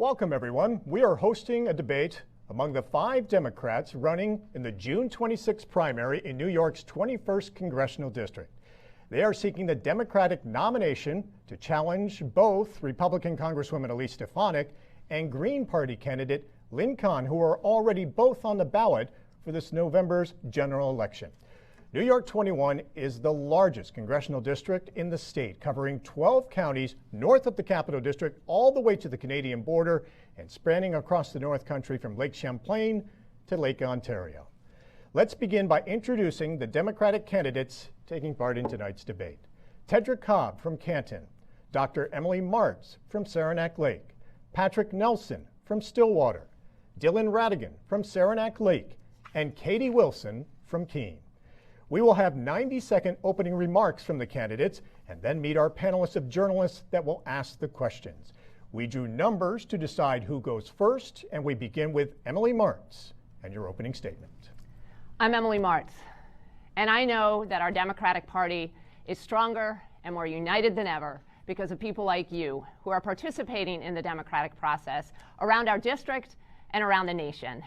Welcome, everyone. We are hosting a debate among the 5 Democrats running in the June 26th primary in New York's 21st Congressional District. They are seeking the Democratic nomination to challenge both Republican Congresswoman Elise Stefanik and Green Party candidate Lynn Kahn, who are already both on the ballot for this November's general election. New York 21 is the largest congressional district in the state, covering 12 counties north of the Capital District all the way to the Canadian border and spanning across the North Country from Lake Champlain to Lake Ontario. Let's begin by introducing the Democratic candidates taking part in tonight's debate. Tedrick Cobb from Canton, Dr. Emily Martz from Saranac Lake, Patrick Nelson from Stillwater, Dylan Radigan from Saranac Lake, and Katie Wilson from Keene. We will have 90-second opening remarks from the candidates and then meet our panelists of journalists that will ask the questions. We drew numbers to decide who goes first, and we begin with Emily Martz and your opening statement. I'm Emily Martz, and I know that our Democratic Party is stronger and more united than ever because of people like you who are participating in the democratic process around our district and around the nation.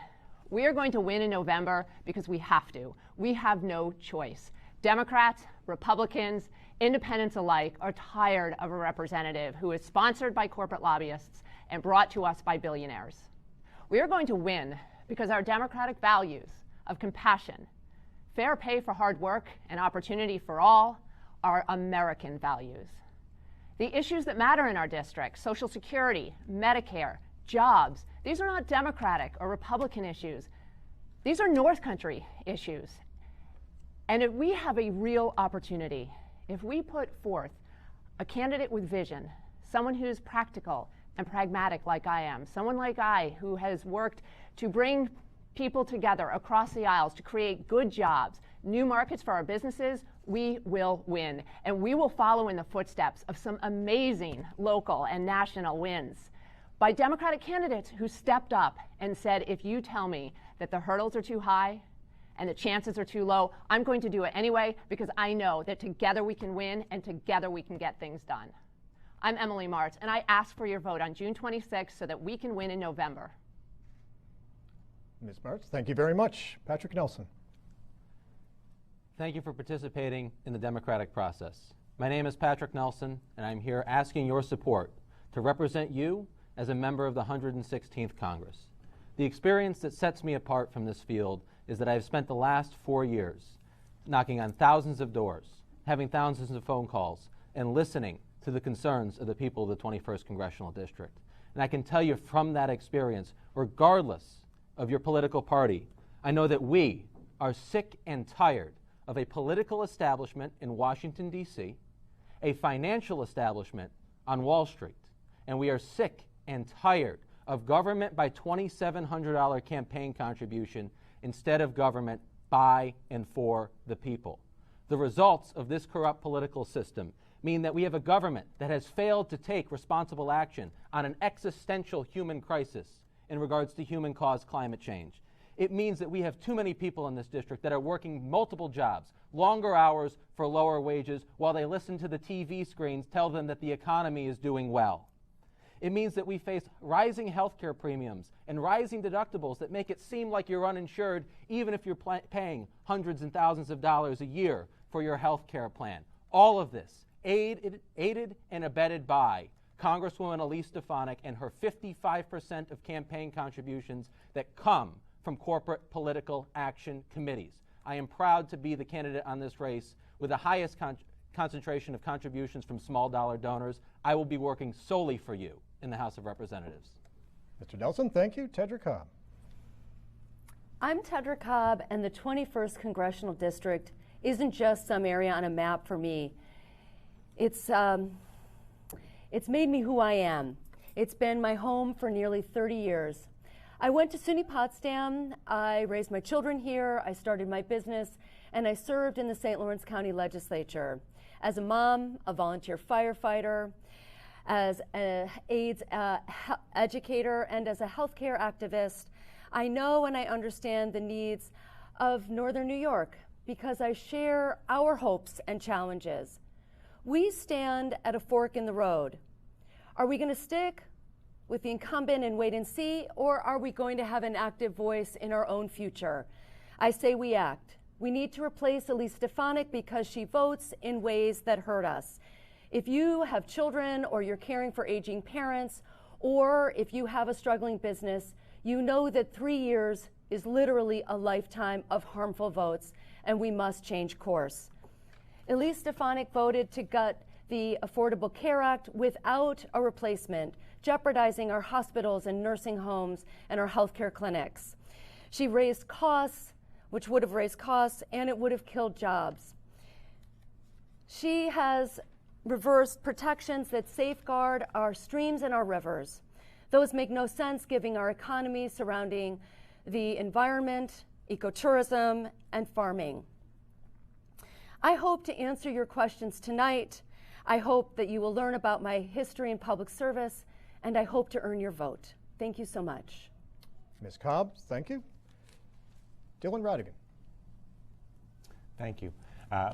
We are going to win in November because we have to. We have no choice. Democrats, Republicans, independents alike are tired of a representative who is sponsored by corporate lobbyists and brought to us by billionaires. We are going to win because our democratic values of compassion, fair pay for hard work, and opportunity for all are American values. The issues that matter in our district, Social Security, Medicare, jobs, these are not Democratic or Republican issues. These are North Country issues. And if we have a real opportunity, if we put forth a candidate with vision, someone who's practical and pragmatic like I am, someone like I who has worked to bring people together across the aisles to create good jobs, new markets for our businesses, we will win. And we will follow in the footsteps of some amazing local and national wins by Democratic candidates who stepped up and said, if you tell me that the hurdles are too high and the chances are too low, I'm going to do it anyway because I know that together we can win and together we can get things done. I'm Emily Martz, and I ask for your vote on June 26th so that we can win in November. Ms. Martz, thank you very much. Patrick Nelson. Thank you for participating in the democratic process. My name is Patrick Nelson, and I'm here asking your support to represent you as a member of the 116th Congress. The experience that sets me apart from this field is that I've spent the last 4 years knocking on thousands of doors, having thousands of phone calls, and listening to the concerns of the people of the 21st Congressional District. And I can tell you from that experience, regardless of your political party, I know that we are sick and tired of a political establishment in Washington, D.C., a financial establishment on Wall Street, and we are sick and tired of government by $2,700 campaign contribution instead of government by and for the people. The results of this corrupt political system mean that we have a government that has failed to take responsible action on an existential human crisis in regards to human-caused climate change. It means that we have too many people in this district that are working multiple jobs, longer hours for lower wages, while they listen to the TV screens tell them that the economy is doing well. It means that we face rising healthcare premiums and rising deductibles that make it seem like you're uninsured even if you're paying hundreds and thousands of dollars a year for your healthcare plan. All of this aided and abetted by Congresswoman Elise Stefanik and her 55% of campaign contributions that come from corporate political action committees. I am proud to be the candidate on this race with the highest concentration of contributions from small dollar donors. I will be working solely for you in the House of Representatives. Mr. Nelson, thank you. Tedrick Cobb. I'm Tedrick Cobb, and the 21st Congressional District isn't just some area on a map for me. It's made me who I am. It's been my home for nearly 30 years. I went to SUNY Potsdam, I raised my children here, I started my business, and I served in the St. Lawrence County Legislature as a mom, a volunteer firefighter, as an AIDS educator, and as a healthcare activist. I know and I understand the needs of Northern New York because I share our hopes and challenges. We stand at a fork in the road. Are we going to stick with the incumbent and wait and see, or are we going to have an active voice in our own future? I say we act. We need to replace Elise Stefanik because she votes in ways that hurt us. If you have children or you're caring for aging parents, or if you have a struggling business, you know that 3 years is literally a lifetime of harmful votes, and we must change course. Elise Stefanik voted to gut the Affordable Care Act without a replacement, jeopardizing our hospitals and nursing homes and our healthcare clinics. She raised costs, which would have raised costs, and it would have killed jobs. She has reversed protections that safeguard our streams and our rivers. Those make no sense given our economy surrounding the environment, ecotourism, and farming. I hope to answer your questions tonight. I hope that you will learn about my history in public service, and I hope to earn your vote. Thank you so much. Ms. Cobb, thank you. Dylan Radigan. Thank you.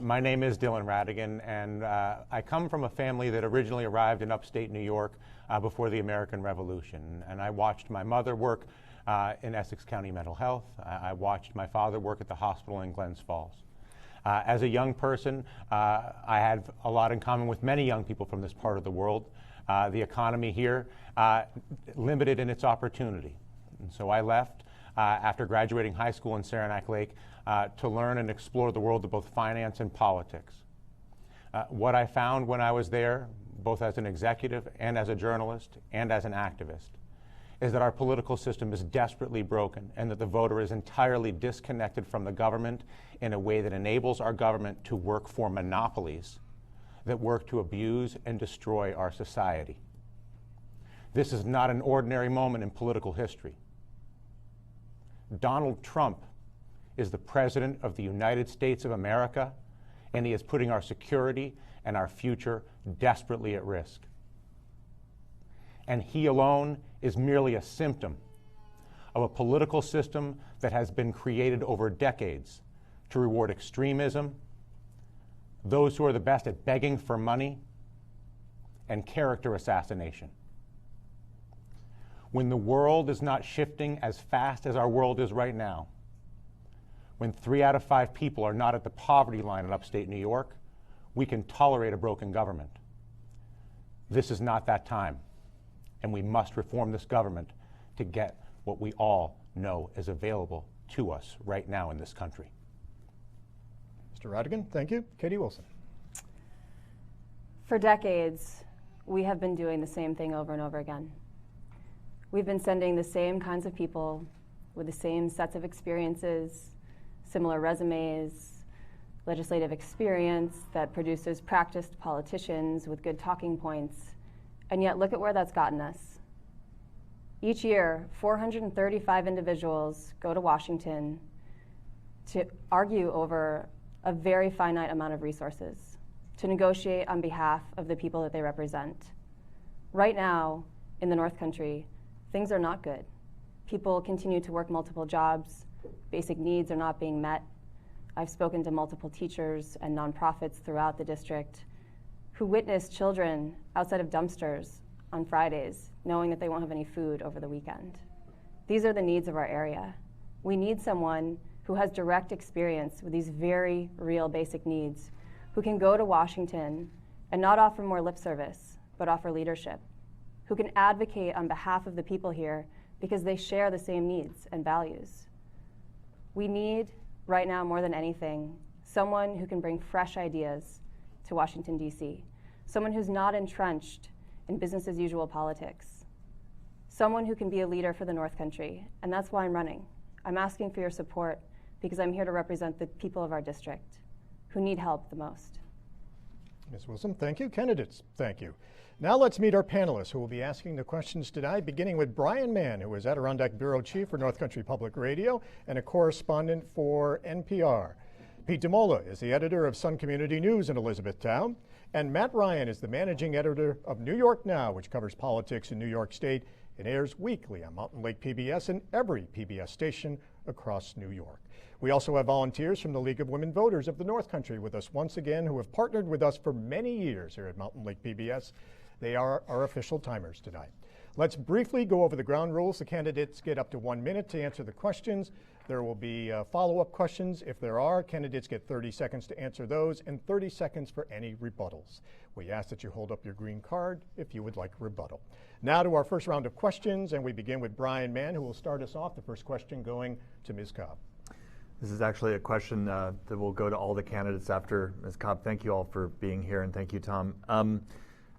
My name is Dylan Radigan, and I come from a family that originally arrived in upstate New York before the American Revolution. And I watched my mother work in Essex County Mental Health. I watched my father work at the hospital in Glens Falls. As a young person, I had a lot in common with many young people from this part of the world. The economy here limited in its opportunity. And so I left after graduating high school in Saranac Lake to learn and explore the world of both finance and politics. What I found when I was there, both as an executive and as a journalist and as an activist, is that our political system is desperately broken and that the voter is entirely disconnected from the government in a way that enables our government to work for monopolies that work to abuse and destroy our society. This is not an ordinary moment in political history. Donald Trump is the President of the United States of America, and he is putting our security and our future desperately at risk. And he alone is merely a symptom of a political system that has been created over decades to reward extremism, those who are the best at begging for money, and character assassination. When the world is not shifting as fast as our world is right now, when 3 out of 5 people are not at the poverty line in upstate New York, we can tolerate a broken government. This is not that time, and we must reform this government to get what we all know is available to us right now in this country. Mr. Radigan, thank you. Katie Wilson. For decades, we have been doing the same thing over and over again. We've been sending the same kinds of people with the same sets of experiences, similar resumes, legislative experience that produces practiced politicians with good talking points, and yet look at where that's gotten us. Each year, 435 individuals go to Washington to argue over a very finite amount of resources, to negotiate on behalf of the people that they represent. Right now, in the North Country, things are not good. People continue to work multiple jobs. Basic needs are not being met. I've spoken to multiple teachers and nonprofits throughout the district who witness children outside of dumpsters on Fridays, knowing that they won't have any food over the weekend. These are the needs of our area. We need someone who has direct experience with these very real basic needs, who can go to Washington and not offer more lip service, but offer leadership, who can advocate on behalf of the people here because they share the same needs and values. We need, right now more than anything, someone who can bring fresh ideas to Washington, D.C., someone who's not entrenched in business as usual politics, someone who can be a leader for the North Country, and that's why I'm running. I'm asking for your support because I'm here to represent the people of our district who need help the most. Ms. Wilson, thank you. Candidates, thank you. Now let's meet our panelists who will be asking the questions tonight, beginning with Brian Mann, who is Adirondack Bureau Chief for North Country Public Radio and a correspondent for NPR. Pete DeMola is the editor of Sun Community News in Elizabethtown. And Matt Ryan is the managing editor of New York Now, which covers politics in New York State. It airs weekly on Mountain Lake PBS and every PBS station across New York. We also have volunteers from the League of Women Voters of the North Country with us once again, who have partnered with us for many years here at Mountain Lake PBS. They are our official timers tonight. Let's briefly go over the ground rules. The candidates get up to 1 minute to answer the questions. There will be follow-up questions. If there are, candidates get 30 seconds to answer those and 30 seconds for any rebuttals. We ask that you hold up your green card if you would like a rebuttal. Now to our first round of questions, and we begin with Brian Mann, who will start us off. The first question going to Ms. Cobb. This is actually a question that will go to all the candidates after Ms. Cobb. Thank you all for being here, and thank you, Tom.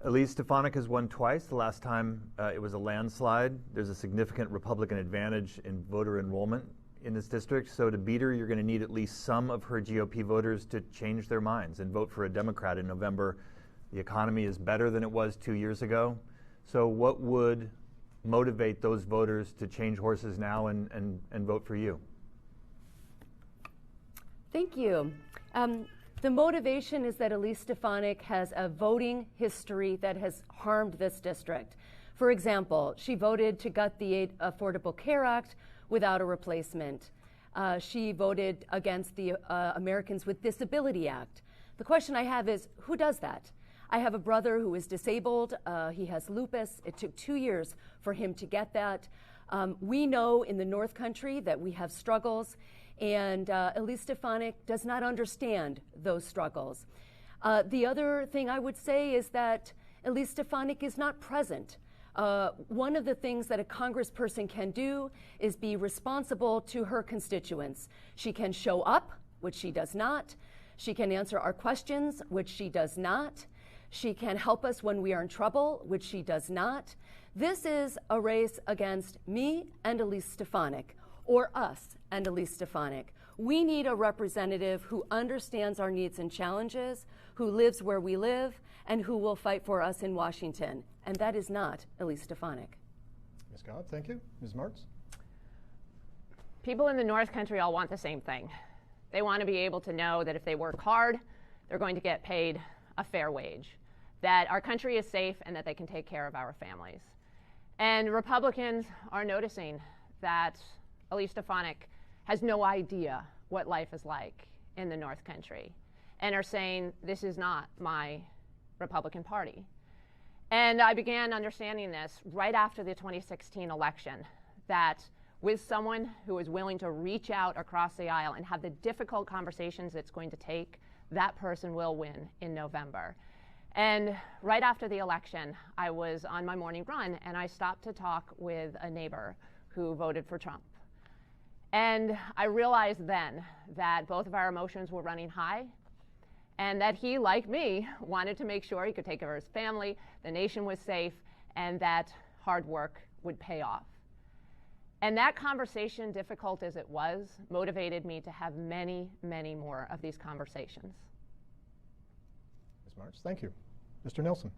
Elise Stefanik has won twice. The last time it was a landslide. There's a significant Republican advantage in voter enrollment in this district. So to beat her, you're going to need at least some of her GOP voters to change their minds and vote for a Democrat in November. The economy is better than it was 2 years ago. So what would motivate those voters to change horses now and vote for you? Thank you. The motivation is that Elise Stefanik has a voting history that has harmed this district. For example, she voted to gut the Affordable Care Act without a replacement. She voted against the Americans with Disability Act. The question I have is, who does that? I have a brother who is disabled. He has lupus. It took 2 years for him to get that. We know in the North Country that we have struggles, and Elise Stefanik does not understand those struggles. The other thing I would say is that Elise Stefanik is not present. One of the things that a congressperson can do is be responsible to her constituents. She can show up, which she does not. She can answer our questions, which she does not. She can help us when we are in trouble, which she does not. This is a race against me and Elise Stefanik, or us and Elise Stefanik. We need a representative who understands our needs and challenges, who lives where we live, and who will fight for us in Washington. And that is not Elise Stefanik. Ms. Cobb, thank you. Ms. Martz? People in the North Country all want the same thing. They want to be able to know that if they work hard, they're going to get paid a fair wage, that our country is safe, and that they can take care of our families. And Republicans are noticing that Elise Stefanik has no idea what life is like in the North Country, and are saying, this is not my Republican Party. And I began understanding this right after the 2016 election, that with someone who is willing to reach out across the aisle and have the difficult conversations it's going to take, that person will win in November. And right after the election, I was on my morning run, and I stopped to talk with a neighbor who voted for Trump. And I realized then that both of our emotions were running high, and that he, like me, wanted to make sure he could take care of his family, the nation was safe, and that hard work would pay off. And that conversation, difficult as it was, motivated me to have many, many more of these conversations. Ms. Martz, thank you. Mr. Nelson?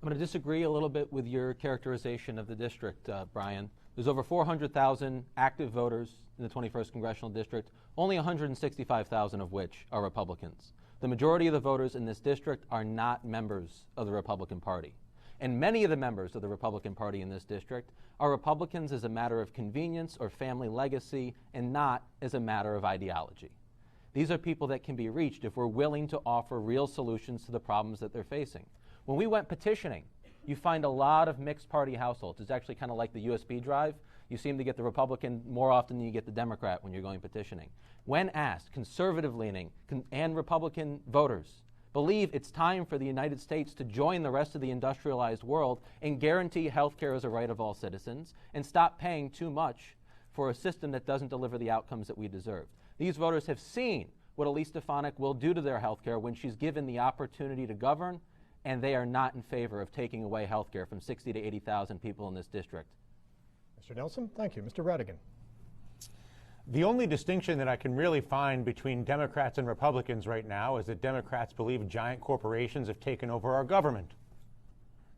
I'm going to disagree a little bit with your characterization of the district, Brian. There's over 400,000 active voters in the 21st Congressional District, only 165,000 of which are Republicans. The majority of the voters in this district are not members of the Republican Party. And many of the members of the Republican Party in this district are Republicans as a matter of convenience or family legacy, and not as a matter of ideology. These are people that can be reached if we're willing to offer real solutions to the problems that they're facing. When we went petitioning, you find a lot of mixed party households. It's actually kind of like the USB drive. You seem to get the Republican more often than you get the Democrat when you're going petitioning. When asked, conservative-leaning and Republican voters believe it's time for the United States to join the rest of the industrialized world and guarantee health care as a right of all citizens and stop paying too much for a system that doesn't deliver the outcomes that we deserve. These voters have seen what Elise Stefanik will do to their health care when she's given the opportunity to govern, and they are not in favor of taking away health care from 60 to 80,000 people in this district. Mr. Nelson, thank you. Mr. Radigan? The only distinction that I can really find between Democrats and Republicans right now is that Democrats believe giant corporations have taken over our government.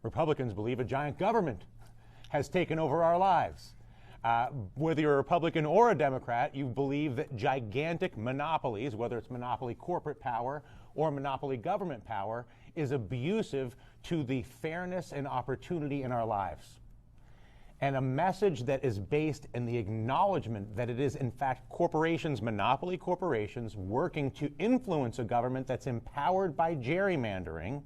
Republicans believe a giant government has taken over our lives. Whether you're a Republican or a Democrat, you believe that gigantic monopolies, whether it's monopoly corporate power or monopoly government power, is abusive to the fairness and opportunity in our lives. And a message that is based in the acknowledgement that it is, in fact, corporations, monopoly corporations, working to influence a government that's empowered by gerrymandering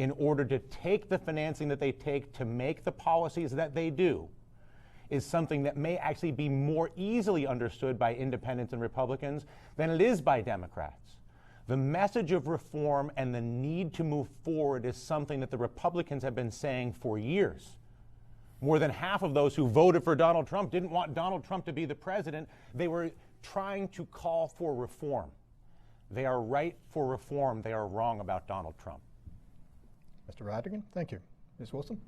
in order to take the financing that they take to make the policies that they do is something that may actually be more easily understood by independents and Republicans than it is by Democrats. The message of reform and the need to move forward is something that the Republicans have been saying for years. More than half of those who voted for Donald Trump didn't want Donald Trump to be the president. They were trying to call for reform. They are right for reform. They are wrong about Donald Trump. Mr. Radigan, thank you. Ms. Wilson?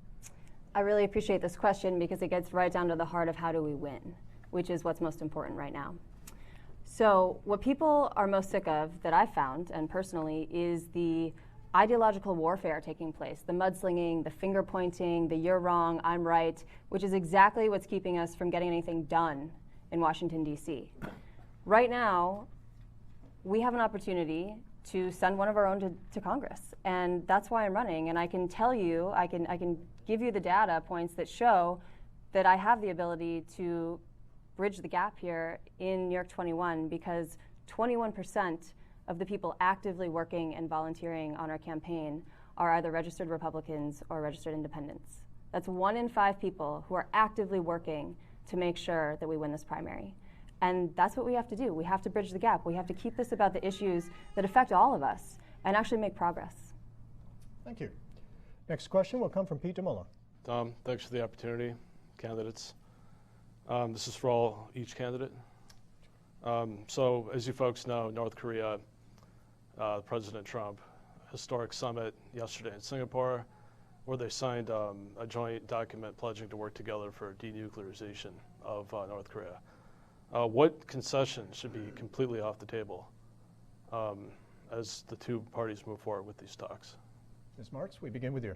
I really appreciate this question because it gets right down to the heart of how do we win, which is what's most important right now. So what people are most sick of, that I've found, and personally, is the ideological warfare taking place, the mudslinging, the finger pointing, the you're wrong, I'm right, which is exactly what's keeping us from getting anything done in Washington, D.C. Right now, we have an opportunity to send one of our own to Congress, and that's why I'm running. And I can tell you, I can give you the data points that show that I have the ability to bridge the gap here in New York 21, because 21% of the people actively working and volunteering on our campaign are either registered Republicans or registered independents. That's 1 in 5 people who are actively working to make sure that we win this primary. And that's what we have to do. We have to bridge the gap. We have to keep this about the issues that affect all of us and actually make progress. Thank you. Next question will come from Pete DeMulla. Tom, thanks for the opportunity. Candidates. This is for each candidate. So as you folks know, North Korea, President Trump, historic summit yesterday in Singapore, where they signed a joint document pledging to work together for denuclearization of North Korea. What concessions should be completely off the table as the two parties move forward with these talks? Ms. Martz, we begin with you.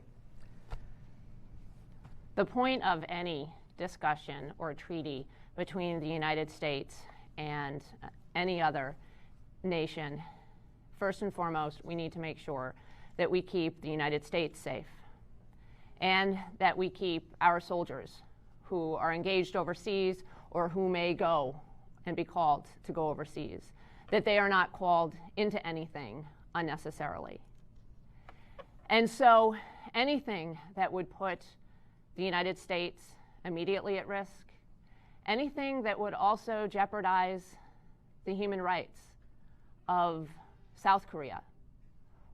The point of any discussion or treaty between the United States and any other nation, first and foremost, we need to make sure that we keep the United States safe and that we keep our soldiers who are engaged overseas or who may go and be called to go overseas, that they are not called into anything unnecessarily. And so anything that would put the United States immediately at risk, anything that would also jeopardize the human rights of South Korea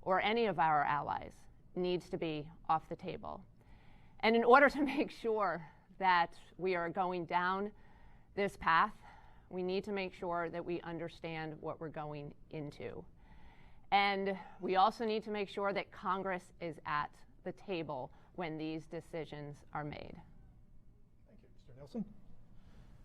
or any of our allies needs to be off the table. And in order to make sure that we are going down this path, we need to make sure that we understand what we're going into. And we also need to make sure that Congress is at the table when these decisions are made. Thank you. Mr. Nelson?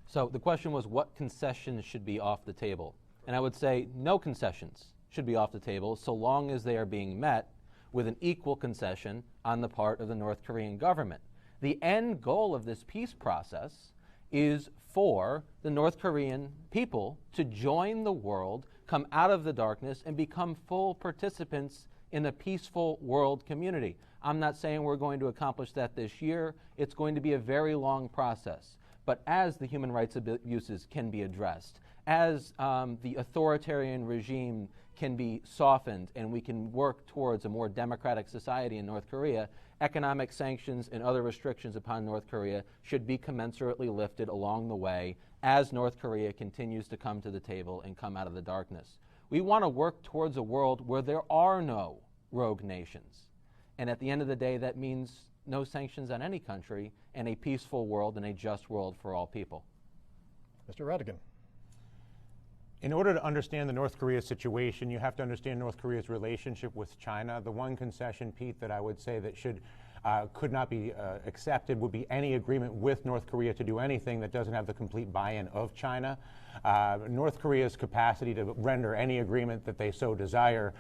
So the question was, what concessions should be off the table? And I would say no concessions should be off the table so long as they are being met with an equal concession on the part of the North Korean government. The end goal of this peace process is for the North Korean people to join the world, come out of the darkness, and become full participants in a peaceful world community. I'm not saying we're going to accomplish that this year. It's going to be a very long process. But as the human rights abuses can be addressed, as the authoritarian regime can be softened and we can work towards a more democratic society in North Korea, economic sanctions and other restrictions upon North Korea should be commensurately lifted along the way as North Korea continues to come to the table and come out of the darkness. We want to work towards a world where there are no rogue nations. And at the end of the day, that means no sanctions on any country and a peaceful world and a just world for all people. Mr. Radigan. In order to understand the North Korea situation, you have to understand North Korea's relationship with China. The one concession, Pete, that I would say that could not be accepted would be any agreement with North Korea to do anything that doesn't have the complete buy-in of China. North Korea's capacity to render any agreement that they so desire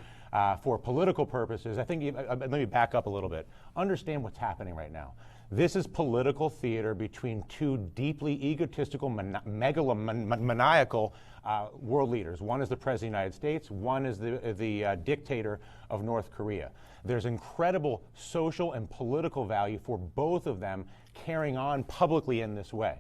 for political purposes, I think, let me back up a little bit. Understand what's happening right now. This is political theater between two deeply egotistical, megalomaniacal world leaders. One is the President of the United States, one is the dictator of North Korea. There's incredible social and political value for both of them carrying on publicly in this way.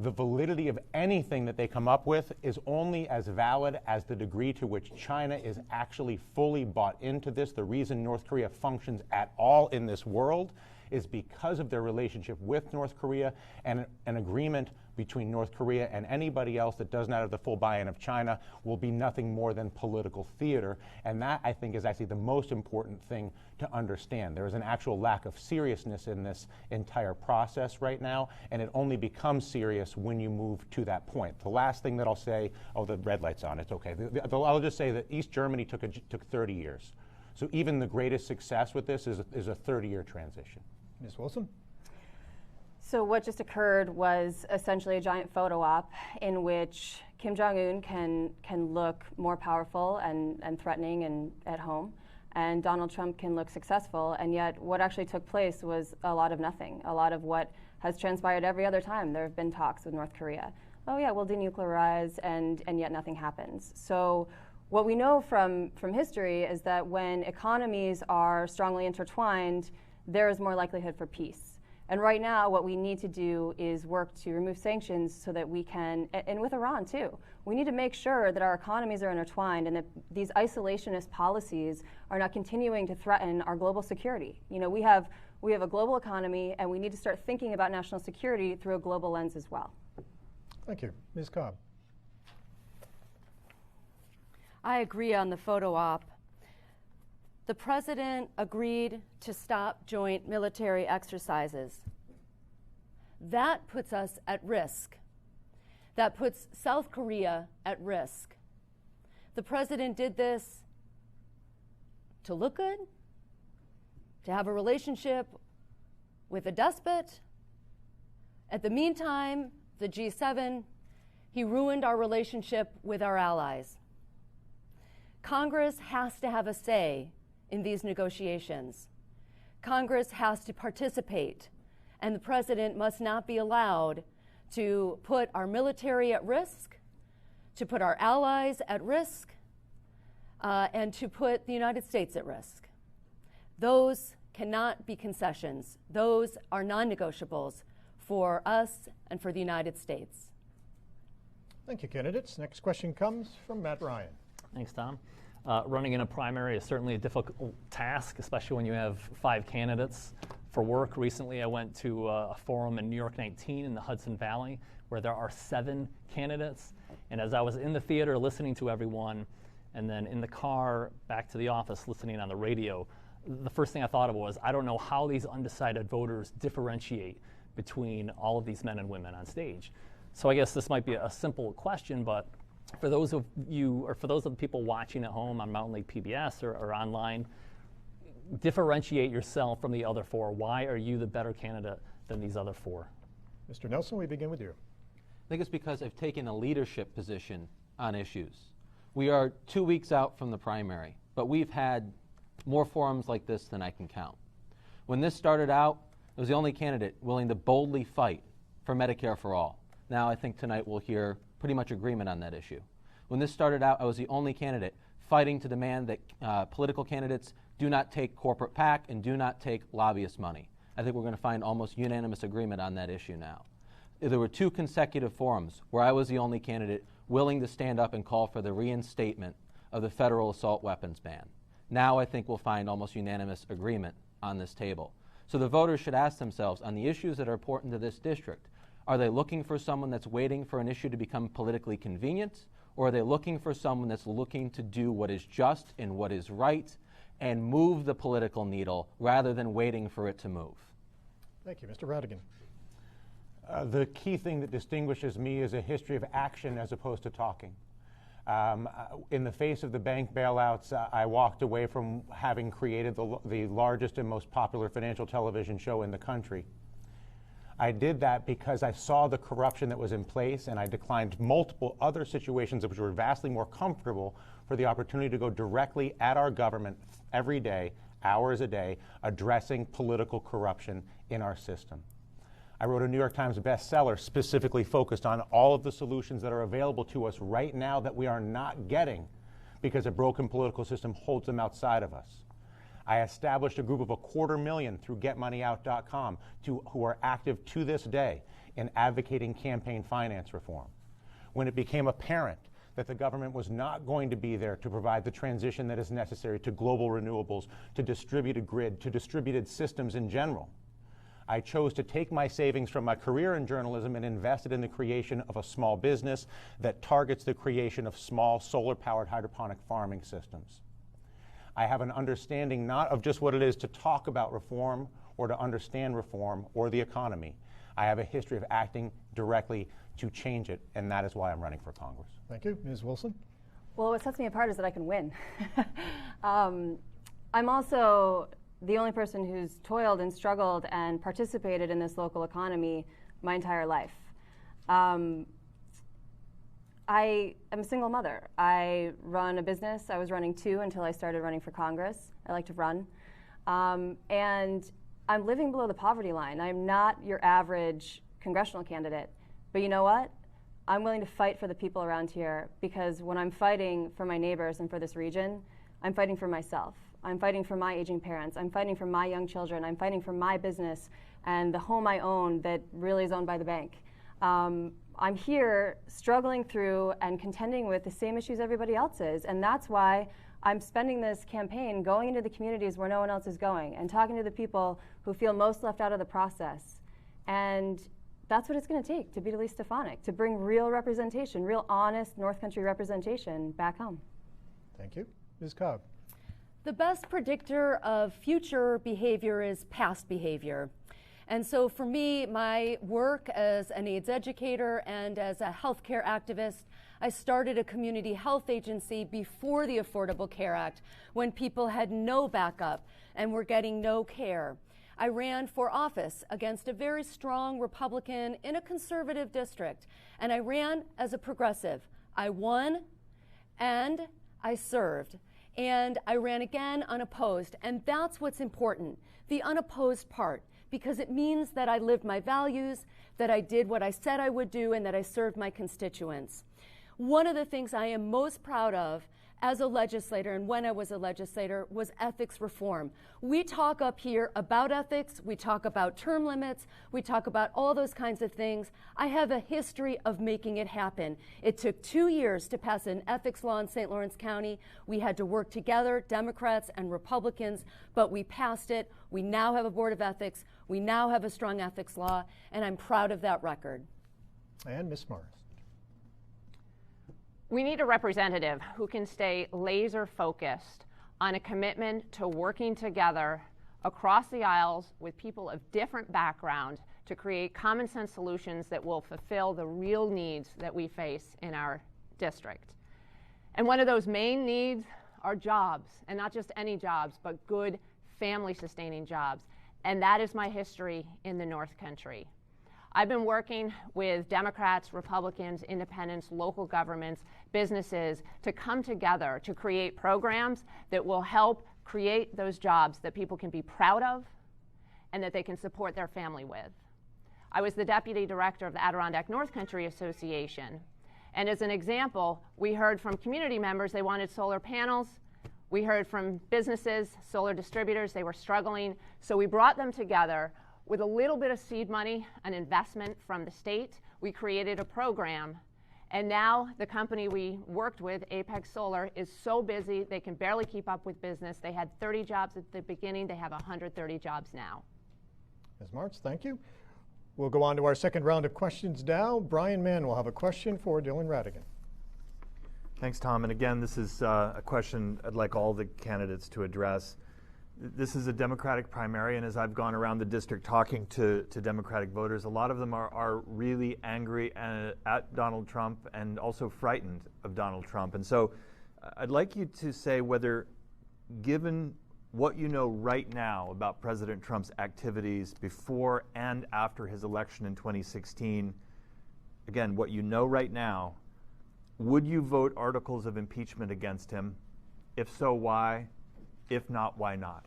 The validity of anything that they come up with is only as valid as the degree to which China is actually fully bought into this. The reason North Korea functions at all in this world is because of their relationship with North Korea, and an agreement between North Korea and anybody else that does not have the full buy-in of China will be nothing more than political theater. And that, I think, is actually the most important thing to understand. There is an actual lack of seriousness in this entire process right now, and it only becomes serious when you move to that point. The last thing that I'll say, oh, the red light's on, it's okay. I'll just say that East Germany took 30 years. So even the greatest success with this is a 30-year transition. Ms. Wilson? So what just occurred was essentially a giant photo op in which Kim Jong-un can look more powerful and threatening and at home, and Donald Trump can look successful, and yet what actually took place was a lot of nothing, a lot of what has transpired every other time there have been talks with North Korea. Oh yeah, we'll denuclearize, and yet nothing happens. So what we know from history is that when economies are strongly intertwined, there is more likelihood for peace. And right now, what we need to do is work to remove sanctions so that we can, and with Iran too, we need to make sure that our economies are intertwined and that these isolationist policies are not continuing to threaten our global security. You know, we have a global economy, and we need to start thinking about national security through a global lens as well. Thank you. Ms. Cobb? I agree on the photo op. The president agreed to stop joint military exercises. That puts us at risk. That puts South Korea at risk. The president did this to look good, to have a relationship with a despot. At the meantime, the G7, he ruined our relationship with our allies. Congress has to have a say in these negotiations. Congress has to participate, and the president must not be allowed to put our military at risk, to put our allies at risk, and to put the United States at risk. Those cannot be concessions. Those are non-negotiables for us and for the United States. Thank you, candidates. Next question comes from Matt Ryan. Thanks, Tom. Running in a primary is certainly a difficult task, especially when you have 5 candidates. For work, recently I went to a forum in New York 19 in the Hudson Valley where there are 7 candidates. And as I was in the theater listening to everyone, and then in the car back to the office listening on the radio, the first thing I thought of was, I don't know how these undecided voters differentiate between all of these men and women on stage. So I guess this might be a simple question, but for those of you, or for those of the people watching at home on Mountain Lake PBS or online, differentiate yourself from the other 4. Why are you the better candidate than these other 4? Mr. Nelson, we begin with you. I think it's because I've taken a leadership position on issues. We are 2 weeks out from the primary, but we've had more forums like this than I can count. When this started out, I was the only candidate willing to boldly fight for Medicare for all. Now I think tonight we'll hear pretty much agreement on that issue. When this started out, I was the only candidate fighting to demand that political candidates do not take corporate PAC and do not take lobbyist money. I think we're going to find almost unanimous agreement on that issue now. There were 2 consecutive forums where I was the only candidate willing to stand up and call for the reinstatement of the federal assault weapons ban. Now I think we'll find almost unanimous agreement on this table. So the voters should ask themselves, on the issues that are important to this district, are they looking for someone that's waiting for an issue to become politically convenient, or are they looking for someone that's looking to do what is just and what is right and move the political needle rather than waiting for it to move? Thank you. Mr. Radigan. The key thing that distinguishes me is a history of action as opposed to talking. In the face of the bank bailouts, I walked away from having created the largest and most popular financial television show in the country. I did that because I saw the corruption that was in place, and I declined multiple other situations which were vastly more comfortable for the opportunity to go directly at our government every day, hours a day, addressing political corruption in our system. I wrote a New York Times bestseller specifically focused on all of the solutions that are available to us right now that we are not getting because a broken political system holds them outside of us. I established a group of 250,000 through GetMoneyOut.com who are active to this day in advocating campaign finance reform. When it became apparent that the government was not going to be there to provide the transition that is necessary to global renewables, to distributed grid, to distributed systems in general, I chose to take my savings from my career in journalism and invest it in the creation of a small business that targets the creation of small solar-powered hydroponic farming systems. I have an understanding not of just what it is to talk about reform or to understand reform or the economy. I have a history of acting directly to change it, and that is why I'm running for Congress. Thank you. Ms. Wilson? Well, what sets me apart is that I can win. I'm also the only person who's toiled and struggled and participated in this local economy my entire life. I am a single mother. I run a business. I was running 2 until I started running for Congress. I like to run. And I'm living below the poverty line. I'm not your average congressional candidate. But you know what? I'm willing to fight for the people around here, because when I'm fighting for my neighbors and for this region, I'm fighting for myself. I'm fighting for my aging parents. I'm fighting for my young children. I'm fighting for my business and the home I own that really is owned by the bank. I'm here struggling through and contending with the same issues everybody else is, and that's why I'm spending this campaign going into the communities where no one else is going and talking to the people who feel most left out of the process. And that's what it's going to take to beat Elise Stefanik, to bring real representation, real honest North Country representation back home. Thank you. Ms. Cobb? The best predictor of future behavior is past behavior. And so for me, my work as an AIDS educator and as a healthcare activist, I started a community health agency before the Affordable Care Act, when people had no backup and were getting no care. I ran for office against a very strong Republican in a conservative district, and I ran as a progressive. I won, and I served. And I ran again unopposed, and that's what's important, the unopposed part, because it means that I lived my values, that I did what I said I would do, and that I served my constituents. One of the things I am most proud of as a legislator, and when I was a legislator, was ethics reform. We talk up here about ethics, we talk about term limits, we talk about all those kinds of things. I have a history of making it happen. It took 2 years to pass an ethics law in St. Lawrence County. We had to work together, Democrats and Republicans, but we passed it. We now have a Board of Ethics. We now have a strong ethics law, and I'm proud of that record. And Ms. Morris? We need a representative who can stay laser focused on a commitment to working together across the aisles with people of different backgrounds to create common sense solutions that will fulfill the real needs that we face in our district. And one of those main needs are jobs, and not just any jobs, but good family sustaining jobs. And that is my history in the North Country. I've been working with Democrats, Republicans, independents, local governments, businesses to come together to create programs that will help create those jobs that people can be proud of and that they can support their family with. I was the deputy director of the Adirondack North Country Association. And as an example, we heard from community members they wanted solar panels. We heard from businesses, solar distributors, they were struggling. So we brought them together. With a little bit of seed money, an investment from the state, we created a program. And now the company we worked with, Apex Solar, is so busy they can barely keep up with business. They had 30 jobs at the beginning. They have 130 jobs now. Ms. Martz, thank you. We'll go on to our second round of questions now. Brian Mann will have a question for Dylan Ratigan. Thanks, Tom. And again, this is a question I'd like all the candidates to address. This is a Democratic primary, and as I've gone around the district talking to Democratic voters, a lot of them are really angry at Donald Trump and also frightened of Donald Trump. And so I'd like you to say whether, given what you know right now about President Trump's activities before and after his election in 2016, again, what you know right now, would you vote articles of impeachment against him? If so, why? If not, why not?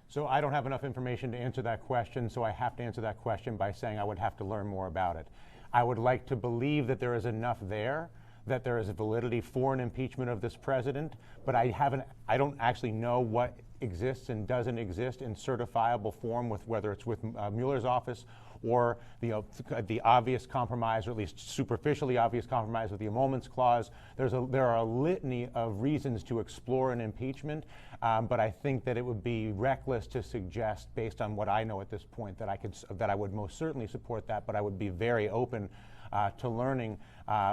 So I don't have enough information to answer that question, so I have to answer that question by saying I would have to learn more about it. I would like to believe that there is enough there, that there is a validity for an impeachment of this president, but I don't actually know what exists and doesn't exist in certifiable form, with whether it's with Mueller's office or the obvious compromise, or at least superficially obvious compromise with the emoluments clause. There are a litany of reasons to explore an impeachment, but I think that it would be reckless to suggest, based on what I know at this point, that I would most certainly support that. But I would be very open to learning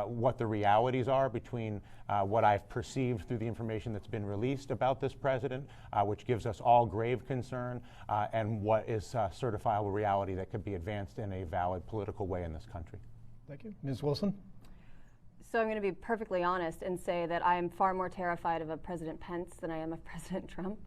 what the realities are between what I've perceived through the information that's been released about this president, which gives us all grave concern, and what is certifiable reality that could be advanced in a valid political way in this country. Thank you. Ms. Wilson? So I'm going to be perfectly honest and say that I am far more terrified of a President Pence than I am of President Trump.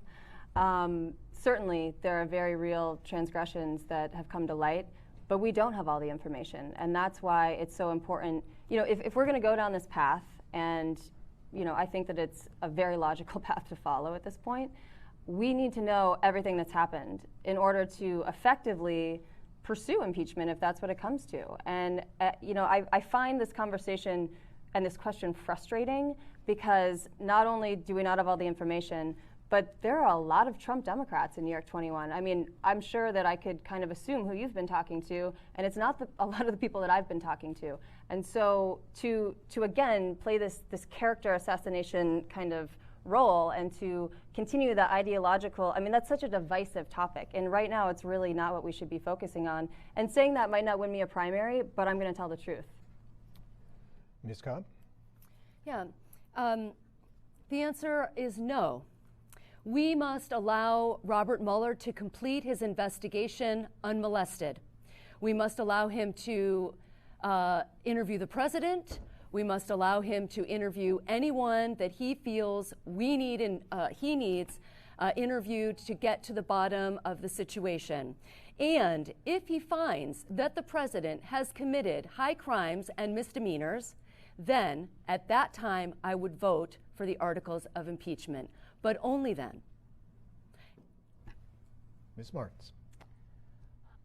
Certainly, there are very real transgressions that have come to light, but we don't have all the information, and that's why it's so important. You know, if we're going to go down this path, and I think that it's a very logical path to follow at this point, we need to know everything that's happened in order to effectively pursue impeachment, if that's what it comes to. And I find this conversation and this question frustrating, because not only do we not have all the information, but there are a lot of Trump Democrats in NY21. I mean, I'm sure that I could kind of assume who you've been talking to, and it's not a lot of the people that I've been talking to. And so to again play this character assassination kind of role, and to continue the ideological, I mean, that's such a divisive topic. And right now, it's really not what we should be focusing on. And saying that might not win me a primary, but I'm going to tell the truth. Ms. Cobb? Yeah. The answer is no. We must allow Robert Mueller to complete his investigation unmolested. We must allow him to interview the president. We must allow him to interview anyone that he feels he needs interviewed to get to the bottom of the situation. And if he finds that the president has committed high crimes and misdemeanors, then at that time I would vote for the articles of impeachment, but only then. Ms. Martins?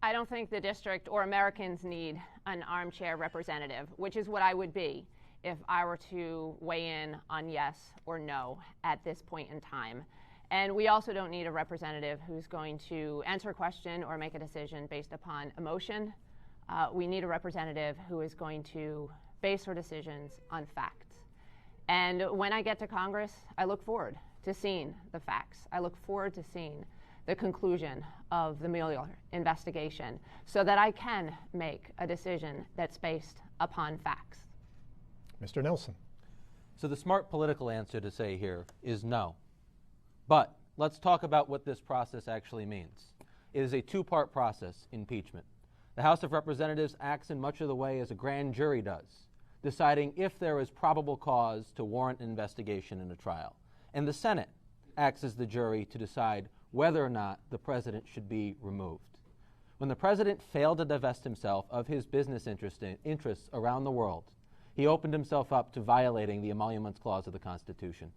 I don't think the district or Americans need an armchair representative, which is what I would be if I were to weigh in on yes or no at this point in time. And we also don't need a representative who's going to answer a question or make a decision based upon emotion. We need a representative who is going to base her decisions on facts. And when I get to Congress, I look forward to seeing the facts. I look forward to seeing the conclusion of the Mueller investigation, so that I can make a decision that's based upon facts. Mr. Nelson? So the smart political answer to say here is no. But let's talk about what this process actually means. It is a two-part process, impeachment. The House of Representatives acts in much of the way as a grand jury does, deciding if there is probable cause to warrant an investigation in a trial. And the Senate acts as the jury to decide whether or not the president should be removed. When the president failed to divest himself of his business interests around the world, he opened himself up to violating the Emoluments Clause of the Constitution.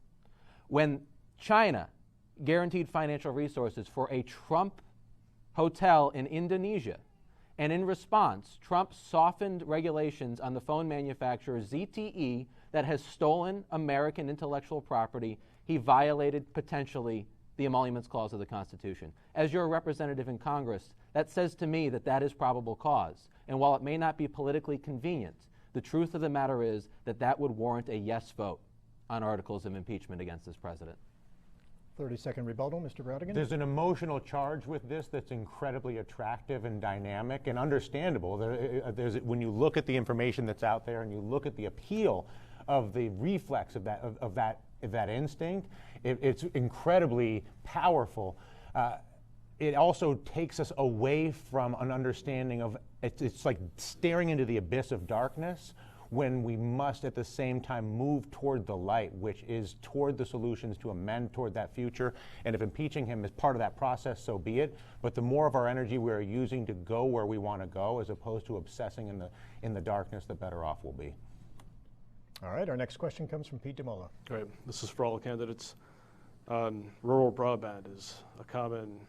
When China guaranteed financial resources for a Trump hotel in Indonesia, and in response, Trump softened regulations on the phone manufacturer ZTE that has stolen American intellectual property, he violated potentially the Emoluments Clause of the Constitution. As your representative in Congress, that says to me that that is probable cause. And while it may not be politically convenient, the truth of the matter is that that would warrant a yes vote on articles of impeachment against this president. 30-second rebuttal, Mr. Radigan. There's an emotional charge with this that's incredibly attractive and dynamic and understandable. When you look at the information that's out there and you look at the appeal of the reflex of that instinct, it's incredibly powerful. It also takes us away from an understanding of it's like staring into the abyss of darkness, when we must at the same time move toward the light, which is toward the solutions to amend toward that future. And if impeaching him is part of that process, so be it. But the more of our energy we are using to go where we want to go, as opposed to obsessing in the darkness, the better off we'll be. All right, our next question comes from Pete DeMola. Great. This is for all candidates. Rural broadband is a common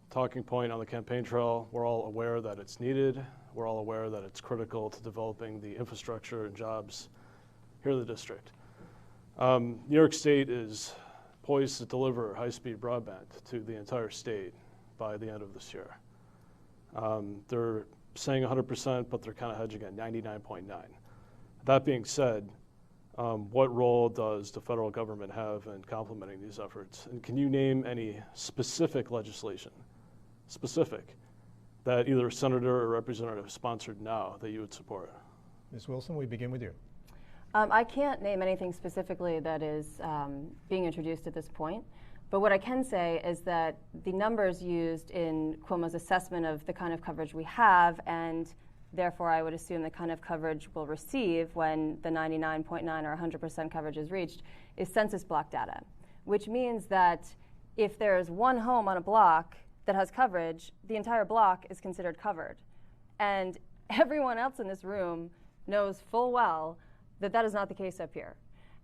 talking point on the campaign trail. We're all aware that it's needed. We're all aware that it's critical to developing the infrastructure and jobs here in the district. New York State is poised to deliver high-speed broadband to the entire state by the end of this year. They're saying 100%, but they're kind of hedging at 99.9. That being said, what role does the federal government have in complementing these efforts? And can you name any specific legislation, that either senator or representative sponsored now that you would support? Ms. Wilson, we begin with you. I can't name anything specifically that is being introduced at this point, but what I can say is that the numbers used in Cuomo's assessment of the kind of coverage we have, and therefore I would assume the kind of coverage we'll receive when the 99.9 or 100% coverage is reached, is census block data, which means that if there's one home on a block that has coverage, the entire block is considered covered. And everyone else in this room knows full well that that is not the case up here.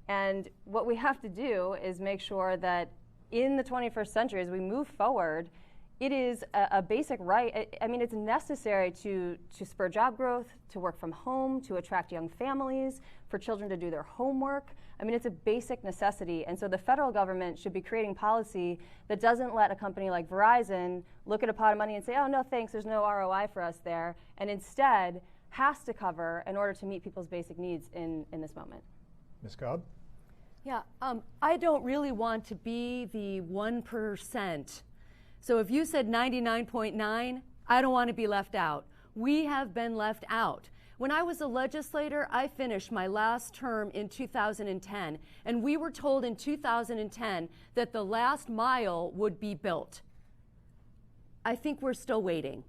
And what we have to do is make sure that in the 21st century, as we move forward, it is a basic right. I mean, it's necessary to spur job growth, to work from home, to attract young families, for children to do their homework. I mean, it's a basic necessity. And so the federal government should be creating policy that doesn't let a company like Verizon look at a pot of money and say, oh, no, thanks, there's no ROI for us there, and instead has to cover in order to meet people's basic needs in this moment. Ms. Cobb? Yeah, I don't really want to be the 1%. So if you said 99.9, I don't want to be left out. We have been left out. When I was a legislator, I finished my last term in 2010, and we were told in 2010 that the last mile would be built. I think we're still waiting.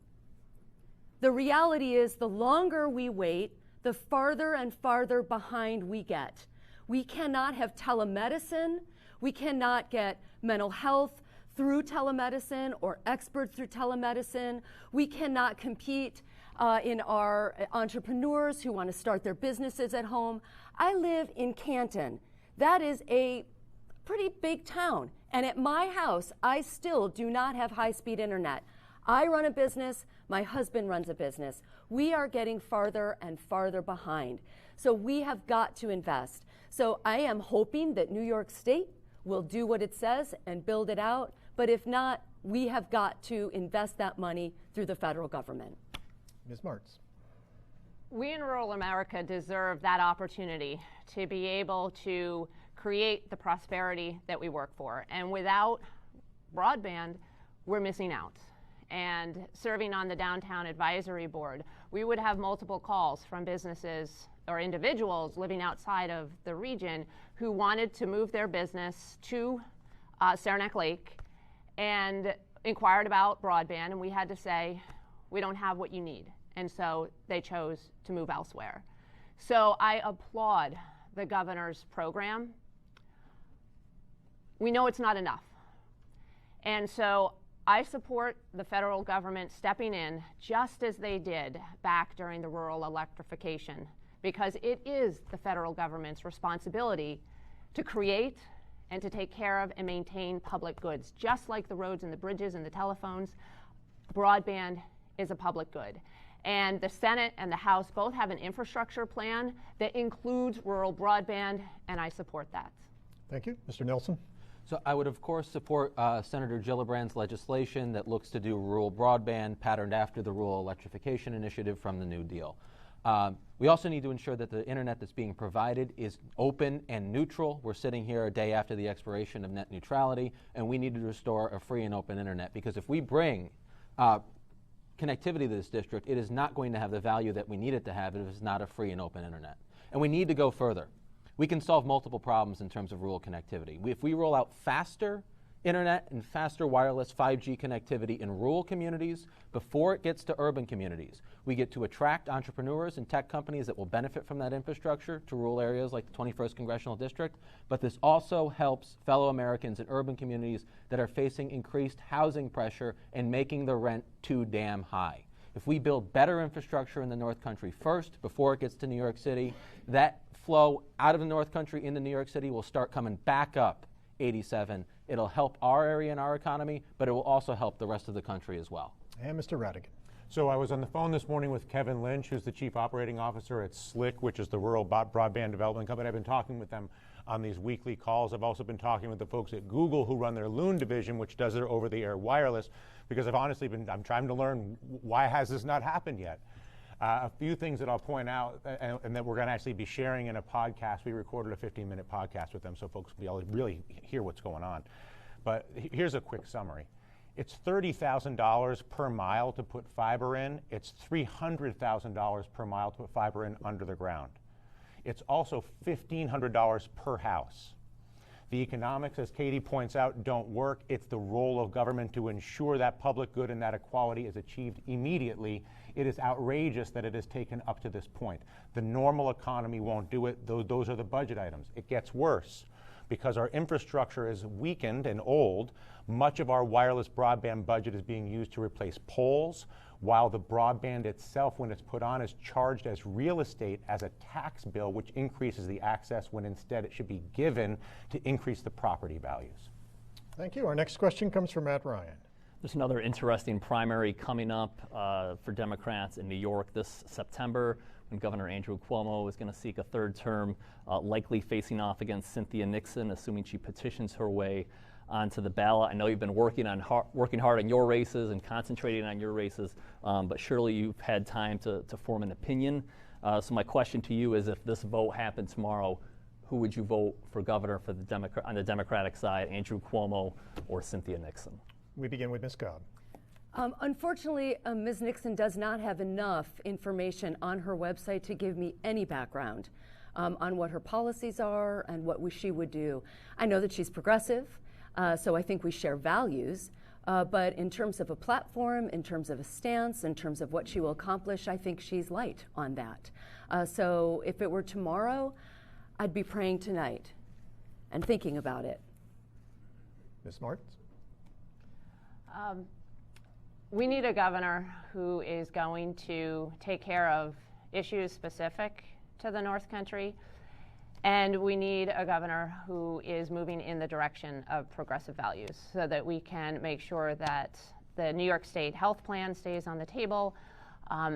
The reality is, the longer we wait, the farther and farther behind we get. We cannot have telemedicine. We cannot get mental health through telemedicine or experts through telemedicine. We cannot compete in our entrepreneurs who want to start their businesses at home. I live in Canton. That is a pretty big town. And at my house, I still do not have high-speed internet. I run a business. My husband runs a business. We are getting farther and farther behind. So we have got to invest. So I am hoping that New York State will do what it says and build it out. But if not, we have got to invest that money through the federal government. Ms. Martz? We in rural America deserve that opportunity to be able to create the prosperity that we work for. And without broadband, we're missing out. And serving on the Downtown Advisory Board, we would have multiple calls from businesses or individuals living outside of the region who wanted to move their business to Saranac Lake and inquired about broadband, and we had to say, we don't have what you need. And so they chose to move elsewhere. So I applaud the governor's program. We know it's not enough. And so I support the federal government stepping in just as they did back during the rural electrification, because it is the federal government's responsibility to create and to take care of and maintain public goods. Just like the roads and the bridges and the telephones, broadband is a public good. And the Senate and the House both have an infrastructure plan that includes rural broadband, and I support that. Thank you. Mr. Nelson? So I would, of course, support Senator Gillibrand's legislation that looks to do rural broadband patterned after the rural electrification initiative from the New Deal. We also need to ensure that the internet that's being provided is open and neutral. We're sitting here a day after the expiration of net neutrality, and we need to restore a free and open internet, because if we bring connectivity to this district, it is not going to have the value that we need it to have if it's not a free and open internet. And we need to go further. We can solve multiple problems in terms of rural connectivity. If we roll out faster internet and faster wireless 5G connectivity in rural communities before it gets to urban communities, we get to attract entrepreneurs and tech companies that will benefit from that infrastructure to rural areas like the 21st Congressional District. But this also helps fellow Americans in urban communities that are facing increased housing pressure and making the rent too damn high. If we build better infrastructure in the North Country first before it gets to New York City, that flow out of the North Country into New York City will start coming back up 87. It'll help our area and our economy, but it will also help the rest of the country as well. And Mr. Radigan? So I was on the phone this morning with Kevin Lynch, who's the Chief Operating Officer at SLIC, which is the Rural Broadband Development Company. I've been talking with them on these weekly calls. I've also been talking with the folks at Google who run their Loon division, which does their over-the-air wireless, because I'm trying to learn why has this not happened yet. A few things that I'll point out and that we're going to actually be sharing in a podcast. We recorded a 15-minute podcast with them so folks will be able to really hear what's going on. But here's a quick summary. It's $30,000 per mile to put fiber in. It's $300,000 per mile to put fiber in under the ground. It's also $1,500 per house. The economics, as Katie points out, don't work. It's the role of government to ensure that public good and that equality is achieved immediately. It is outrageous that it has taken up to this point. The normal economy won't do it. Those are the budget items. It gets worse. Because our infrastructure is weakened and old, much of our wireless broadband budget is being used to replace poles, while the broadband itself, when it's put on, is charged as real estate as a tax bill, which increases the access when instead it should be given to increase the property values. Thank you. Our next question comes from Matt Ryan. There's another interesting primary coming up for Democrats in New York this September, when Governor Andrew Cuomo is going to seek a third term, likely facing off against Cynthia Nixon, assuming she petitions her way onto the ballot. I know you've been working hard on your races and concentrating on your races, but surely you've had time to form an opinion. So my question to you is, if this vote happened tomorrow, who would you vote for governor for on the Democratic side, Andrew Cuomo or Cynthia Nixon? We begin with Ms. Cobb. Unfortunately, Ms. Nixon does not have enough information on her website to give me any background on what her policies are and what she would do. I know that she's progressive, so I think we share values, but in terms of a platform, in terms of a stance, in terms of what she will accomplish, I think she's light on that. So if it were tomorrow, I'd be praying tonight and thinking about it. Ms. Martins? We need a governor who is going to take care of issues specific to the North Country, and we need a governor who is moving in the direction of progressive values so that we can make sure that the New York State health plan stays on the table,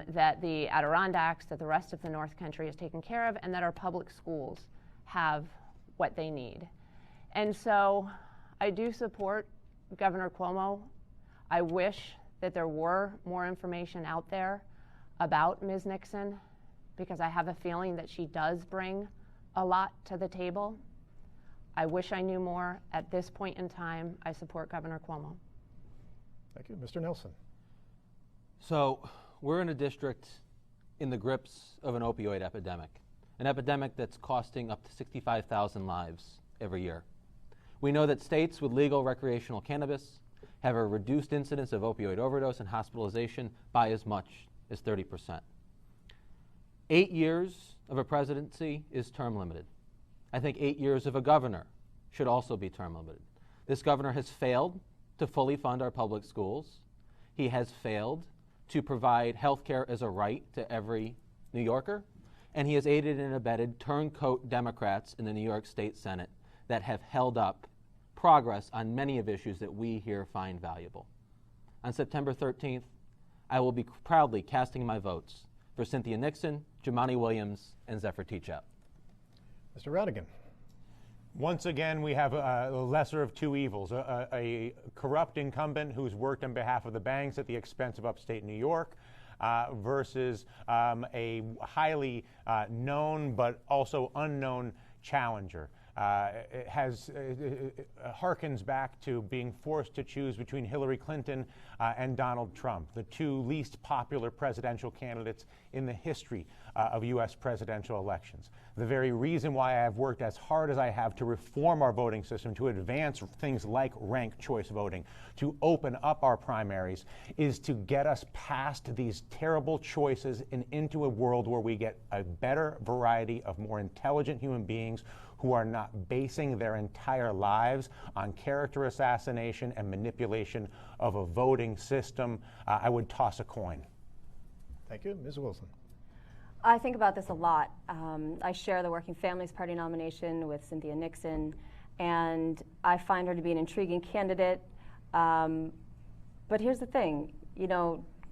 that the Adirondacks, that the rest of the North Country is taken care of, and that our public schools have what they need. And so I do support Governor Cuomo. I wish that there were more information out there about Ms. Nixon, because I have a feeling that she does bring a lot to the table. I wish I knew more. At this point in time, I support Governor Cuomo. Thank you. Mr. Nelson. So we're in a district in the grips of an opioid epidemic, an epidemic that's costing up to 65,000 lives every year. We know that states with legal recreational cannabis have a reduced incidence of opioid overdose and hospitalization by as much as 30%. 8 years of a presidency is term limited. I think 8 years of a governor should also be term limited. This governor has failed to fully fund our public schools. He has failed to provide health care as a right to every New Yorker. And he has aided and abetted turncoat Democrats in the New York State Senate that have held up progress on many of issues that we here find valuable. On September 13th, I will be proudly casting my votes for Cynthia Nixon, Jumaane Williams, and Zephyr Teachout. Mr. Radigan. Once again, we have a lesser of two evils, a corrupt incumbent who's worked on behalf of the banks at the expense of upstate New York, versus a highly known but also unknown challenger. It harkens back to being forced to choose between Hillary Clinton and Donald Trump, the two least popular presidential candidates in the history of U.S. presidential elections. The very reason why I have worked as hard as I have to reform our voting system, to advance things like ranked choice voting, to open up our primaries, is to get us past these terrible choices and into a world where we get a better variety of more intelligent human beings who are not basing their entire lives on character assassination and manipulation of a voting system. I would toss a coin. Thank you. Ms. Wilson. I think about this a lot. I share the Working Families Party nomination with Cynthia Nixon, and I find her to be an intriguing candidate. But here's the thing,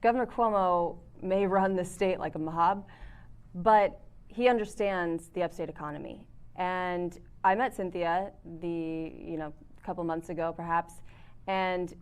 Governor Cuomo may run the state like a mob, but he understands the upstate economy. And I met Cynthia a couple months ago perhaps, and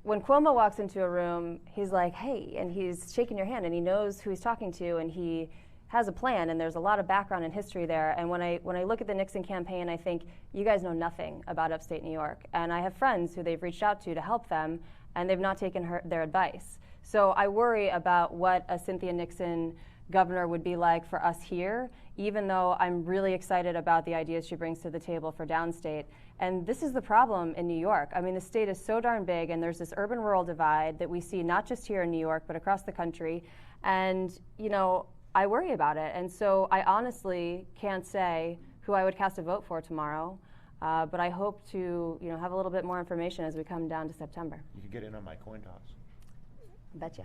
when Cuomo walks into a room, he's like, hey, and he's shaking your hand and he knows who he's talking to and he has a plan, and there's a lot of background and history there. And when I look at the Nixon campaign, I think you guys know nothing about upstate New York. And I have friends who they've reached out to help them, and they've not taken their advice. So I worry about what a Cynthia Nixon governor would be like for us here, even though I'm really excited about the ideas she brings to the table for downstate. And this is the problem in New York. I mean, the state is so darn big, and there's this urban-rural divide that we see not just here in New York, but across the country. And, I worry about it. And so I honestly can't say who I would cast a vote for tomorrow, but I hope to, have a little bit more information as we come down to September. You could get in on my coin toss. Betcha.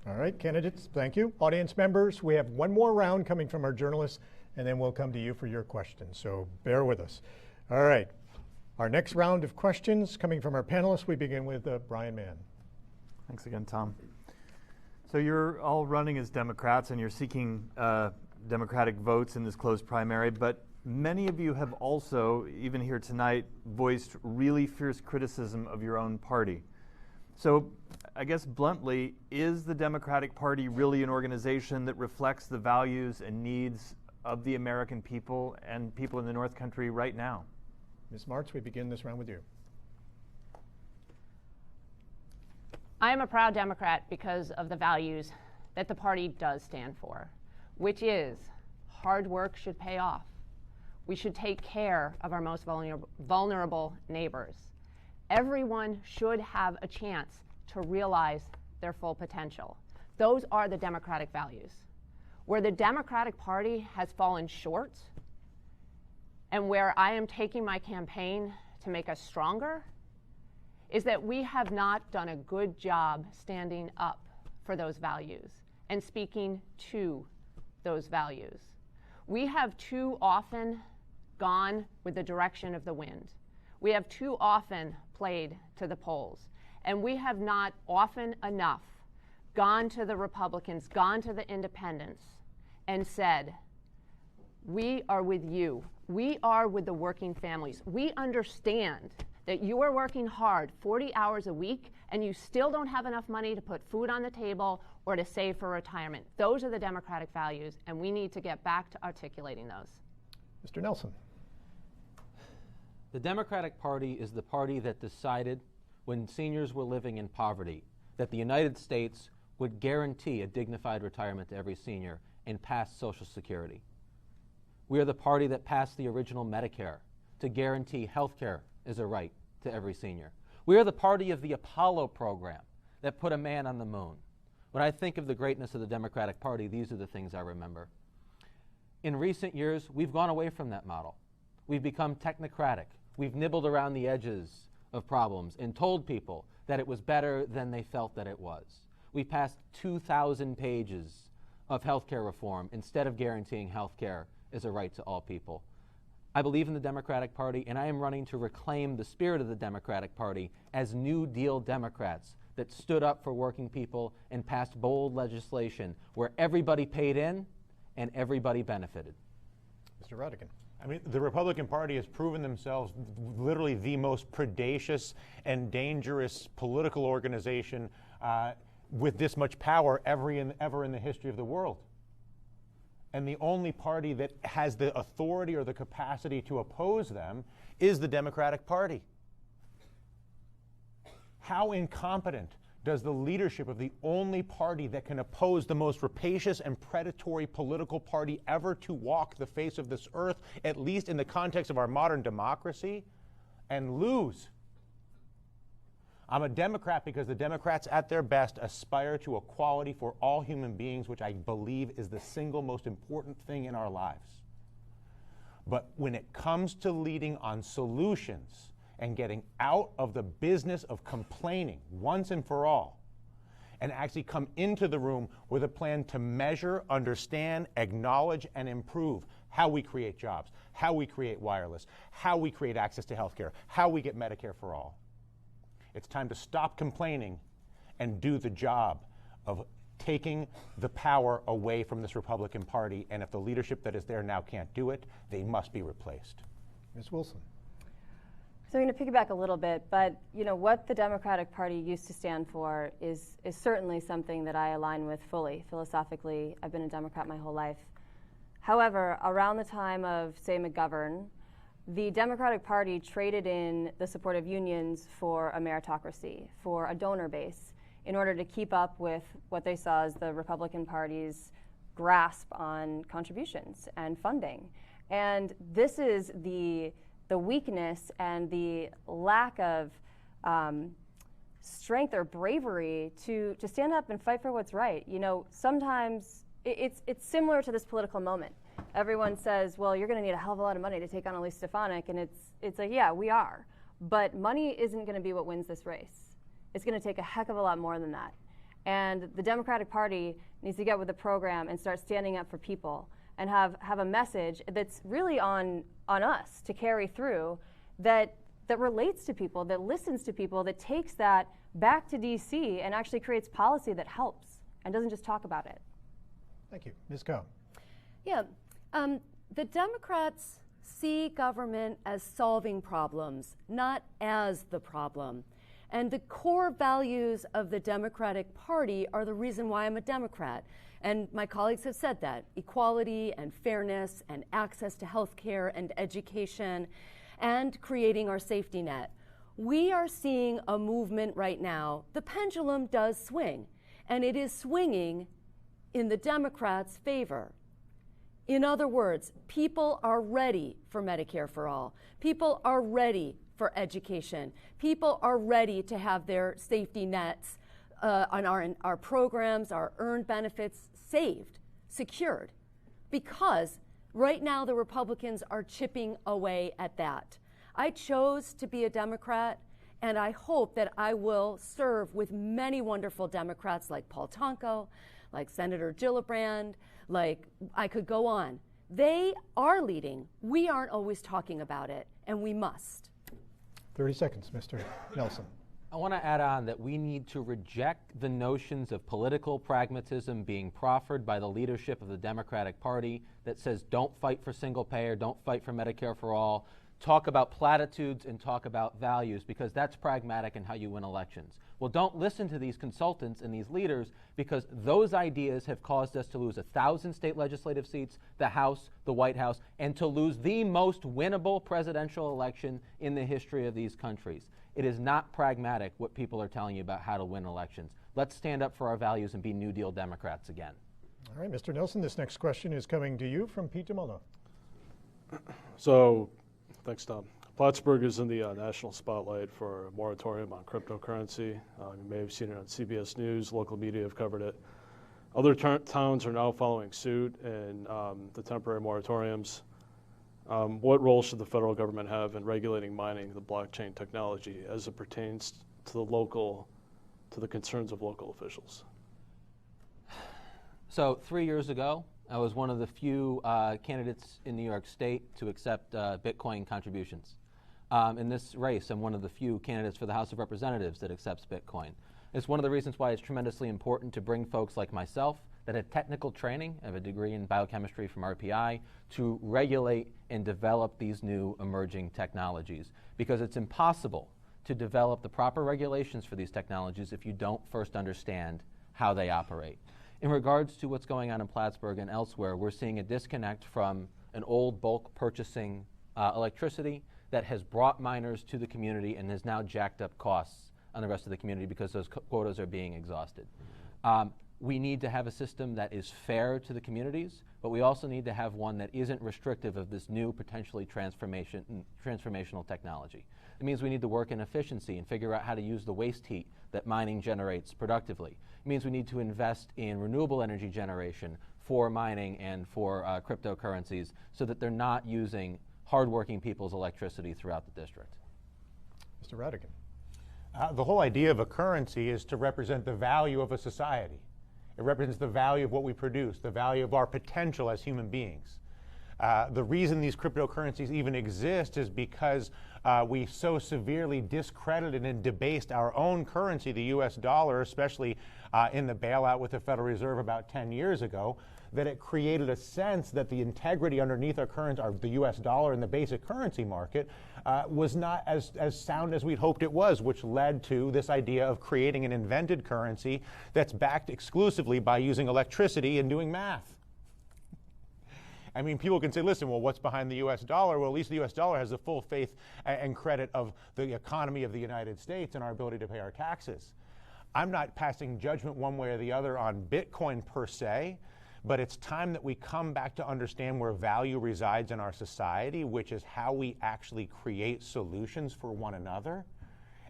All right, candidates, thank you. Audience members, we have one more round coming from our journalists, and then we'll come to you for your questions, so bear with us. All right, our next round of questions coming from our panelists. We begin with Brian Mann. Thanks again, Tom. So you're all running as Democrats, and you're seeking Democratic votes in this closed primary, but many of you have also, even here tonight, voiced really fierce criticism of your own party. So I guess bluntly, is the Democratic Party really an organization that reflects the values and needs of the American people and people in the North Country right now? Ms. Martz, we begin this round with you. I am a proud Democrat because of the values that the party does stand for, which is hard work should pay off. We should take care of our most vulnerable neighbors. Everyone should have a chance to realize their full potential. Those are the Democratic values. Where the Democratic Party has fallen short, and where I am taking my campaign to make us stronger, is that we have not done a good job standing up for those values and speaking to those values. We have too often gone with the direction of the wind. We have too often played to the polls. And we have not often enough gone to the Republicans, gone to the independents, and said, we are with you. We are with the working families. We understand that you are working hard 40 hours a week and you still don't have enough money to put food on the table or to save for retirement. Those are the Democratic values, and we need to get back to articulating those. Mr. Nelson. The Democratic Party is the party that decided when seniors were living in poverty that the United States would guarantee a dignified retirement to every senior and pass Social Security. We are the party that passed the original Medicare to guarantee health care is a right to every senior. We are the party of the Apollo program that put a man on the moon. When I think of the greatness of the Democratic Party, these are the things I remember. In recent years, we've gone away from that model. We've become technocratic. We've nibbled around the edges of problems and told people that it was better than they felt that it was. We passed 2,000 pages of health care reform instead of guaranteeing health care as a right to all people. I believe in the Democratic Party, and I am running to reclaim the spirit of the Democratic Party as New Deal Democrats that stood up for working people and passed bold legislation where everybody paid in and everybody benefited. Mr. Radigan. I mean, the Republican Party has proven themselves literally the most predacious and dangerous political organization with this much power ever in the history of the world. And the only party that has the authority or the capacity to oppose them is the Democratic Party. How incompetent does the leadership of the only party that can oppose the most rapacious and predatory political party ever to walk the face of this earth, at least in the context of our modern democracy, and lose? I'm a Democrat because the Democrats at their best aspire to equality for all human beings, which I believe is the single most important thing in our lives. But when it comes to leading on solutions and getting out of the business of complaining once and for all, and actually come into the room with a plan to measure, understand, acknowledge, and improve how we create jobs, how we create wireless, how we create access to health care, how we get Medicare for all. It's time to stop complaining and do the job of taking the power away from this Republican Party, and if the leadership that is there now can't do it, they must be replaced. Ms. Wilson. So I'm going to piggyback a little bit, but what the Democratic Party used to stand for is certainly something that I align with fully. Philosophically, I've been a Democrat my whole life. However, around the time of, say, McGovern, the Democratic Party traded in the support of unions for a meritocracy, for a donor base, in order to keep up with what they saw as the Republican Party's grasp on contributions and funding. And this is the weakness and the lack of strength or bravery to stand up and fight for what's right. Sometimes it's similar to this political moment. Everyone says, well, you're going to need a hell of a lot of money to take on Elise Stefanik, and it's like, yeah, we are. But money isn't going to be what wins this race. It's going to take a heck of a lot more than that. And the Democratic Party needs to get with the program and start standing up for people and have a message that's really on us to carry through, that relates to people, that listens to people, that takes that back to DC and actually creates policy that helps and doesn't just talk about it. Thank you. Ms. Coe. Yeah. The Democrats see government as solving problems, not as the problem. And the core values of the Democratic Party are the reason why I'm a Democrat. And my colleagues have said that: equality and fairness and access to health care and education and creating our safety net. We are seeing a movement right now. The pendulum does swing, and it is swinging in the Democrats' favor. In other words, people are ready for Medicare for all. People are ready for education. People are ready to have their safety nets on our programs, our earned benefits saved, secured. Because right now the Republicans are chipping away at that. I chose to be a Democrat, and I hope that I will serve with many wonderful Democrats like Paul Tonko, like Senator Gillibrand, like I could go on. They are leading. We aren't always talking about it, and we must. 30 seconds, Mr. Nelson. I want to add on that we need to reject the notions of political pragmatism being proffered by the leadership of the Democratic Party that says don't fight for single payer, don't fight for Medicare for all, talk about platitudes and talk about values, because that's pragmatic and how you win elections. Well, don't listen to these consultants and these leaders, because those ideas have caused us to lose 1,000 state legislative seats, the House, the White House, and to lose the most winnable presidential election in the history of these countries. It is not pragmatic what people are telling you about how to win elections. Let's stand up for our values and be New Deal Democrats again. All right, Mr. Nelson, this next question is coming to you from Pete DeMolo. So, thanks, Tom. Plattsburgh is in the national spotlight for a moratorium on cryptocurrency. You may have seen it on CBS News. Local media have covered it. Other towns are now following suit in the temporary moratoriums. What role should the federal government have in regulating mining the blockchain technology as it pertains to the concerns of local officials? So 3 years ago, I was one of the few candidates in New York State to accept Bitcoin contributions. In this race, I'm one of the few candidates for the House of Representatives that accepts Bitcoin. It's one of the reasons why it's tremendously important to bring folks like myself that have technical training, I have a degree in biochemistry from RPI, to regulate and develop these new emerging technologies. Because it's impossible to develop the proper regulations for these technologies if you don't first understand how they operate. In regards to what's going on in Plattsburgh and elsewhere, we're seeing a disconnect from an old bulk purchasing electricity that has brought miners to the community and has now jacked up costs on the rest of the community because those quotas are being exhausted. We need to have a system that is fair to the communities, but we also need to have one that isn't restrictive of this new potentially transformational technology. It means we need to work in efficiency and figure out how to use the waste heat that mining generates productively. It means we need to invest in renewable energy generation for mining and for cryptocurrencies so that they're not using hardworking people's electricity throughout the district. Mr. Radigan. The whole idea of a currency is to represent the value of a society. It represents the value of what we produce, the value of our potential as human beings. The reason these cryptocurrencies even exist is because we so severely discredited and debased our own currency, the US dollar, especially in the bailout with the Federal Reserve about 10 years ago, that it created a sense that the integrity underneath our currency, the US dollar and the basic currency market, was not as sound as we'd hoped it was, which led to this idea of creating an invented currency that's backed exclusively by using electricity and doing math. I mean, people can say, listen, well, what's behind the US dollar? Well, at least the US dollar has the full faith and credit of the economy of the United States and our ability to pay our taxes. I'm not passing judgment one way or the other on Bitcoin per se, but it's time that we come back to understand where value resides in our society, which is how we actually create solutions for one another,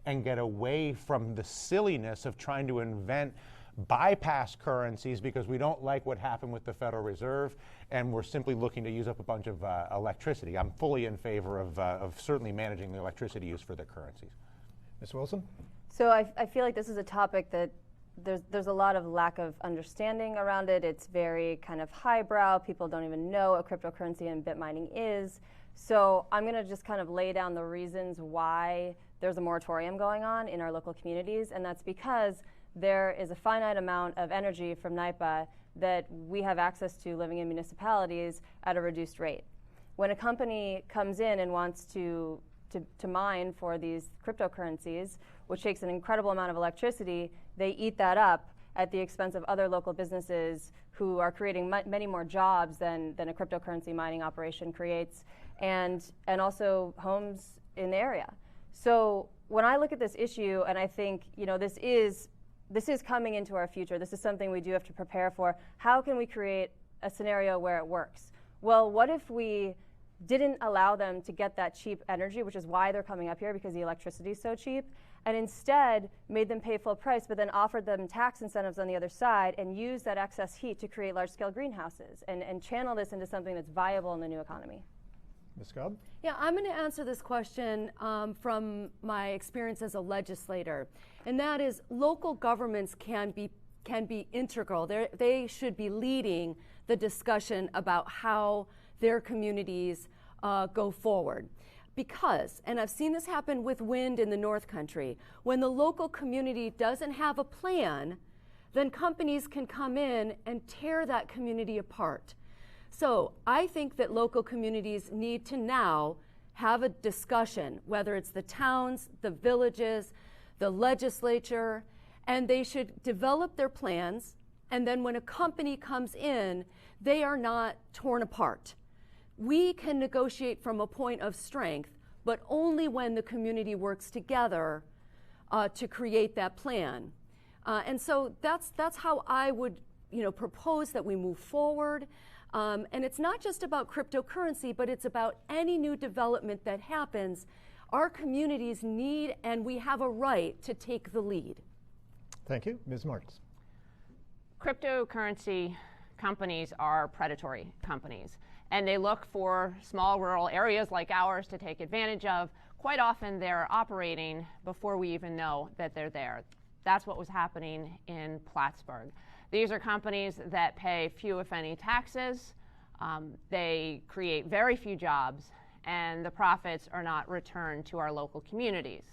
and get away from the silliness of trying to invent bypass currencies because we don't like what happened with the Federal Reserve, and we're simply looking to use up a bunch of electricity. I'm fully in favor of certainly managing the electricity use for the currencies. Ms. Wilson? So I feel like this is a topic that there's a lot of lack of understanding around it. It's very kind of highbrow. People don't even know what cryptocurrency and bit mining is. So I'm going to just kind of lay down the reasons why there's a moratorium going on in our local communities, and that's because there is a finite amount of energy from NYPA that we have access to living in municipalities at a reduced rate. When a company comes in and wants to mine for these cryptocurrencies, which takes an incredible amount of electricity, they eat that up at the expense of other local businesses who are creating many more jobs than a cryptocurrency mining operation creates, and also homes in the area. So when I look at this issue, and I think, you know, this is coming into our future. This is something we do have to prepare for. How can we create a scenario where it works? Well, what if we didn't allow them to get that cheap energy, which is why they're coming up here, because the electricity is so cheap, and instead made them pay full price, but then offered them tax incentives on the other side and used that excess heat to create large-scale greenhouses and channel this into something that's viable in the new economy? Ms. Cobb? Yeah, I'm going to answer this question from my experience as a legislator, and that is local governments can be integral. They should be leading the discussion about how their communities go forward. Because, and I've seen this happen with wind in the North Country, when the local community doesn't have a plan, then companies can come in and tear that community apart. So I think that local communities need to now have a discussion, whether it's the towns, the villages, the legislature, and they should develop their plans, and then when a company comes in, they are not torn apart. We can negotiate from a point of strength, but only when the community works together to create that plan. And so that's how I would, propose that we move forward. And it's not just about cryptocurrency, but it's about any new development that happens. Our communities need, and we have a right to take the lead. Thank you. Ms. Martz. Cryptocurrency companies are predatory companies, and they look for small rural areas like ours to take advantage of. Quite often they're operating before we even know that they're there. That's what was happening in Plattsburgh. These are companies that pay few, if any, taxes. They create very few jobs, and the profits are not returned to our local communities.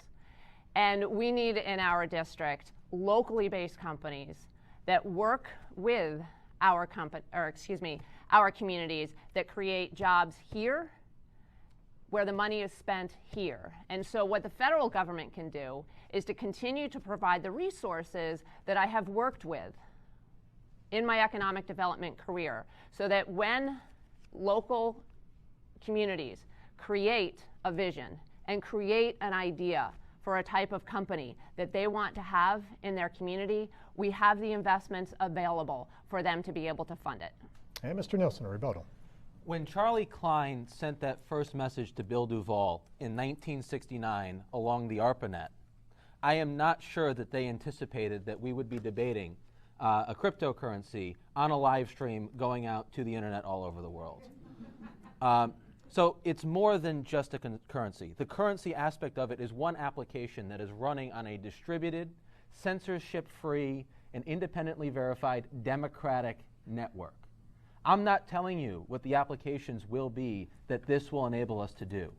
And we need in our district locally based companies that work with our communities, that create jobs here where the money is spent here. And so what the federal government can do is to continue to provide the resources that I have worked with in my economic development career, so that when local communities create a vision and create an idea for a type of company that they want to have in their community, we have the investments available for them to be able to fund it. And Mr. Nilsen, a rebuttal. When Charlie Klein sent that first message to Bill Duvall in 1969 along the ARPANET, I am not sure that they anticipated that we would be debating a cryptocurrency on a live stream going out to the internet all over the world. So it's more than just a currency. The currency aspect of it is one application that is running on a distributed, censorship-free, and independently verified democratic network. I'm not telling you what the applications will be that this will enable us to do.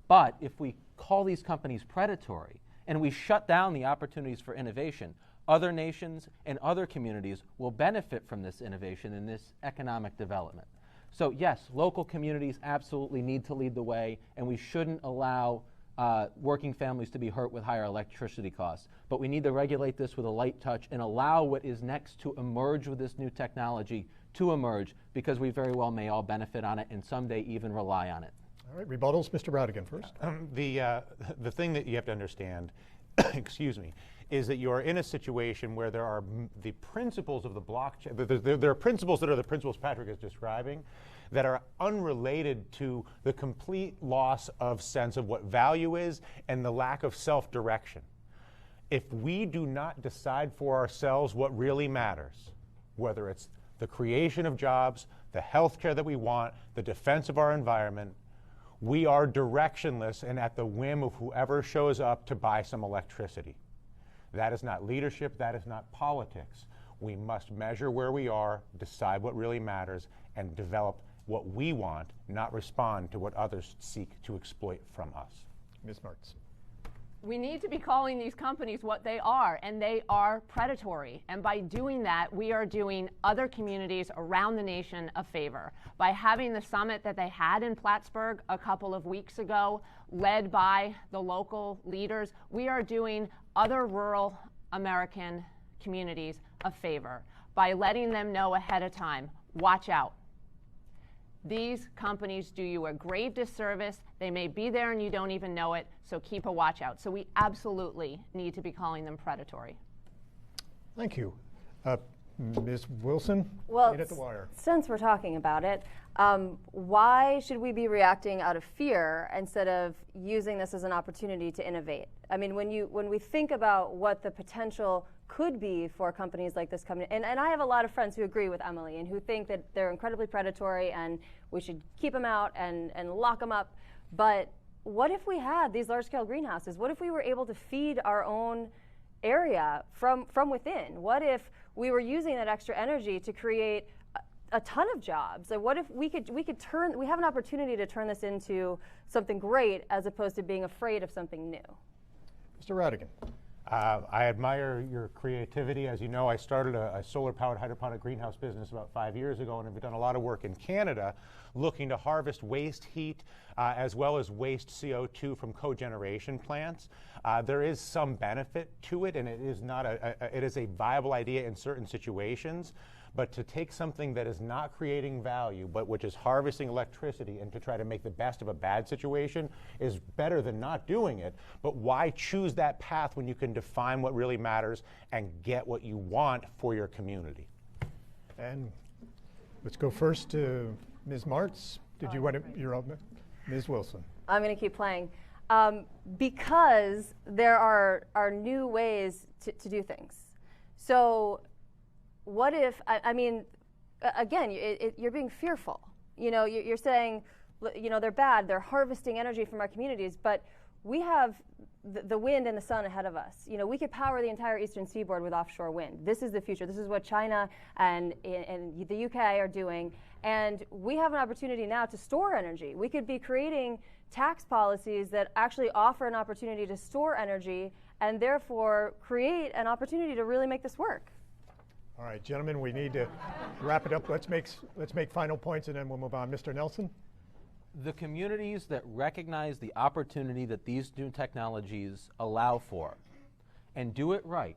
But if we call these companies predatory and we shut down the opportunities for innovation, other nations and other communities will benefit from this innovation and this economic development. So yes, local communities absolutely need to lead the way, and we shouldn't allow working families to be hurt with higher electricity costs. But we need to regulate this with a light touch and allow what is next to emerge with this new technology to emerge, because we very well may all benefit on it and someday even rely on it. All right, rebuttals, Mr. Radigan first. The thing that you have to understand, excuse me, is that you are in a situation where there are the principles of the blockchain, there are principles that are the principles Patrick is describing that are unrelated to the complete loss of sense of what value is and the lack of self-direction. If we do not decide for ourselves what really matters, whether it's the creation of jobs, the health care that we want, the defense of our environment, we are directionless and at the whim of whoever shows up to buy some electricity. That is not leadership, that is not politics. We must measure where we are, decide what really matters, and develop what we want, not respond to what others seek to exploit from us. Ms. Martz. We need to be calling these companies what they are, and they are predatory. And by doing that, we are doing other communities around the nation a favor. By having the summit that they had in Plattsburgh a couple of weeks ago, led by the local leaders, we are doing other rural American communities a favor by letting them know ahead of time, watch out. These companies do you a grave disservice. They may be there and you don't even know it, so keep a watch out. So we absolutely need to be calling them predatory. Thank you. Ms. Wilson, well, at the wire. Since we're talking about it, why should we be reacting out of fear instead of using this as an opportunity to innovate? I mean, when we think about what the potential could be for companies like this company, and I have a lot of friends who agree with Emily and who think that they're incredibly predatory and we should keep them out and lock them up. But what if we had these large-scale greenhouses? What if we were able to feed our own area from within? What if we were using that extra energy to create a ton of jobs? What if we have an opportunity to turn this into something great as opposed to being afraid of something new? Mr. Radigan. I admire your creativity. As you know, I started a solar-powered hydroponic greenhouse business about 5 years ago, and have done a lot of work in Canada looking to harvest waste heat as well as waste CO2 from cogeneration plants. There is some benefit to it, and it is a viable idea in certain situations. But to take something that is not creating value, but which is harvesting electricity, and to try to make the best of a bad situation is better than not doing it. But why choose that path when you can define what really matters and get what you want for your community? And let's go first to Ms. Martz. Did you want to, you're up, Ms. Wilson. I'm going to keep playing. Because there are new ways to do things. So what if, I mean, again, you're being fearful. You know, you're saying, you know, they're bad, they're harvesting energy from our communities, but we have the wind and the sun ahead of us. You know, we could power the entire eastern seaboard with offshore wind. This is the future. This is what China and the UK are doing. And we have an opportunity now to store energy. We could be creating tax policies that actually offer an opportunity to store energy and therefore create an opportunity to really make this work. All right, gentlemen, we need to wrap it up. Let's make final points and then we'll move on. Mr. Nelson? The communities that recognize the opportunity that these new technologies allow for and do it right.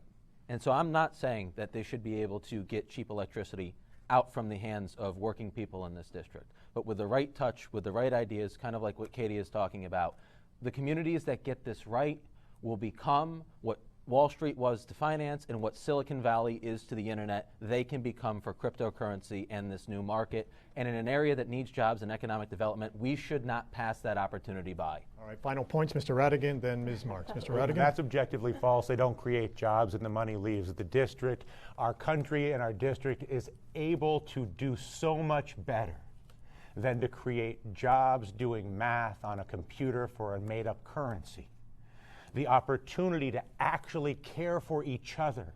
And so I'm not saying that they should be able to get cheap electricity out from the hands of working people in this district. But with the right touch, with the right ideas, kind of like what Katie is talking about, the communities that get this right will become what Wall Street was to finance and what Silicon Valley is to the internet. They can become for cryptocurrency and this new market. And in an area that needs jobs and economic development, we should not pass that opportunity by. All right, final points, Mr. Radigan, then Ms. Martz. Mr. Radigan? That's objectively false. They don't create jobs and the money leaves the district. Our country and our district is able to do so much better than to create jobs doing math on a computer for a made-up currency. The opportunity to actually care for each other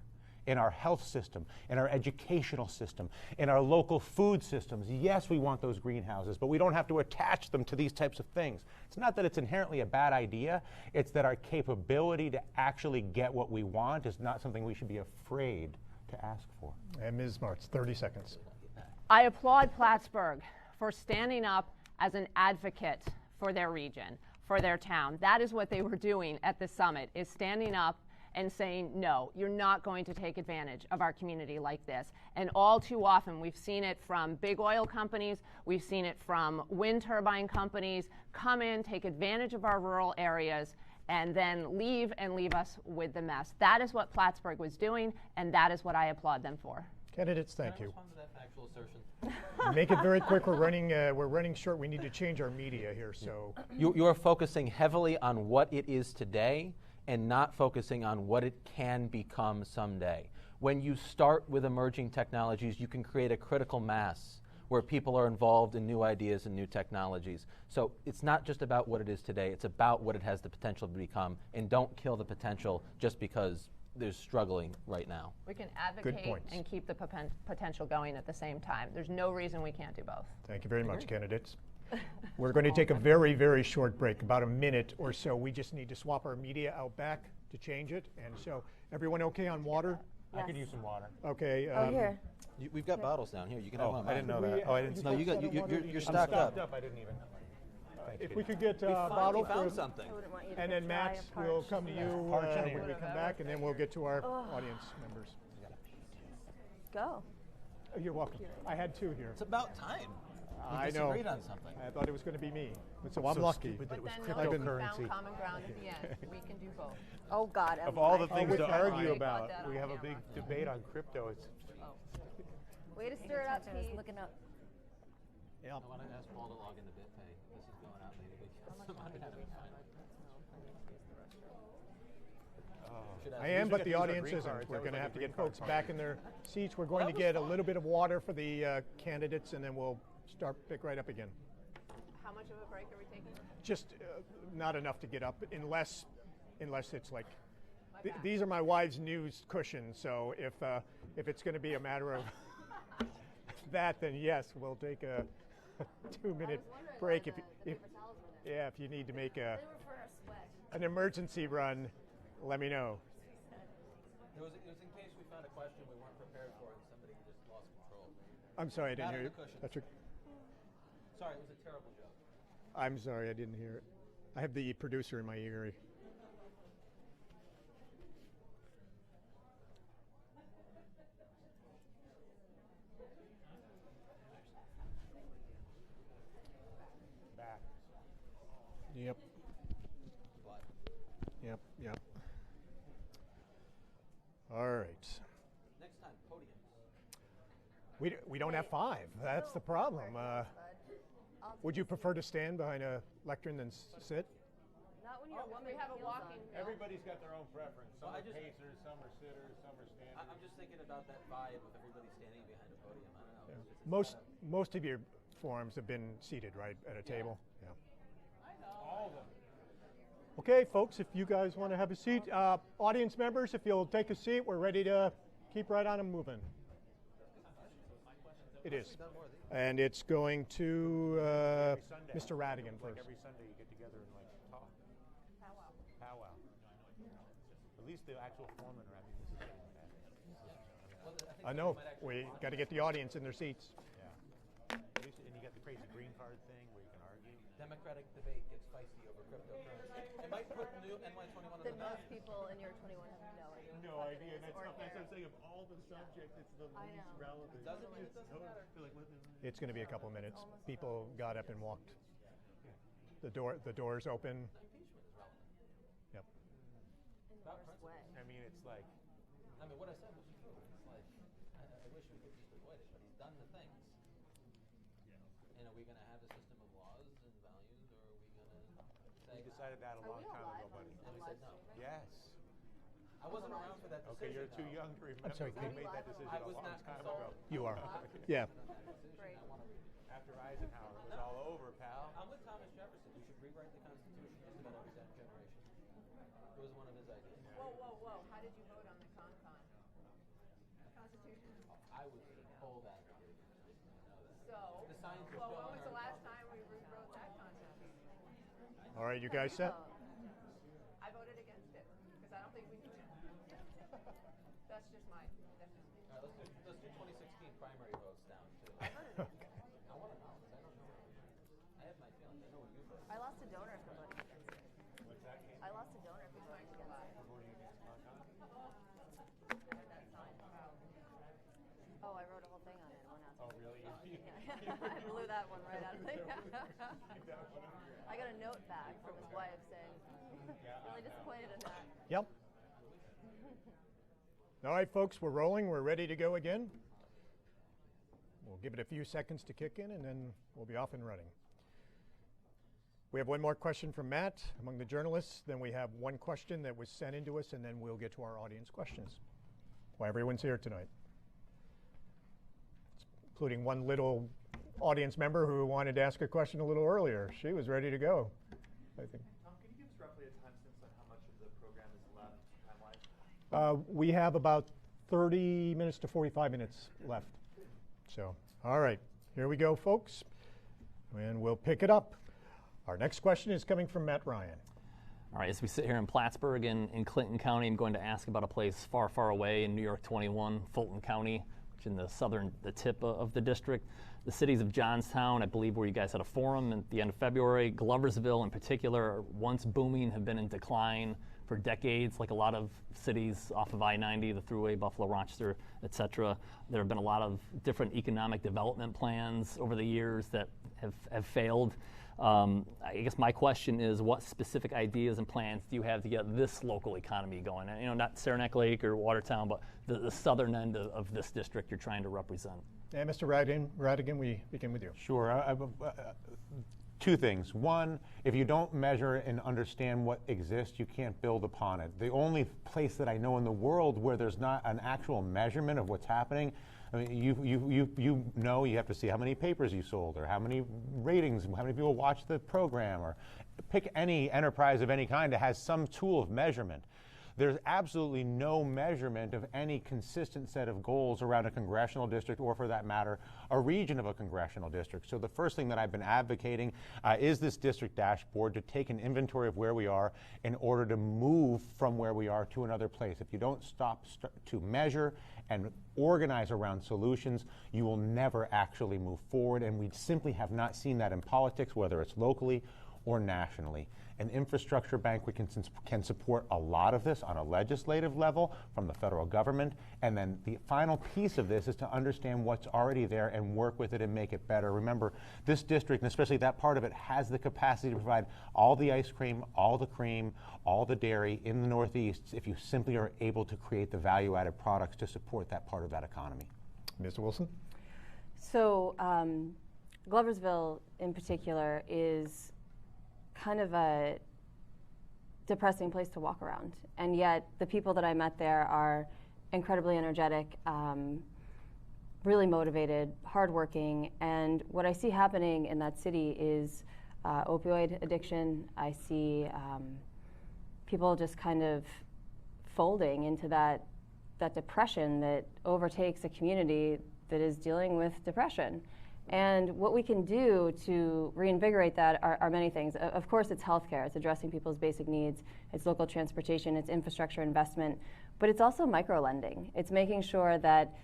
in our health system, in our educational system, in our local food systems. Yes, we want those greenhouses, but we don't have to attach them to these types of things. It's not that it's inherently a bad idea, it's that our capability to actually get what we want is not something we should be afraid to ask for. And Ms. Martz, 30 seconds. I applaud Plattsburgh for standing up as an advocate for their region, for their town. That is what they were doing at the summit, is standing up and saying, no, you're not going to take advantage of our community like this. And all too often, we've seen it from big oil companies, we've seen it from wind turbine companies, come in, take advantage of our rural areas, and then leave us with the mess. That is what Plattsburgh was doing, and that is what I applaud them for. Candidates, thank you. Respond to that factual assertion. Make it very quick. We're running short. We need to change our media here. So You are focusing heavily on what it is today and not focusing on what it can become someday. When you start with emerging technologies, you can create a critical mass where people are involved in new ideas and new technologies. So it's not just about what it is today, it's about what it has the potential to become, and don't kill the potential just because there's struggling right now. We can advocate and keep the potential going at the same time. There's no reason we can't do both. thank you very much, candidates. We're going to take a very, very short break, about a minute or so. We just need to swap our media out back to change it. And so, everyone okay on water? I could use some water. Okay. Here. We've got bottles down here. You can have one. I didn't know that. Oh, I didn't. No, you're stocked up. I didn't even. If we could get a We bottle found for, something. and then Max, we'll come to you when we come back, and then we'll get to our audience members. Go. Oh, you're welcome. I had two here. It's about time. We I know. disagreed on something. I thought it was going to be me, so I'm lucky. But then I've been- we found common ground at the end. We can do both. Oh, God. Of all the things with to that argue mic. about, Got that we on have a big camera. debate on crypto. It's Way to stir it up, Pete. Looking up. I want to ask Paul to log into BitPay. This is going out later because somebody had it fine. I am, but the audience isn't. We're going to have to get folks back in their seats. We're going to get a little bit of water for the candidates, and then we'll pick right up again. How much of a break are we taking? Just not enough to get up, unless it's like these are my wife's new cushions. So if it's going to be a matter of that, then yes, we'll take a 2-minute break. If you need to make an emergency run, let me know. It was in case we found a question we weren't prepared for and somebody just lost control. I'm sorry, I didn't Not hear in you. the cushions. Patrick. Sorry, it was a terrible joke. I'm sorry, I didn't hear it. I have the producer in my ear. back. Yep. Yep. All right. Next time, podiums. We don't have 5. That's the problem. Would you prefer to stand behind a lectern than sit? Not when you're a woman. We have a walking. Everybody's got their own preference. Some Well, are pacers, some are sitters, some are standers. I'm just thinking about that vibe with everybody standing behind a podium. I don't know. It's just- Most of your forums have been seated, right, at a table? Yeah. All of them. Okay, folks, if you guys want to have a seat, audience members, if you'll take a seat, we're ready to keep right on and moving. It is. And it's going to Mr. Radigan first. Every Sunday you get together and talk. Powwow. At least the actual foreman are having this is I know. We got to get the audience in their seats. Yeah. And you got the crazy green card thing where you can argue. Democratic debate gets feisty over cryptocurrency. It might put new NY21 on the map. Most people in your 21 have no idea. No idea. That's what I'm saying. Of all the subjects, it's the least relevant. Doesn't matter. It's going to be a couple of minutes. People got up and walked. The door's open. Yep. I mean, it's like. I mean, what I said was true. It's like, I wish we could just avoid it, but he's done the things. And are we going to have a system of laws and values, or are we going to say... We decided that a long time ago, buddy. And we said no. Yes. I wasn't around for that decision. Okay, you're too young to remember. sorry, we Kate. made that decision I a was long not time ago. consulted. You are. Yeah. After Eisenhower, it was all over, pal. I'm with Thomas Jefferson. We should rewrite the Constitution just about every generation. It was one of his ideas. Whoa. How did you vote on the CON? I would pull that. So, well, when was the last time we rewrote that concept? All right, you guys set? I voted against it because I don't think we need to. That's just my. All right, let's do 2016 primary votes down too. I voted against it. I want to know because I don't know. I have my feelings. I know what you voted. I lost a donor for voting against it. What's that? I lost a donor for voting against it. Voting against Concon? Oh, I wrote a whole thing on it. It went out. Oh, really? I blew that one right out of there. I got a note back from his wife saying, really disappointed in that. Yep. All right, folks, we're rolling. We're ready to go again. We'll give it a few seconds to kick in, and then we'll be off and running. We have one more question from Matt among the journalists. Then we have one question that was sent into us, and then we'll get to our audience questions. Why everyone's here tonight, including one little audience member who wanted to ask a question a little earlier. She was ready to go, I think. Tom, can you give us roughly a time sense on how much of the program is left time-wise? We have about 30 minutes to 45 minutes left. So, all right, here we go, folks, and we'll pick it up. Our next question is coming from Matt Ryan. All right, as we sit here in Plattsburgh in Clinton County, I'm going to ask about a place far, far away in New York 21, Fulton County, which is in the tip of the district. The cities of Johnstown, I believe, where you guys had a forum at the end of February. Gloversville, in particular, once booming, have been in decline for decades, like a lot of cities off of I-90, the Thruway, Buffalo, Rochester, et cetera. There have been a lot of different economic development plans over the years that have failed. I guess my question is, what specific ideas and plans do you have to get this local economy going? And, not Saranac Lake or Watertown, but the southern end of this district you're trying to represent. And Mr. Radigan, we begin with you. Sure. Two things. One, if you don't measure and understand what exists, you can't build upon it. The only place that I know in the world where there's not an actual measurement of what's happening, I mean, you have to see how many papers you sold, or how many ratings, how many people watch the program, or pick any enterprise of any kind that has some tool of measurement. There's absolutely no measurement of any consistent set of goals around a congressional district, or for that matter, a region of a congressional district. So the first thing that I've been advocating is this district dashboard, to take an inventory of where we are in order to move from where we are to another place. If you don't stop to measure and organize around solutions, you will never actually move forward. And we simply have not seen that in politics, whether it's locally or nationally. An infrastructure bank can support a lot of this on a legislative level from the federal government. And then the final piece of this is to understand what's already there and work with it and make it better. Remember, this district, and especially that part of it, has the capacity to provide all the ice cream, all the cream, all the dairy in the Northeast if you simply are able to create the value-added products to support that part of that economy. Mr. Wilson? So Gloversville in particular is kind of a depressing place to walk around. And yet the people that I met there are incredibly energetic, really motivated, hardworking. And what I see happening in that city is opioid addiction. I see people just kind of folding into that depression that overtakes a community that is dealing with depression. And what we can do to reinvigorate that are many things. Of course, it's healthcare. It's addressing people's basic needs. It's local transportation. It's infrastructure investment. But it's also micro-lending. It's making sure that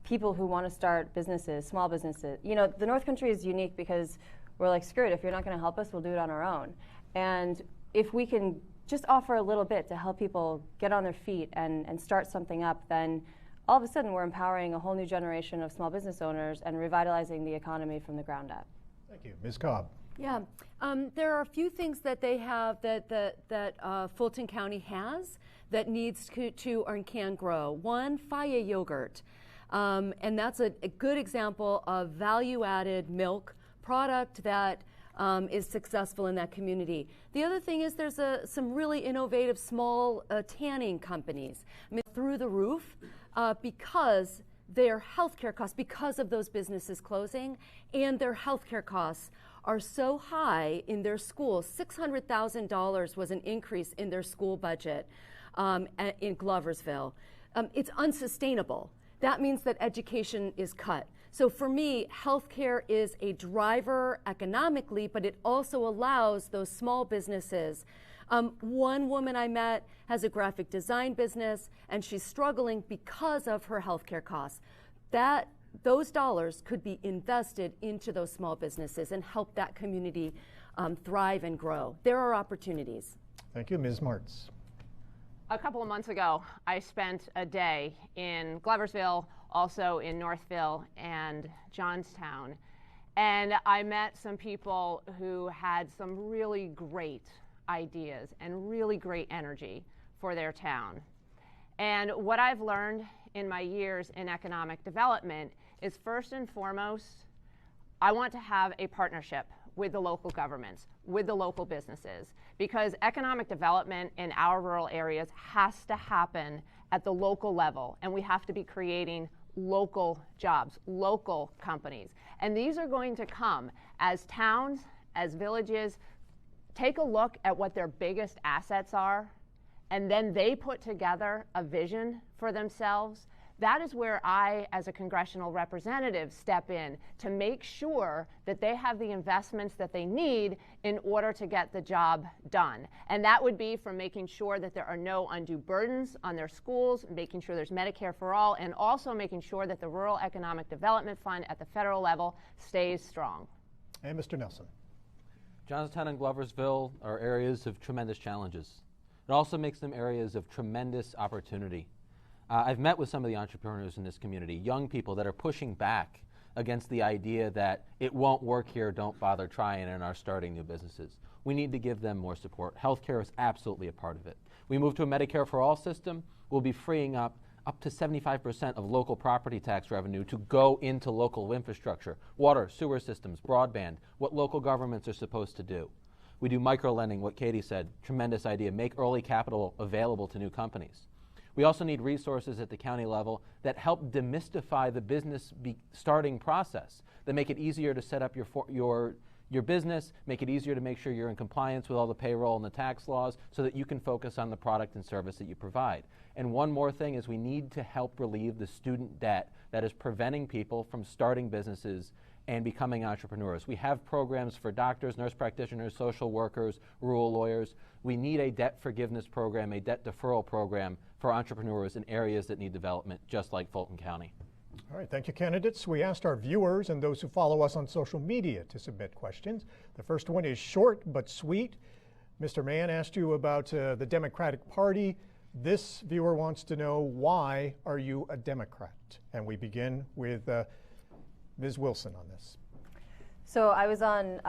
people who want to start businesses, small businesses, the North Country is unique because we're like, screw it, if you're not going to help us, we'll do it on our own. And if we can just offer a little bit to help people get on their feet and start something up, then all of a sudden we're empowering a whole new generation of small business owners and revitalizing the economy from the ground up. Thank you. Ms. Cobb. Yeah, there are a few things that they have that Fulton County has that needs to or can grow. One, Faya yogurt, and that's a good example of value-added milk product that is successful in that community. The other thing is there's some really innovative small tanning companies. I mean, through the roof because their healthcare costs, because of those businesses closing, and their healthcare costs are so high in their schools. $600,000 was an increase in their school budget in Gloversville. It's unsustainable. that means that education is cut. So for me, healthcare is a driver economically, but it also allows those small businesses. One woman I met has a graphic design business, and she's struggling because of her healthcare costs. Those dollars could be invested into those small businesses and help that community thrive and grow. There are opportunities. Thank you, Ms. Martz. A couple of months ago, I spent a day in Gloversville, also in Northville and Johnstown, and I met some people who had some really great ideas and really great energy for their town. And what I've learned in my years in economic development is, first and foremost, I want to have a partnership with the local governments, with the local businesses, because economic development in our rural areas has to happen at the local level, and we have to be creating local jobs, local companies. And these are going to come as towns, as villages take a look at what their biggest assets are, and then they put together a vision for themselves. That is where I, as a congressional representative, step in to make sure that they have the investments that they need in order to get the job done. And that would be from making sure that there are no undue burdens on their schools, making sure there's Medicare for all, and also making sure that the Rural Economic Development Fund at the federal level stays strong. And Mr. Nelson. Johnstown and Gloversville are areas of tremendous challenges. It also makes them areas of tremendous opportunity. I've met with some of the entrepreneurs in this community, young people that are pushing back against the idea that it won't work here, don't bother trying, and are starting new businesses. We need to give them more support. Healthcare is absolutely a part of it. We move to a Medicare for all system, we'll be freeing up to 75% of local property tax revenue to go into local infrastructure, water, sewer systems, broadband, what local governments are supposed to do. We do micro-lending, what Katie said, tremendous idea, make early capital available to new companies. We also need resources at the county level that help demystify the business starting process, that make it easier to set up your business, make it easier to make sure you're in compliance with all the payroll and the tax laws so that you can focus on the product and service that you provide. And one more thing is we need to help relieve the student debt that is preventing people from starting businesses and becoming entrepreneurs. We have programs for doctors, nurse practitioners, social workers, rural lawyers. We need a debt forgiveness program, a debt deferral program for entrepreneurs in areas that need development, just like Fulton County. All right, thank you, candidates. We asked our viewers and those who follow us on social media to submit questions. The first one is short but sweet. Mr. Mann asked you about the Democratic Party. This viewer wants to know, why are you a Democrat? And we begin with Ms. Wilson on this. So I was on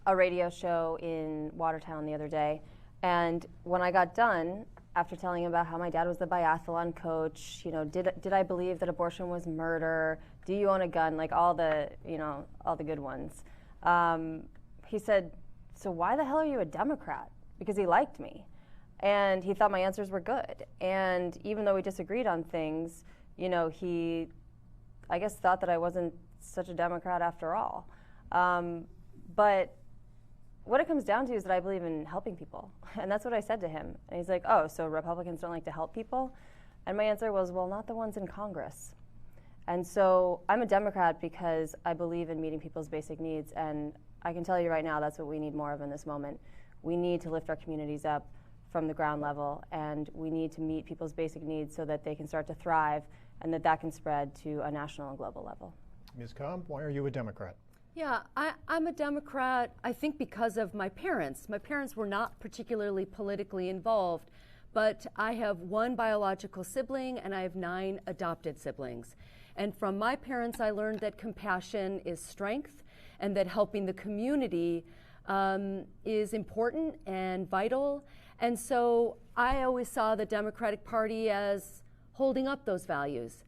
a radio show in Watertown the other day, and when I got done, after telling him about how my dad was the biathlon coach, you know, did I believe that abortion was murder? Do you own a gun? Like all the good ones. He said, so why the hell are you a Democrat? Because he liked me, and he thought my answers were good. And even though we disagreed on things, you know, he, I guess, thought that I wasn't such a Democrat after all. But what it comes down to is that I believe in helping people. And that's what I said to him. And he's like, oh, so Republicans don't like to help people? And my answer was, well, not the ones in Congress. And so I'm a Democrat because I believe in meeting people's basic needs. And I can tell you right now, that's what we need more of in this moment. We need to lift our communities up from the ground level, and we need to meet people's basic needs so that they can start to thrive and that can spread to a national and global level. Ms. Cobb, why are you a Democrat? Yeah, I'm a Democrat, I think, because of my parents. My parents were not particularly politically involved, but I have one biological sibling and I have 9 adopted siblings. And from my parents, I learned that compassion is strength and that helping the community is important and vital. And so I always saw the Democratic Party as holding up those values.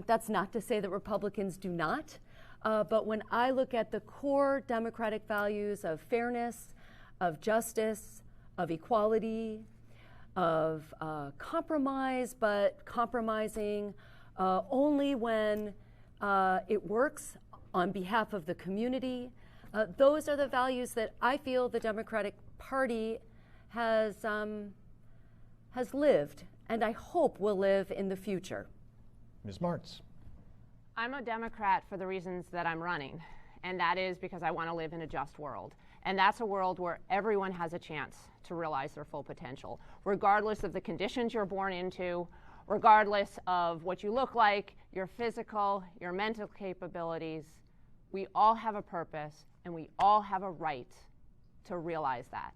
That's not to say that Republicans do not. But when I look at the core Democratic values of fairness, of justice, of equality, of compromise, but compromising only when it works on behalf of the community, those are the values that I feel the Democratic Party has lived, and I hope will live in the future. Ms. Martz. I'm a Democrat for the reasons that I'm running, and that is because I want to live in a just world. And that's a world where everyone has a chance to realize their full potential, regardless of the conditions you're born into, regardless of what you look like, your physical, your mental capabilities. We all have a purpose, and we all have a right to realize that.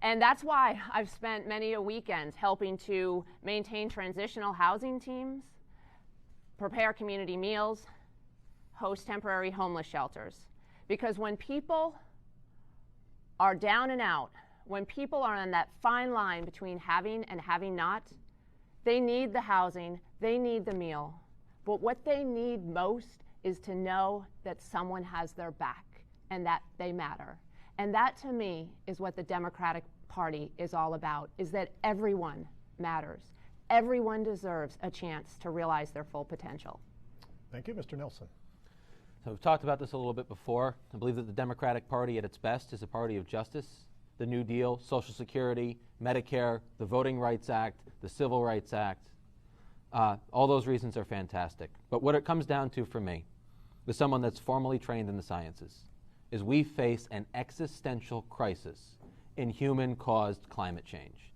And that's why I've spent many weekends helping to maintain transitional housing teams, prepare community meals, host temporary homeless shelters. Because when people are down and out, when people are on that fine line between having and having not, they need the housing, they need the meal. But what they need most is to know that someone has their back and that they matter. And that, to me, is what the Democratic Party is all about, is that everyone matters. Everyone deserves a chance to realize their full potential. Thank you, Mr. Nelson. So we've talked about this a little bit before. I believe that the Democratic Party at its best is a party of justice. The New Deal, Social Security, Medicare, the Voting Rights Act, the Civil Rights Act, all those reasons are fantastic. But what it comes down to for me, as someone that's formally trained in the sciences, is we face an existential crisis in human-caused climate change.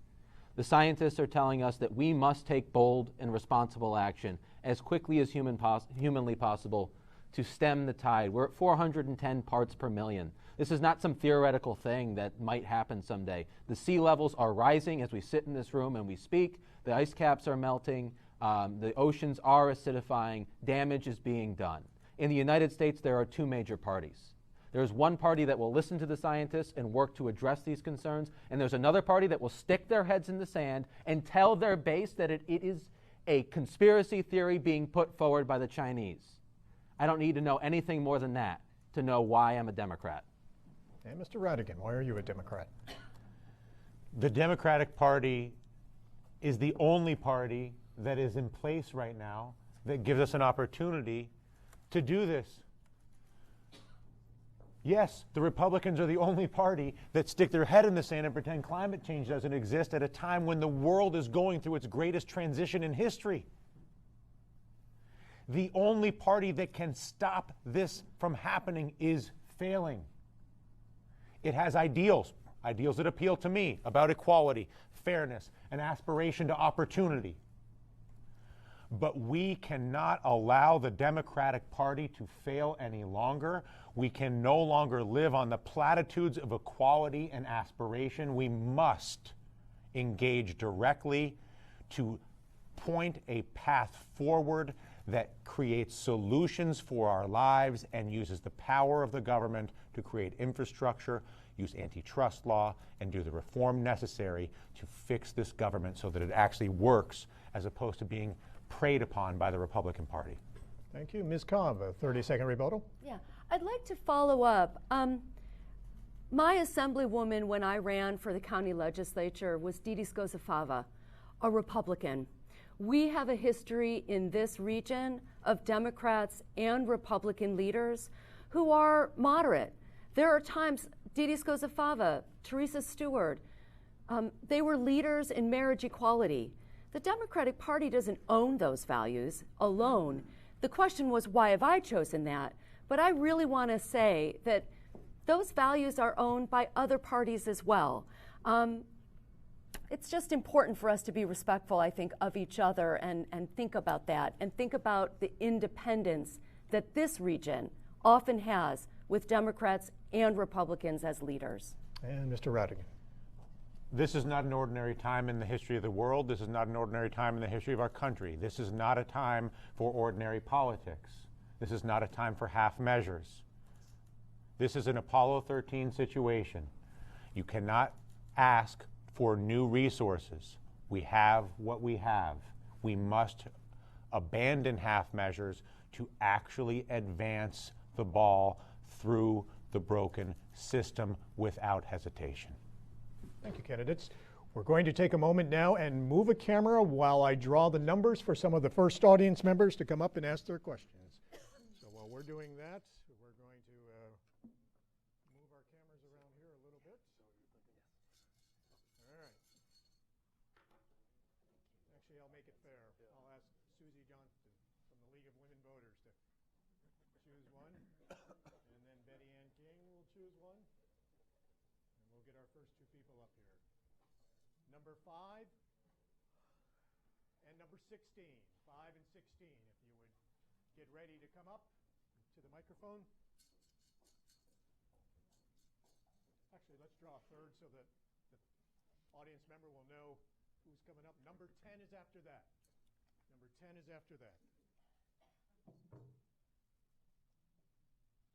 The scientists are telling us that we must take bold and responsible action as quickly as humanly possible to stem the tide. We're at 410 parts per million. This is not some theoretical thing that might happen someday. The sea levels are rising as we sit in this room and we speak. The ice caps are melting. The oceans are acidifying. Damage is being done. In the United States, there are two major parties. There's one party that will listen to the scientists and work to address these concerns, and there's another party that will stick their heads in the sand and tell their base that it is a conspiracy theory being put forward by the Chinese. I don't need to know anything more than that to know why I'm a Democrat. And Mr. Radigan, why are you a Democrat? The Democratic Party is the only party that is in place right now that gives us an opportunity to do this. Yes, the Republicans are the only party that stick their head in the sand and pretend climate change doesn't exist at a time when the world is going through its greatest transition in history. The only party that can stop this from happening is failing. It has ideals that appeal to me about equality, fairness, and aspiration to opportunity. But we cannot allow the Democratic Party to fail any longer. We can no longer live on the platitudes of equality and aspiration. We must engage directly to point a path forward that creates solutions for our lives and uses the power of the government to create infrastructure, use antitrust law, and do the reform necessary to fix this government so that it actually works as opposed to being preyed upon by the Republican Party. Thank you. Ms. Cobb, a 30-second rebuttal. Yeah, I'd like to follow up. My assemblywoman when I ran for the county legislature was Didi Skozafava, a Republican. We have a history in this region of Democrats and Republican leaders who are moderate. There are times, Didi Skozafava, Teresa Stewart, they were leaders in marriage equality. The Democratic Party doesn't own those values alone. The question was, why have I chosen that? But I really want to say that those values are owned by other parties as well. It's just important for us to be respectful, I think, of each other and think about that and think about the independence that this region often has with Democrats and Republicans as leaders. And Mr. Radigan. This is not an ordinary time in the history of the world. This is not an ordinary time in the history of our country. This is not a time for ordinary politics. This is not a time for half measures. This is an Apollo 13 situation. You cannot ask for new resources. We have what we have. We must abandon half measures to actually advance the ball through the broken system without hesitation. Thank you, candidates. We're going to take a moment now and move a camera while I draw the numbers for some of the first audience members to come up and ask their questions. So while we're doing that, we're going to move our cameras around here a little bit. All right. Actually, I'll make it fair. I'll ask Susie Johnson. first two people up here. Number 5 and number 16. 5 and 16, if you would get ready to come up to the microphone. Actually, let's draw a third so that the audience member will know who's coming up. Number 10 is after that. Number 10 is after that.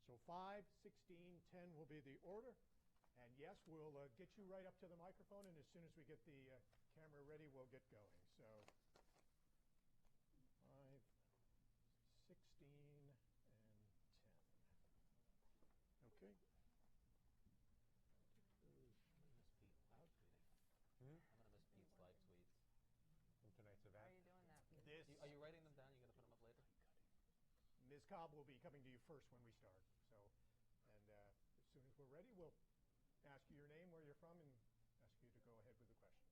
So 5, 16, 10 will be the order. And yes, we'll get you right up to the microphone, and as soon as we get the camera ready, we'll get going. So 5, 16, and 10. Okay. Miss Pete live tweeting. I'm going to miss Pete's live tweets. From tonight's How event. are you doing that? Are you writing them down? You're going to put them up later? Ms. Cobb will be coming to you first when we start. So, and as soon as we're ready, we'll ask you your name, where you're from, and ask you to go ahead with the questions.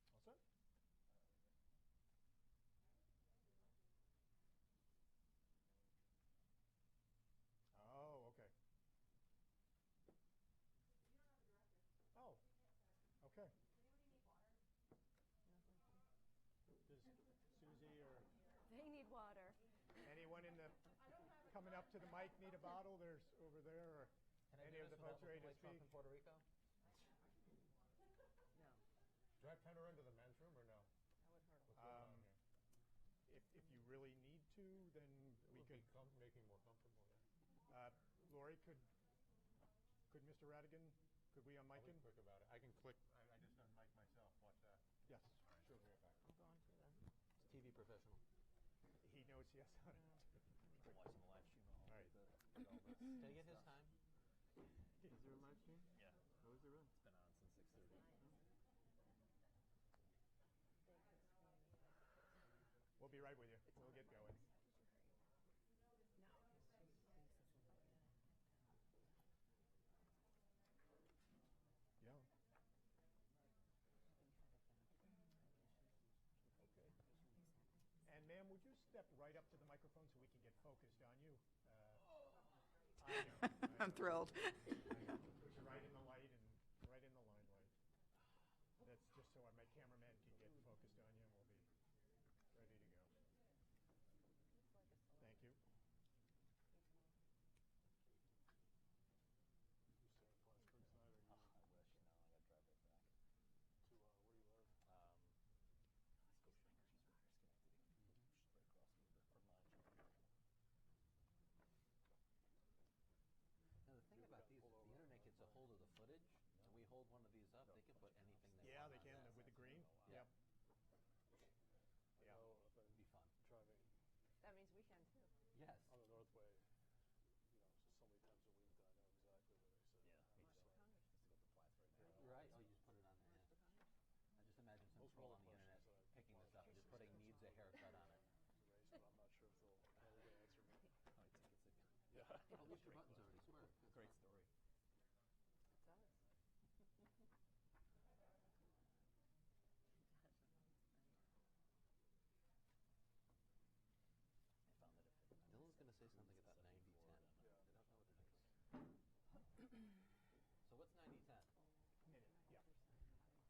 All set? Oh, okay. Oh, okay. Does Susie or They need water. anyone in the coming up to the mic need a bottle? There's over there, or Can I any do of the this without folks ready to looking like Trump speak? in Puerto Rico? No. Do I turn her into the men's room or no? That would hurt a What's lot. going on here? If you really need to, then It we would could. be making more comfortable. Lori, could Mr. Radigan, could we I'll unmic be him? quick about it. I can click. I just unmic myself. Watch that. Yes, Sure. Be right back. I'll go on to them. It's TV professional. he knows yes how to do it. Been watching the live stream. All right. Take it his time. Is there a live stream? Yeah, How is it run? it's been on since 6:30. We'll be right with you. We'll get going. Yeah. Okay. And ma'am, would you step right up to the microphone so we can get focused on you? I know. I'm thrilled. Put you right in the light and right in the limelight. That's just so my cameraman can get focused on you, and we'll be ready to go. Thank you. You staying in Plattsburgh tonight, or you I wish. No, I got to drive right back. to where you live? Scotiabank, Schenectady. Just right across the river from Now, the thing about these, if the internet gets a hold of the footage, and we hold one of these up, they can put anything they Yeah, want they on can that. with the green. Yeah. Yep. I Yeah. know I've been Be fun. driving That means we can too. Yes. on the Northway, so many times a week that I know exactly where they sit. Yeah, me too. Congress. Just to go to Platts right now. Right. Oh, you just put it on there. Yeah. I just imagine some Most troll roller on the internet coasters that I picking this watch up and just are putting successful. needs a haircut on it. Race, but I'm not sure if they'll answer me. Oh, tickets again. Yeah. At least your button's already square. That's Great fine. story. It does. I found that if it Dylan's going to say something about 90-10. I don't know what it is. So what's 90-10? Minute. Yeah.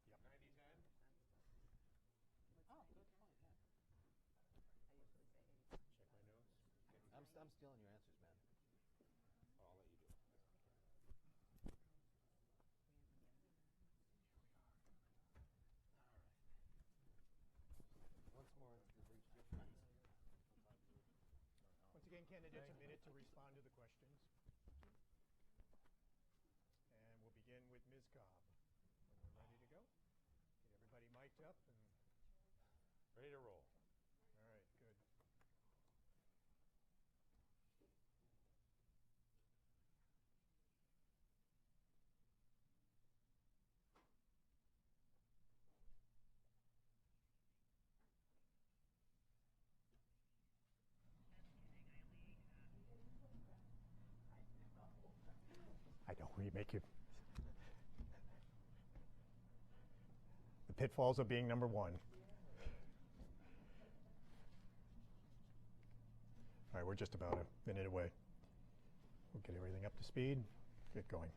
Yep. 90-10? Oh, good point. Yeah. I usually say 80. Check my notes. I'm stealing your answers, man. Oh, I'll let you do it. All right. Once more, you've reached your friends. Once again, candidates, a minute to respond to the questions. And we'll begin with Ms. Cobb. When we're ready to go, get everybody mic'd up and, Ready to roll. all right, good. I know, we make you. The pitfalls of being number one. All right, we're just about a minute away. We'll get everything up to speed, get going.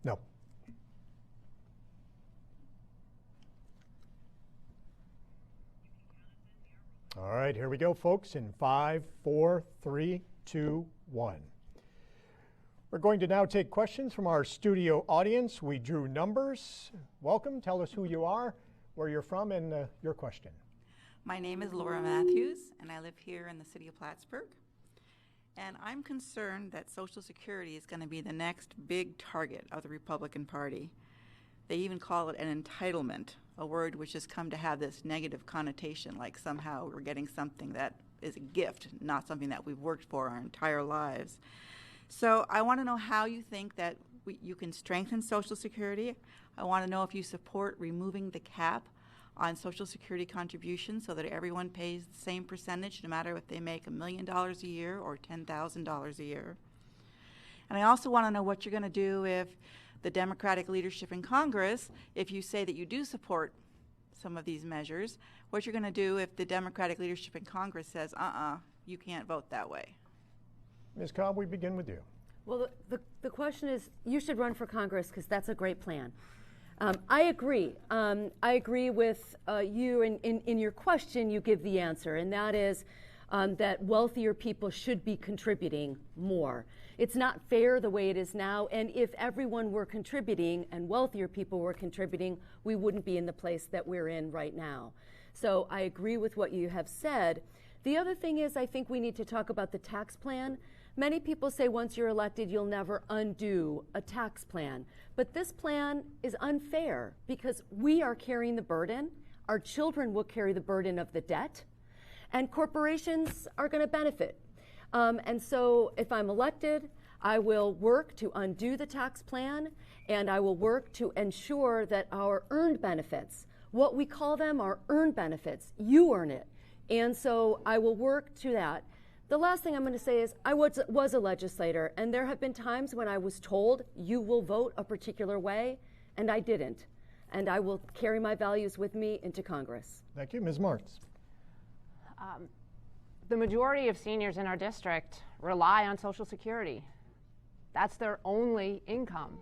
No. All right, here we go, folks, in 5, 4, 3, 2, 1. We're going to now take questions from our studio audience. We drew numbers. Welcome, tell us who you are, where you're from, and your question. My name is Laura Matthews, and I live here in the city of Plattsburgh. And I'm concerned that Social Security is going to be the next big target of the Republican Party. They even call it an entitlement, a word which has come to have this negative connotation, like somehow we're getting something that is a gift, not something that we've worked for our entire lives. So I want to know how you think that you can strengthen Social Security. I want to know if you support removing the cap on Social Security contributions so that everyone pays the same percentage no matter if they make $1 million a year or $10,000 a year. And I also want to know what you're going to do if the Democratic leadership in Congress, if you say that you do support some of these measures, what you're going to do if the Democratic leadership in Congress says, you can't vote that way. Ms. Cobb, we begin with you. Well, the question is, you should run for Congress because that's a great plan. I agree. I agree with you. In your question, you give the answer, and that is that wealthier people should be contributing more. It's not fair the way it is now, and if everyone were contributing and wealthier people were contributing, we wouldn't be in the place that we're in right now. So I agree with what you have said. The other thing is, I think we need to talk about the tax plan. Many people say once you're elected, you'll never undo a tax plan. But this plan is unfair because we are carrying the burden. Our children will carry the burden of the debt, and corporations are going to benefit. And so if I'm elected, I will work to undo the tax plan, and I will work to ensure that our earned benefits, what we call them are earned benefits, you earn it. And so I will work to that. The last thing I'm going to say is I was a legislator, and there have been times when I was told you will vote a particular way, and I didn't. And I will carry my values with me into Congress. Thank you. Ms. Martz. The majority of seniors in our district rely on Social Security. That's their only income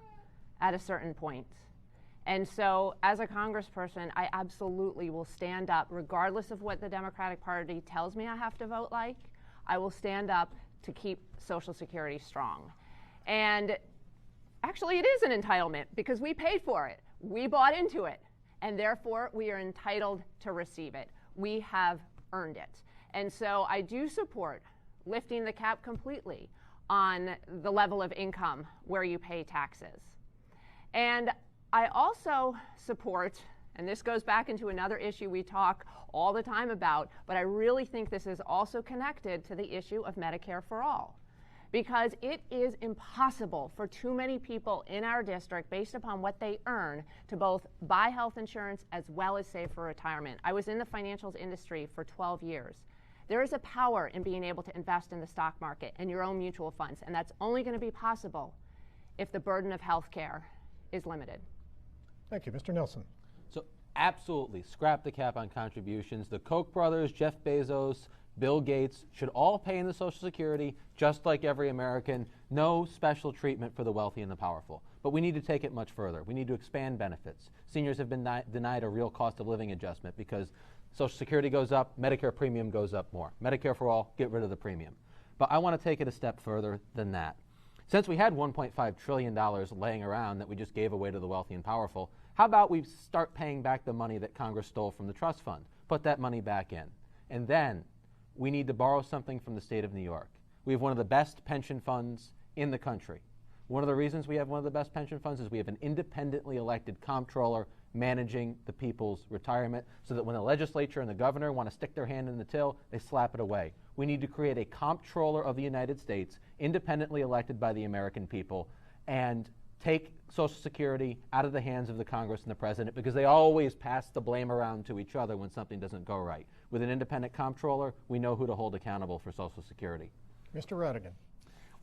at a certain point. And so as a congressperson, I absolutely will stand up, regardless of what the Democratic Party tells me I have to vote like. I will stand up to keep Social Security strong. And actually, it is an entitlement because we paid for it. We bought into it. And therefore, we are entitled to receive it. We have earned it. And so I do support lifting the cap completely on the level of income where you pay taxes. And I also support, and this goes back into another issue we talk all the time about, but I really think this is also connected to the issue of Medicare for all. Because it is impossible for too many people in our district, based upon what they earn, to both buy health insurance as well as save for retirement. I was in the financials industry for 12 years. There is a power in being able to invest in the stock market and your own mutual funds, and that's only going to be possible if the burden of health care is limited. Thank you. Mr. Nelson. So absolutely, scrap the cap on contributions. The Koch brothers, Jeff Bezos, Bill Gates should all pay into Social Security just like every American. No special treatment for the wealthy and the powerful. But we need to take it much further. We need to expand benefits. Seniors have been denied a real cost of living adjustment because Social Security goes up, Medicare premium goes up more. Medicare for all, get rid of the premium. But I want to take it a step further than that. Since we had $1.5 trillion laying around that we just gave away to the wealthy and powerful, how about we start paying back the money that Congress stole from the trust fund? Put that money back in. And then we need to borrow something from the state of New York. We have one of the best pension funds in the country. One of the reasons we have one of the best pension funds is we have an independently elected comptroller managing the people's retirement so that when the legislature and the governor want to stick their hand in the till, they slap it away. We need to create a comptroller of the United States, independently elected by the American people, and take Social Security out of the hands of the Congress and the President, because they always pass the blame around to each other when something doesn't go right. With an independent comptroller, we know who to hold accountable for Social Security. Mr. Radigan.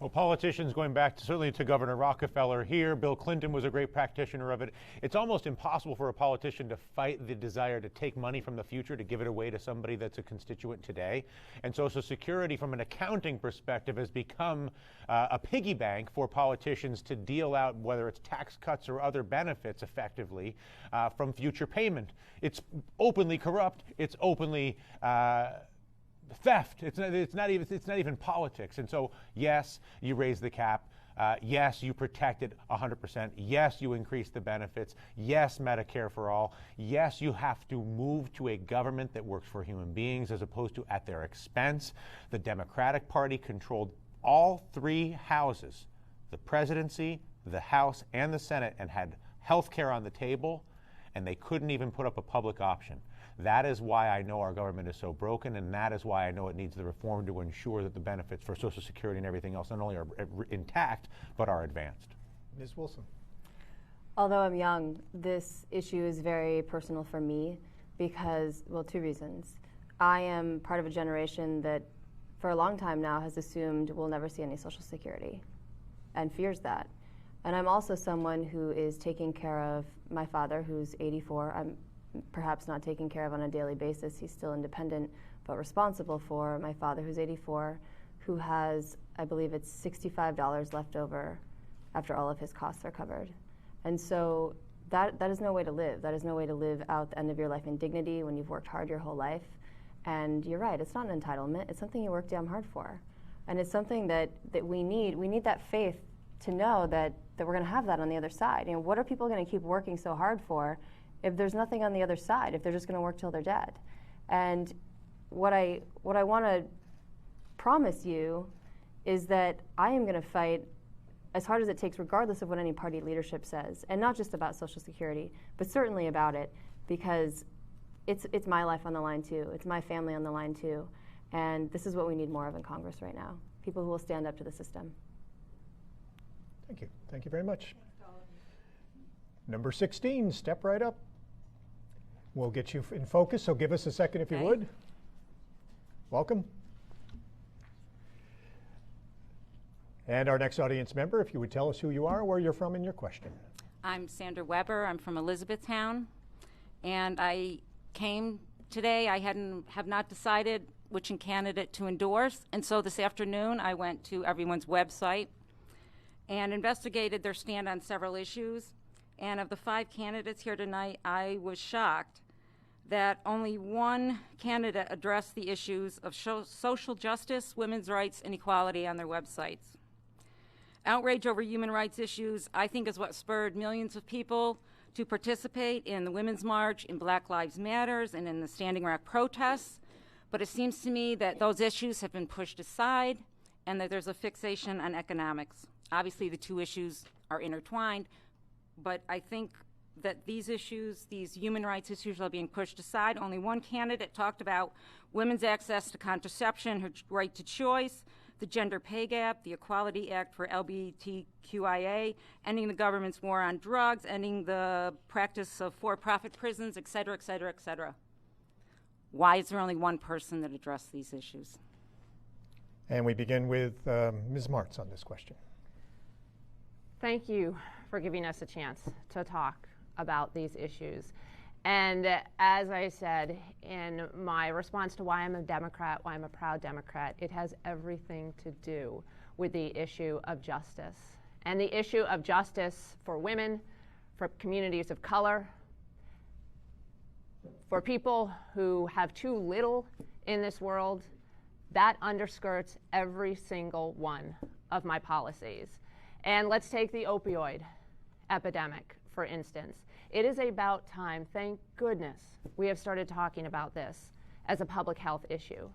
Well, politicians, going back certainly to Governor Rockefeller here, Bill Clinton was a great practitioner of it. It's almost impossible for a politician to fight the desire to take money from the future to give it away to somebody that's a constituent today. And Social Security, from an accounting perspective, has become a piggy bank for politicians to deal out, whether it's tax cuts or other benefits, effectively, from future payment. It's openly corrupt. It's openly theft. It's not even politics. And so, yes, you raise the cap. Yes, you protect it 100%. Yes, you increase the benefits. Yes, Medicare for all. Yes, you have to move to a government that works for human beings as opposed to at their expense. The Democratic Party controlled all three houses, the presidency, the House, and the Senate, and had health care on the table, and they couldn't even put up a public option. That is why I know our government is so broken, and that is why I know it needs the reform to ensure that the benefits for Social Security and everything else not only are intact, but are advanced. Ms. Wilson. Although I'm young, this issue is very personal for me because, well, two reasons. I am part of a generation that for a long time now has assumed we'll never see any Social Security and fears that. And I'm also someone who is taking care of my father, who's 84. I'm perhaps not taken care of on a daily basis. He's still independent, but responsible for my father, who's 84, who has, I believe it's $65 left over after all of his costs are covered. And so that is no way to live. That is no way to live out the end of your life in dignity when you've worked hard your whole life. And you're right, it's not an entitlement. It's something you work damn hard for. And it's something that we need. We need that faith to know that we're going to have that on the other side. You know, what are people going to keep working so hard for if there's nothing on the other side, if they're just going to work till they're dead? And what I want to promise you is that I am going to fight as hard as it takes, regardless of what any party leadership says, and not just about Social Security, but certainly about it, because it's my life on the line too. It's my family on the line too. And this is what we need more of in Congress right now, people who will stand up to the system. Thank you. Thank you very much. Number 16, step right up. We'll get you in focus, so give us a second if you would. Welcome. And our next audience member, if you would tell us who you are, where you're from, and your question. I'm Sandra Webber. I'm from Elizabethtown. And I came today. I have not decided which candidate to endorse. And so this afternoon, I went to everyone's website and investigated their stand on several issues. And of the 5 candidates here tonight, I was shocked that only one candidate addressed the issues of social justice, women's rights, and equality on their websites. Outrage over human rights issues, I think, is what spurred millions of people to participate in the Women's March, in Black Lives Matters, and in the Standing Rock protests. But it seems to me that those issues have been pushed aside and that there's a fixation on economics. Obviously, the two issues are intertwined, but I think that these issues, these human rights issues, are being pushed aside. Only one candidate talked about women's access to contraception, her right to choice, the gender pay gap, the Equality Act for LGBTQIA, ending the government's war on drugs, ending the practice of for-profit prisons, et cetera, et cetera, et cetera. Why is there only one person that addressed these issues? And we begin with Ms. Martz on this question. Thank you for giving us a chance to talk about these issues. And as I said in my response to why I'm a Democrat, why I'm a proud Democrat, it has everything to do with the issue of justice. And the issue of justice for women, for communities of color, for people who have too little in this world, that underskirts every single one of my policies. And let's take the opioid epidemic, for instance. It is about time, thank goodness, we have started talking about this as a public health issue,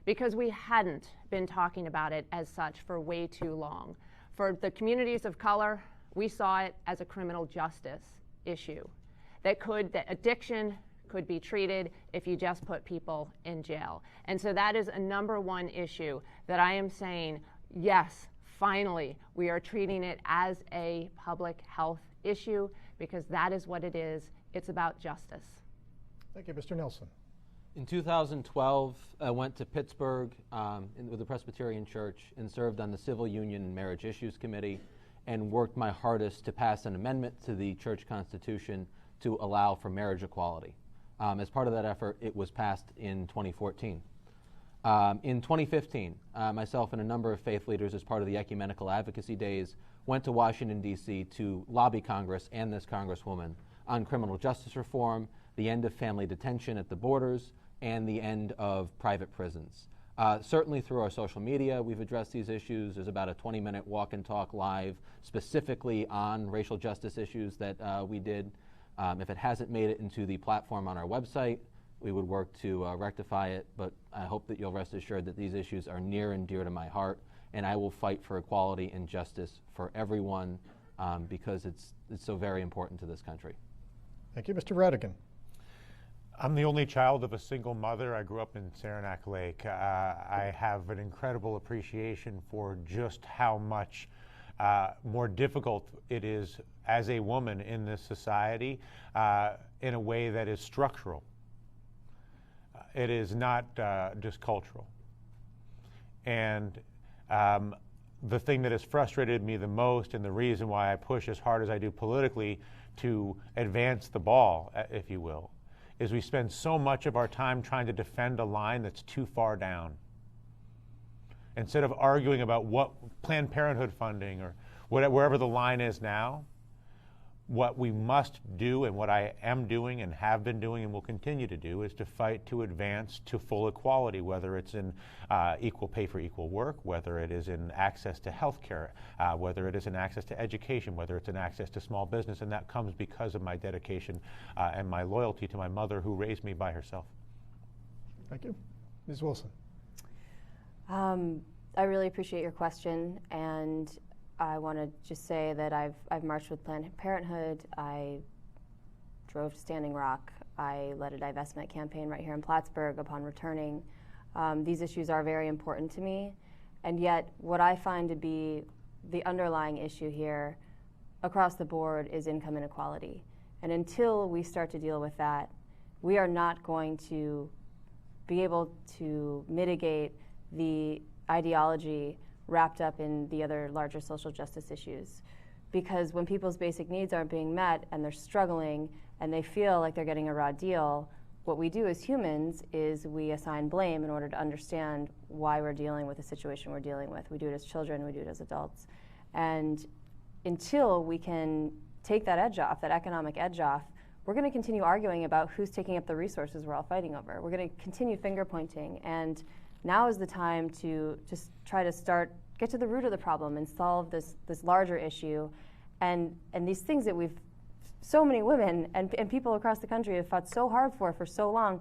because we hadn't been talking about it as such for way too long. For the communities of color, we saw it as a criminal justice issue, that addiction could be treated if you just put people in jail. And so that is a #1 issue that I am saying, yes, finally, we are treating it as a public health issue, because that is what it is. It's about justice. Thank you, Mr. Nelson. In 2012, I went to Pittsburgh with the Presbyterian Church and served on the Civil Union and Marriage Issues Committee and worked my hardest to pass an amendment to the church constitution to allow for marriage equality. As part of that effort, it was passed in 2014. In 2015, myself and a number of faith leaders, as part of the Ecumenical Advocacy Days, went to Washington, D.C. to lobby Congress and this Congresswoman on criminal justice reform, the end of family detention at the borders, and the end of private prisons. Certainly through our social media, we've addressed these issues. There's about a 20-minute walk and talk live specifically on racial justice issues that we did. If it hasn't made it into the platform on our website, we would work to rectify it, but I hope that you'll rest assured that these issues are near and dear to my heart, and I will fight for equality and justice for everyone because it's so very important to this country. Thank you, Mr. Radigan. I'm the only child of a single mother. I grew up in Saranac Lake. I have an incredible appreciation for just how much more difficult it is as a woman in this society in a way that is structural. It is not just cultural. And the thing that has frustrated me the most, and the reason why I push as hard as I do politically to advance the ball, if you will, is we spend so much of our time trying to defend a line that's too far down. Instead of arguing about what Planned Parenthood funding or wherever the line is now, what we must do, and what I am doing and have been doing and will continue to do, is to fight to advance to full equality, whether it's in equal pay for equal work, whether it is in access to health care, whether it is in access to education, whether it's in access to small business, and that comes because of my dedication and my loyalty to my mother, who raised me by herself. Thank you. Ms. Wilson. I really appreciate your question, and I want to just say that I've marched with Planned Parenthood. I drove to Standing Rock. I led a divestment campaign right here in Plattsburgh upon returning. These issues are very important to me, and yet what I find to be the underlying issue here across the board is income inequality. And until we start to deal with that, we are not going to be able to mitigate the ideology wrapped up in the other larger social justice issues. Because when people's basic needs aren't being met and they're struggling and they feel like they're getting a raw deal, what we do as humans is we assign blame in order to understand why we're dealing with the situation we're dealing with. We do it as children, we do it as adults. And until we can take that edge off, that economic edge off, we're going to continue arguing about who's taking up the resources we're all fighting over. We're going to continue finger pointing, and now is the time to just try to get to the root of the problem and solve this larger issue. And these things that so many women and people across the country have fought so hard for so long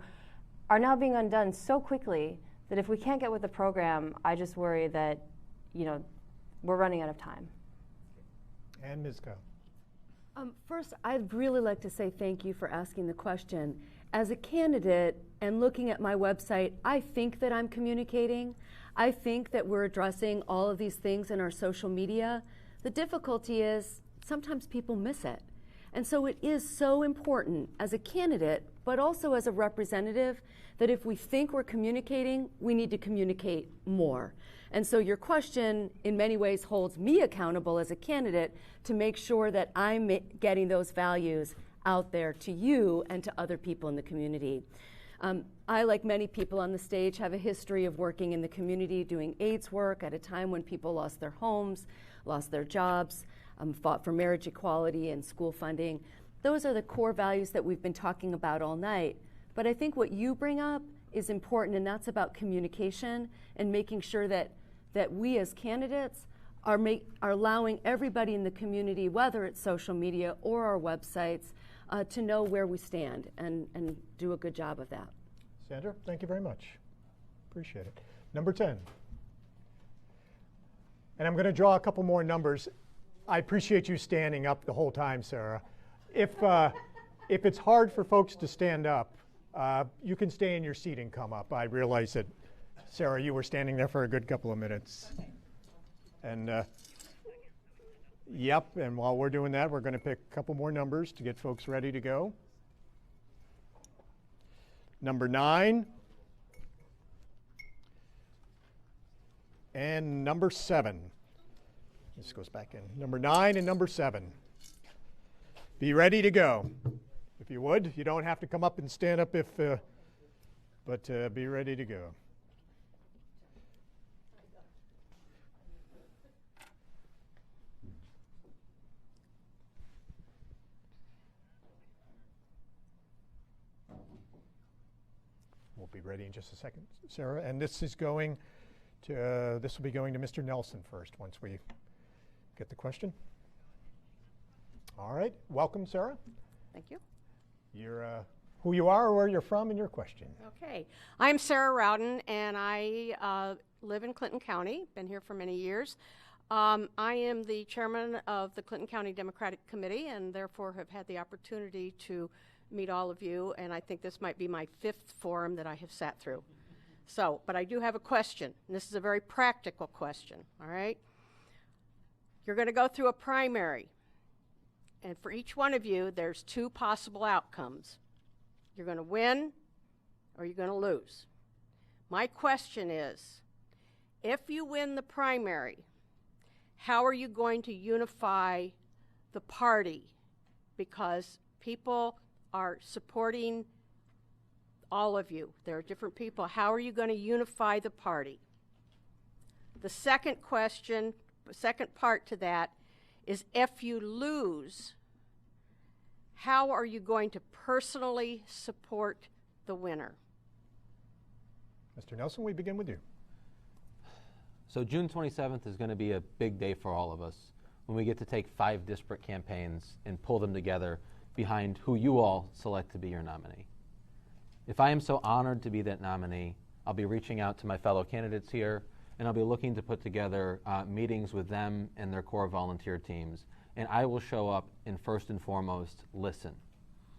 are now being undone so quickly that if we can't get with the program, I just worry that, we're running out of time. And Ms. Go. First, I'd really like to say thank you for asking the question. As a candidate and looking at my website, I think that I'm communicating. I think that we're addressing all of these things in our social media. The difficulty is sometimes people miss it. And so it is so important as a candidate, but also as a representative, that if we think we're communicating, we need to communicate more. And so your question in many ways holds me accountable as a candidate to make sure that I'm getting those values out there to you and to other people in the community. I, like many people on the stage, have a history of working in the community, doing AIDS work at a time when people lost their homes, lost their jobs, fought for marriage equality and school funding. Those are the core values that we've been talking about all night. But I think what you bring up is important, and that's about communication and making sure that we as candidates are allowing everybody in the community, whether it's social media or our websites, to know where we stand and do a good job of that. Sandra, thank you very much. Appreciate it. Number 10. And I'm going to draw a couple more numbers. I appreciate you standing up the whole time, Sarah. If it's hard for folks to stand up, you can stay in your seat and come up. I realize that, Sarah, you were standing there for a good couple of minutes. And yep, and while we're doing that, we're going to pick a couple more numbers to get folks ready to go. Number 9 and number 7. This goes back in. Number 9 and number 7. Be ready to go. If you would, you don't have to come up and stand up if, but be ready to go. We'll be ready in just a second, Sarah. And this is going to this will be going to Mr. Nelson first once we get the question. All right. Welcome, Sarah. Thank you. You're who you are, where you're from, and your question. Okay. I'm Sarah Rowden, and I live in Clinton County. Been here for many years. I am the chairman of the Clinton County Democratic Committee, and therefore have had the opportunity to meet all of you, and I think this might be my 5th forum that I have sat through. So, but I do have a question, and this is a very practical question, all right? You're going to go through a primary, and for each one of you, there's 2 possible outcomes. You're going to win, or you're going to lose. My question is, if you win the primary, how are you going to unify the party? Because people are supporting all of you. There are different people. How are you going to unify the party? The second question, the second part to that is, if you lose, how are you going to personally support the winner? Mr. Nelson, we begin with you. So June 27th is going to be a big day for all of us when we get to take 5 disparate campaigns and pull them together behind who you all select to be your nominee. If I am so honored to be that nominee, I'll be reaching out to my fellow candidates here, and I'll be looking to put together meetings with them and their core volunteer teams. And I will show up and first and foremost listen.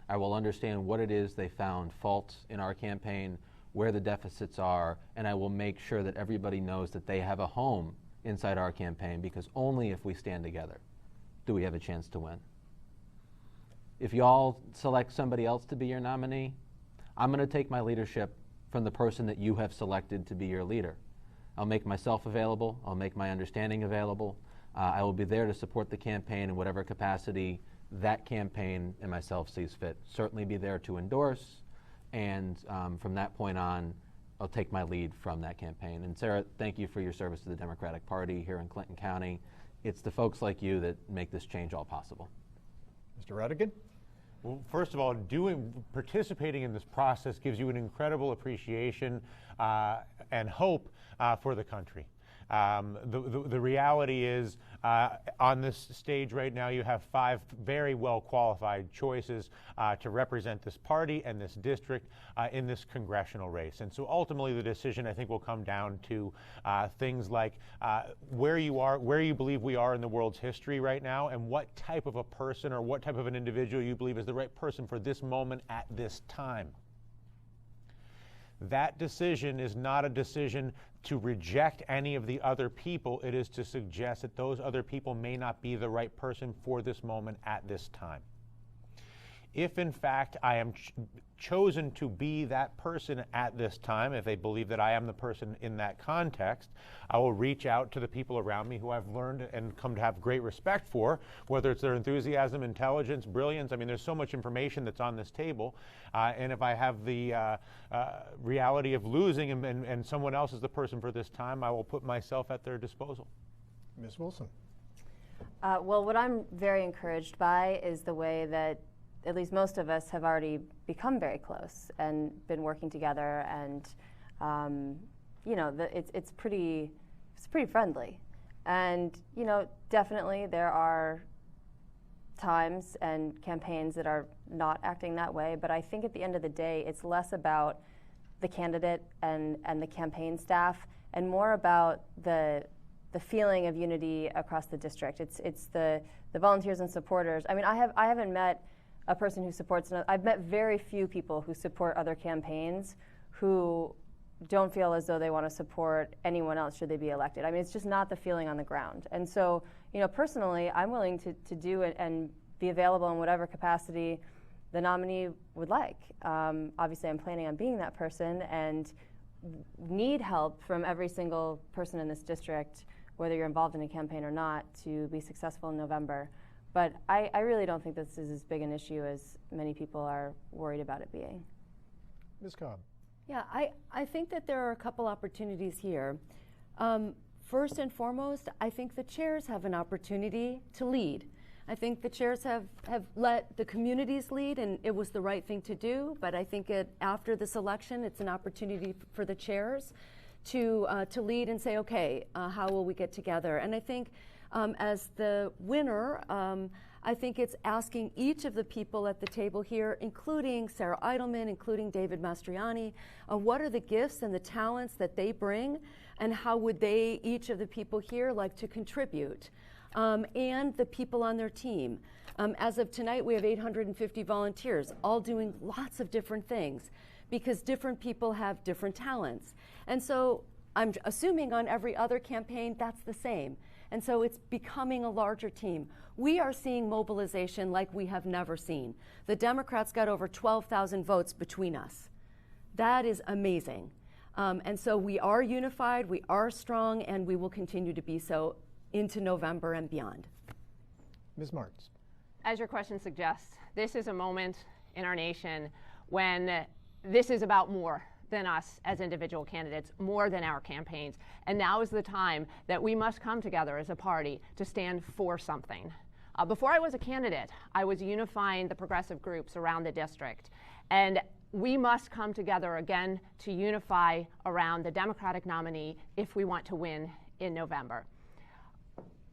I will understand what it is they found faults in our campaign, where the deficits are, and I will make sure that everybody knows that they have a home inside our campaign, because only if we stand together do we have a chance to win. If y'all select somebody else to be your nominee, I'm going to take my leadership from the person that you have selected to be your leader. I'll make myself available. I'll make my understanding available. I will be there to support the campaign in whatever capacity that campaign and myself sees fit. Certainly be there to endorse, and from that point on, I'll take my lead from that campaign. And Sarah, thank you for your service to the Democratic Party here in Clinton County. It's the folks like you that make this change all possible. Mr. Redigan? Well, first of all, participating in this process gives you an incredible appreciation and hope for the country. The reality is, on this stage right now, you have 5 very well qualified choices to represent this party and this district in this congressional race. And so ultimately the decision, I think, will come down to things like where you believe we are in the world's history right now, and what type of a person or what type of an individual you believe is the right person for this moment at this time. That decision is not a decision to reject any of the other people. It is to suggest that those other people may not be the right person for this moment at this time. If, in fact, I am chosen to be that person at this time, if they believe that I am the person in that context, I will reach out to the people around me who I've learned and come to have great respect for, whether it's their enthusiasm, intelligence, brilliance. I mean, there's so much information that's on this table. And if I have the reality of losing and someone else is the person for this time, I will put myself at their disposal. Ms. Wilson. Well, what I'm very encouraged by is the way that at least most of us have already become very close and been working together, and it's pretty friendly. And definitely there are times and campaigns that are not acting that way, but I think at the end of the day, it's less about the candidate and the campaign staff, and more about the feeling of unity across the district. It's the volunteers and supporters. I mean, I haven't met a person who supports another. I've met very few people who support other campaigns who don't feel as though they want to support anyone else should they be elected. I mean, it's just not the feeling on the ground. And so, personally, I'm willing to do it and be available in whatever capacity the nominee would like. Obviously, I'm planning on being that person and need help from every single person in this district, whether you're involved in a campaign or not, to be successful in November. But I really don't think this is as big an issue as many people are worried about it being. Ms. Cobb. Yeah, I think that there are a couple opportunities here. First and foremost, I think the chairs have an opportunity to lead. I think the chairs have let the communities lead, and it was the right thing to do, but I think after this election, it's an opportunity for the chairs to lead and say, okay, how will we get together? And I think as the winner, I think it's asking each of the people at the table here, including Sarah Eidelman, including David Mastriani, what are the gifts and the talents that they bring, and how would they, each of the people here, like to contribute, and the people on their team. As of tonight, we have 850 volunteers, all doing lots of different things, because different people have different talents. And so I'm assuming on every other campaign, that's the same. And so it's becoming a larger team. We are seeing mobilization like we have never seen. The Democrats got over 12,000 votes between us. That is amazing. And so we are unified, we are strong, and we will continue to be so into November and beyond. Ms. Martz. As your question suggests, this is a moment in our nation when this is about more than us as individual candidates, more than our campaigns. And now is the time that we must come together as a party to stand for something. Before I was a candidate, I was unifying the progressive groups around the district. And we must come together again to unify around the Democratic nominee if we want to win in November.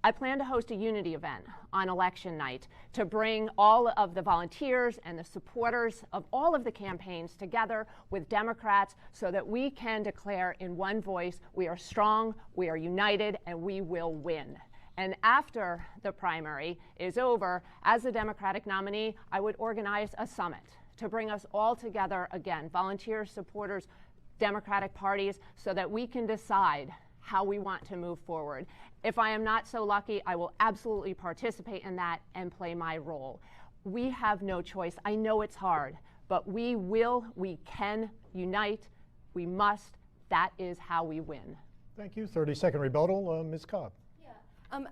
I plan to host a unity event on election night to bring all of the volunteers and the supporters of all of the campaigns together with Democrats so that we can declare in one voice, we are strong, we are united, and we will win. And after the primary is over, as the Democratic nominee, I would organize a summit to bring us all together again, volunteers, supporters, Democratic parties, so that we can decide how we want to move forward. If I am not so lucky, I will absolutely participate in that and play my role. We have no choice. I know it's hard, but we can unite. We must. That is how we win. Thank you. 30-second rebuttal, Ms. Cobb.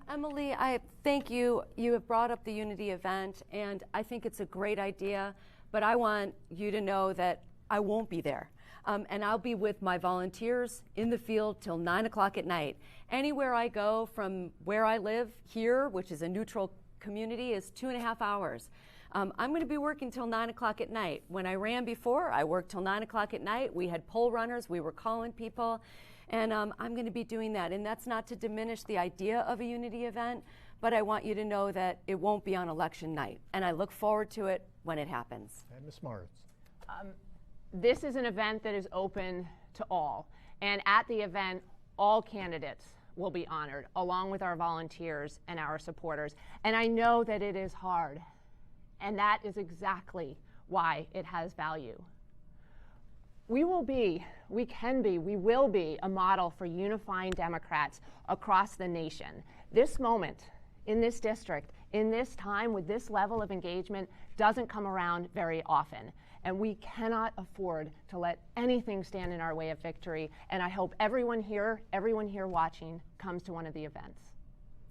Emily, I thank you. You have brought up the unity event, and I think it's a great idea, but I want you to know that I won't be there. And I'll be with my volunteers in the field till 9 o'clock at night. Anywhere I go from where I live here, which is a neutral community, is 2.5 hours. I'm going to be working till 9 o'clock at night. When I ran before, I worked till 9 o'clock at night. We had poll runners. We were calling people. And I'm going to be doing that. And that's not to diminish the idea of a unity event, but I want you to know that it won't be on election night. And I look forward to it when it happens. And Ms. Martz. This is an event that is open to all. And at the event, all candidates will be honored, along with our volunteers and our supporters. And I know that it is hard. And that is exactly why it has value. We will be a model for unifying Democrats across the nation. This moment, in this district, in this time, with this level of engagement, doesn't come around very often. And we cannot afford to let anything stand in our way of victory. And I hope everyone here watching comes to one of the events.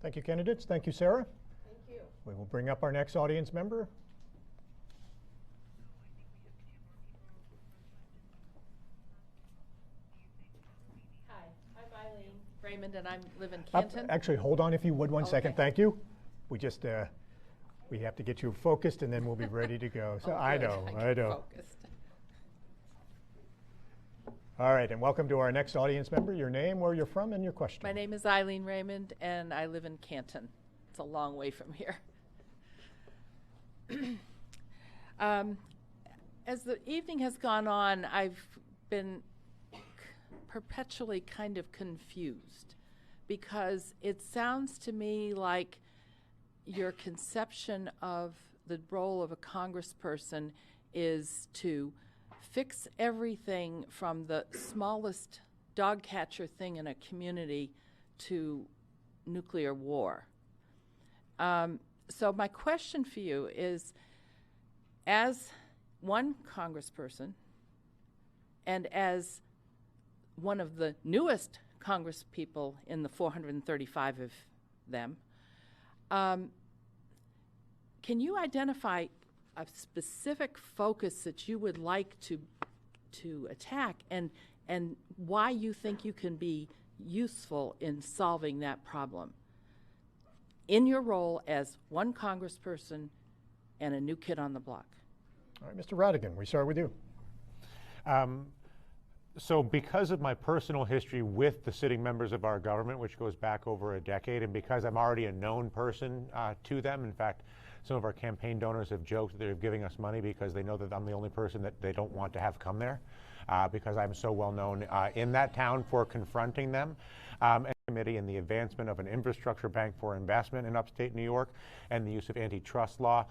Thank you, candidates. Thank you, Sarah. Thank you. We will bring up our next audience member. Hi, I'm Eileen Raymond, and I live in Canton. Actually, hold on if you would one second. Thank you. We just we have to get you focused, and then we'll be ready to go. So I know. Focused. All right, and welcome to our next audience member. Your name, where you're from, and your question. My name is Eileen Raymond, and I live in Canton. It's a long way from here. As the evening has gone on, I've been perpetually kind of confused, because it sounds to me like your conception of the role of a congressperson is to fix everything from the smallest dog catcher thing in a community to nuclear war. So my question for you is, as one congressperson and as one of the newest congresspeople in the 435 of them, can you identify a specific focus that you would like to attack and why you think you can be useful in solving that problem in your role as one congressperson and a new kid on the block? All right, Mr. Radigan, we start with you. So because of my personal history with the sitting members of our government, which goes back over a decade, and because I'm already a known person to them, in fact, some of our campaign donors have joked that they're giving us money because they know that I'm the only person that they don't want to have come there, because I'm so well known in that town for confronting them. Committee in the advancement of an infrastructure bank for investment in upstate New York and the use of antitrust law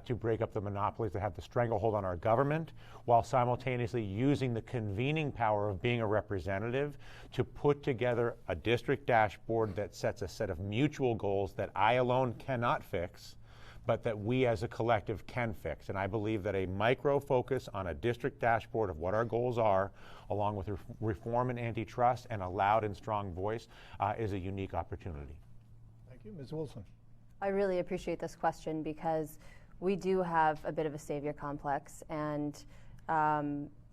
to break up the monopolies that have the stranglehold on our government, while simultaneously using the convening power of being a representative to put together a district dashboard that sets a set of mutual goals that I alone cannot fix, but that we as a collective can fix. And I believe that a micro focus on a district dashboard of what our goals are, along with reform and antitrust and a loud and strong voice, is a unique opportunity. Thank you. Ms. Wilson. I really appreciate this question because we do have a bit of a savior complex, and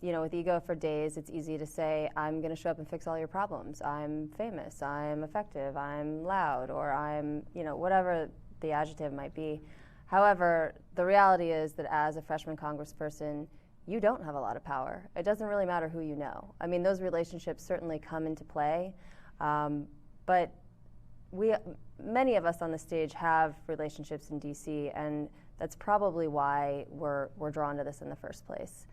you know, with ego for days, it's easy to say, I'm going to show up and fix all your problems. I'm famous, I'm effective, I'm loud, or I'm, you know, whatever the adjective might be. However, the reality is that as a freshman congressperson, you don't have a lot of power. It doesn't really matter who you know. I mean, those relationships certainly come into play, but many of us on the stage have relationships in DC, and that's probably why we're drawn to this in the first place.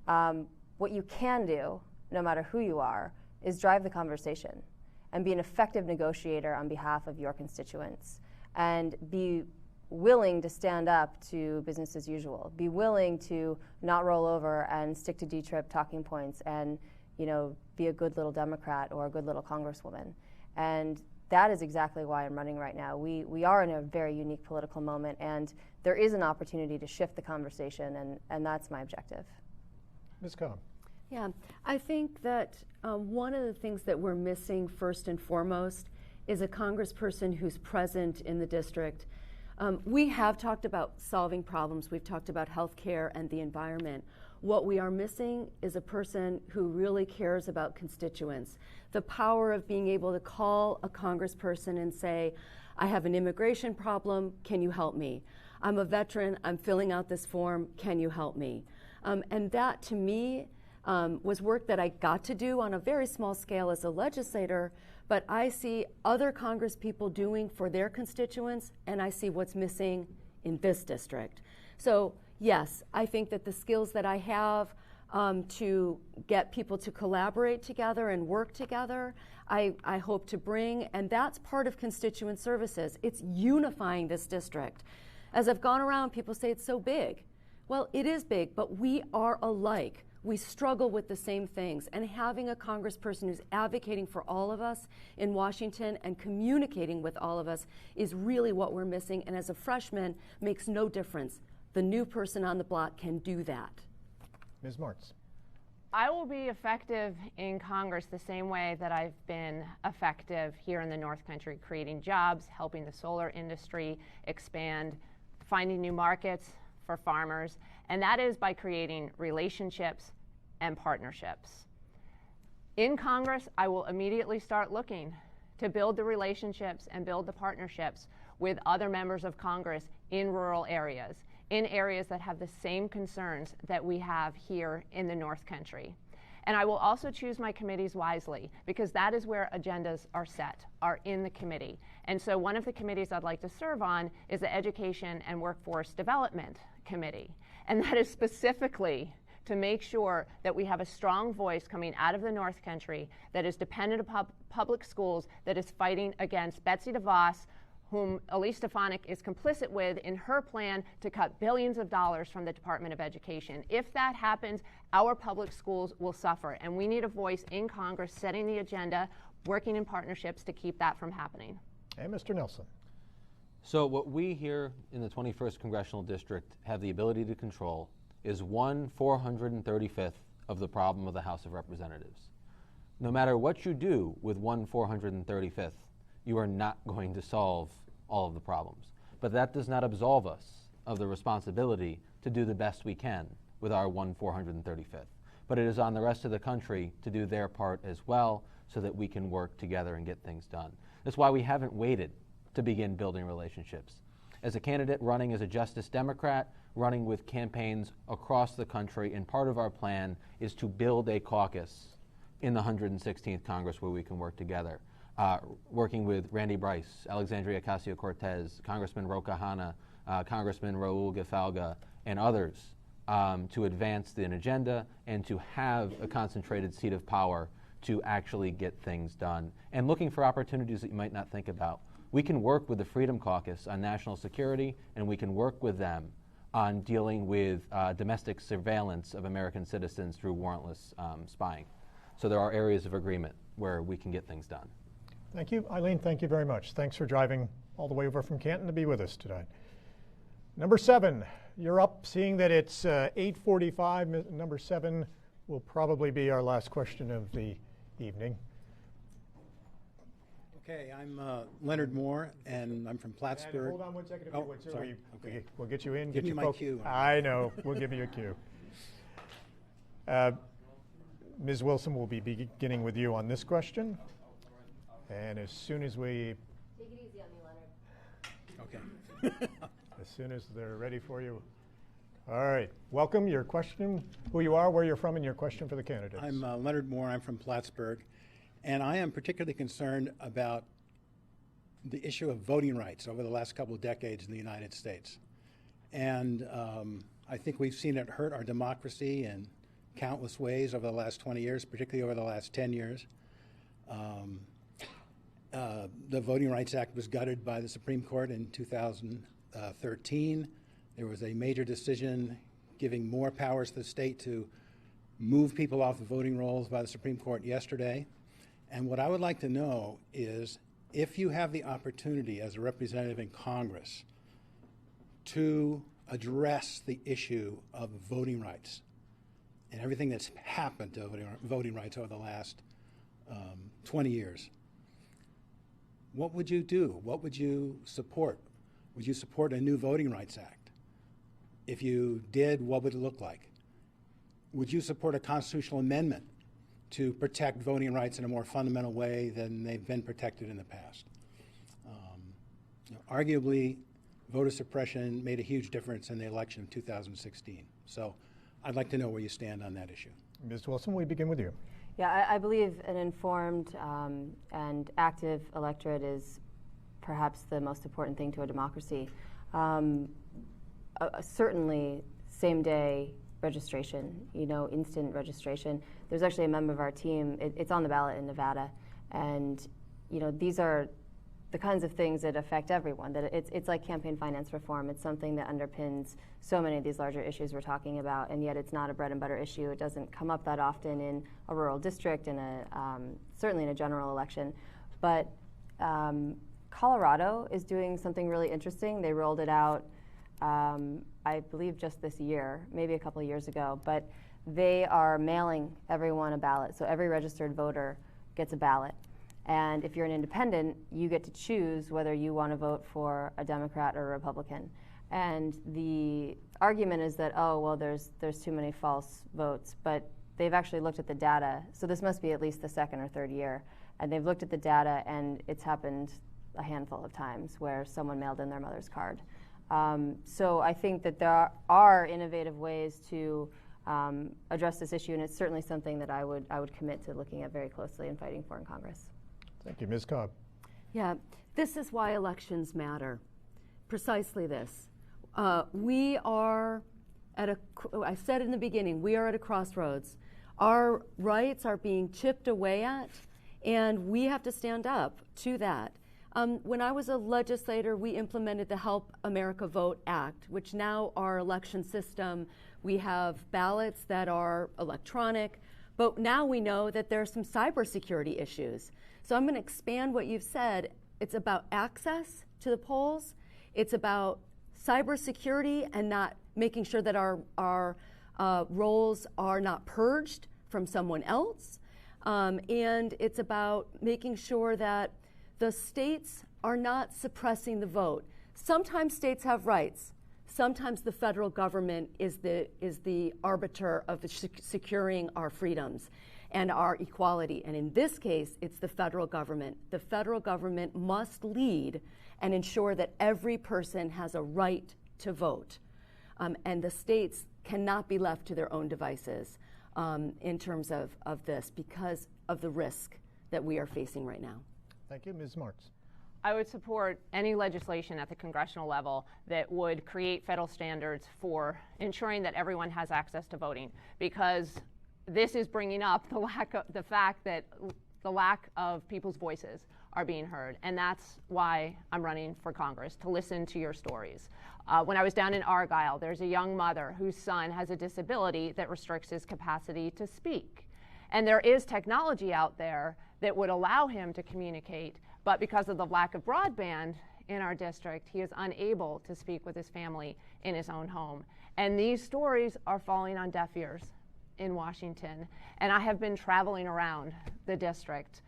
What you can do, no matter who you are, is drive the conversation and be an effective negotiator on behalf of your constituents, and be willing to stand up to business as usual, be willing to not roll over and stick to D-trip talking points and, you know, be a good little Democrat or a good little Congresswoman. And that is exactly why I'm running right now. We are in a very unique political moment, and there is an opportunity to shift the conversation, and that's my objective. Ms. Cobb. Yeah, I think that one of the things that we're missing first and foremost is a congressperson who's present in the district. We have talked about solving problems. We've talked about health care and the environment. What we are missing is a person who really cares about constituents. The power of being able to call a congressperson and say, I have an immigration problem, can you help me? I'm a veteran, I'm filling out this form, can you help me? And that, to me, was work that I got to do on a very small scale as a legislator, but I see other congresspeople doing for their constituents, and I see what's missing in this district. So yes, I think that the skills that I have to get people to collaborate together and work together, I hope to bring, and that's part of constituent services. It's unifying this district. As I've gone around, people say it's so big. Well, it is big, but we are alike. We struggle with the same things, and having a congressperson who's advocating for all of us in Washington and communicating with all of us is really what we're missing, and as a freshman, makes no difference. The new person on the block can do that. Ms. Martz. I will be effective in Congress the same way that I've been effective here in the North Country, creating jobs, helping the solar industry expand, finding new markets for farmers, and that is by creating relationships and partnerships. In Congress, I will immediately start looking to build the relationships and build the partnerships with other members of Congress in rural areas, in areas that have the same concerns that we have here in the North Country. And I will also choose my committees wisely, because that is where agendas are set, are in the committee. And so one of the committees I'd like to serve on is the Education and Workforce Development Committee. And that is specifically to make sure that we have a strong voice coming out of the North Country that is dependent upon public schools, that is fighting against Betsy DeVos, whom Elise Stefanik is complicit with in her plan to cut billions of dollars from the Department of Education. If that happens, our public schools will suffer, and we need a voice in Congress setting the agenda, working in partnerships to keep that from happening. And Mr. Nelson. So what we here in the 21st Congressional District have the ability to control is 1/435th of the problem of the House of Representatives. No matter what you do with 1/435th, you are not going to solve all of the problems. But that does not absolve us of the responsibility to do the best we can with our 1/435th. But it is on the rest of the country to do their part as well so that we can work together and get things done. That's why we haven't waited to begin building relationships. As a candidate running as a Justice Democrat, running with campaigns across the country, and part of our plan is to build a caucus in the 116th Congress where we can work together. Working with Randy Bryce, Alexandria Ocasio-Cortez, Congressman Roca Hanna, Congressman Raul Gifalga, and others to advance an agenda and to have a concentrated seat of power to actually get things done. And looking for opportunities that you might not think about. We can work with the Freedom Caucus on national security, and we can work with them on dealing with domestic surveillance of American citizens through warrantless spying. So there are areas of agreement where we can get things done. Thank you. Eileen, thank you very much. Thanks for driving all the way over from Canton to be with us today. Number 7, you're up, seeing that it's 8:45. Number 7 will probably be our last question of the evening. Okay, I'm Leonard Moore, and I'm from Plattsburgh. Hold on one second if you would, sir. sorry. Okay. We'll get you in. Give me my cue. I know. We'll give you a cue. Ms. Wilson will be beginning with you on this question. And as soon as we... Take it easy on me, Leonard. Okay. As soon as they're ready for you. All right. Welcome. Your question, who you are, where you're from, and your question for the candidates. I'm Leonard Moore. I'm from Plattsburgh. And I am particularly concerned about the issue of voting rights over the last couple of decades in the United States. And I think we've seen it hurt our democracy in countless ways over the last 20 years, particularly over the last 10 years. The Voting Rights Act was gutted by the Supreme Court in 2013. There was a major decision giving more powers to the state to move people off the voting rolls by the Supreme Court yesterday. And what I would like to know is if you have the opportunity as a representative in Congress to address the issue of voting rights and everything that's happened to voting rights over the last 20 years, what would you do? What would you support? Would you support a new Voting Rights Act? If you did, what would it look like? Would you support a constitutional amendment to protect voting rights in a more fundamental way than they've been protected in the past? Arguably, voter suppression made a huge difference in the election of 2016. So I'd like to know where you stand on that issue. Ms. Wilson, we begin with you. Yeah, I believe an informed and active electorate is perhaps the most important thing to a democracy. Certainly, same-day registration, instant registration. There's actually a member of our team, it's on the ballot in Nevada, and these are the kinds of things that affect everyone. That it's like campaign finance reform. It's something that underpins so many of these larger issues we're talking about, and yet it's not a bread and butter issue. It doesn't come up that often in a rural district, certainly in a general election. But Colorado is doing something really interesting. They rolled it out, I believe, just this year, maybe a couple of years ago. But they are mailing everyone a ballot, so every registered voter gets a ballot. And if you're an independent, you get to choose whether you want to vote for a Democrat or a Republican. And the argument is that, oh, well, there's too many false votes. But they've actually looked at the data. So this must be at least the second or third year. And they've looked at the data, and it's happened a handful of times where someone mailed in their mother's card. So I think that there are innovative ways to address this issue, and it's certainly something that I would commit to looking at very closely and fighting for in Congress. Thank you. Ms. Cobb. Yeah, this is why elections matter. Precisely this. We are at I said in the beginning, we are at a crossroads. Our rights are being chipped away at, and we have to stand up to that. When I was a legislator, we implemented the Help America Vote Act, which now our election system, we have ballots that are electronic, but now we know that there are some cybersecurity issues. So I'm going to expand what you've said. It's about access to the polls. It's about cybersecurity and not making sure that our rolls are not purged from someone else. And it's about making sure that the states are not suppressing the vote. Sometimes states have rights. Sometimes the federal government is the arbiter of securing our freedoms and our equality. And in this case, it's the federal government. The federal government must lead and ensure that every person has a right to vote. And the states cannot be left to their own devices in terms of this because of the risk that we are facing right now. Thank you. Ms. Martz. I would support any legislation at the congressional level that would create federal standards for ensuring that everyone has access to voting, because this is bringing up the fact that the lack of people's voices are being heard, and that's why I'm running for Congress, to listen to your stories. When I was down in Argyle, there's a young mother whose son has a disability that restricts his capacity to speak. And there is technology out there that would allow him to communicate, but because of the lack of broadband in our district, he is unable to speak with his family in his own home. And these stories are falling on deaf ears in Washington. And I have been traveling around the district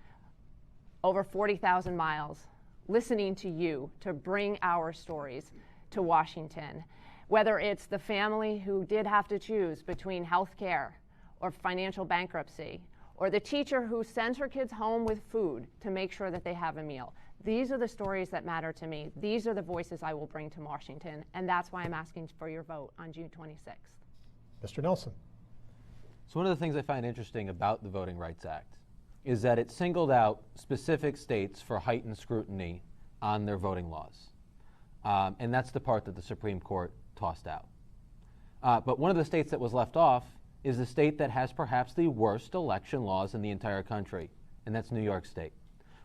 over 40,000 miles, listening to you to bring our stories to Washington. Whether it's the family who did have to choose between health care or financial bankruptcy, or the teacher who sends her kids home with food to make sure that they have a meal. These are the stories that matter to me. These are the voices I will bring to Washington, and that's why I'm asking for your vote on June 26th. Mr. Nelson. So one of the things I find interesting about the Voting Rights Act is that it singled out specific states for heightened scrutiny on their voting laws. And that's the part that the Supreme Court tossed out. But one of the states that was left off is the state that has perhaps the worst election laws in the entire country, and that's New York State.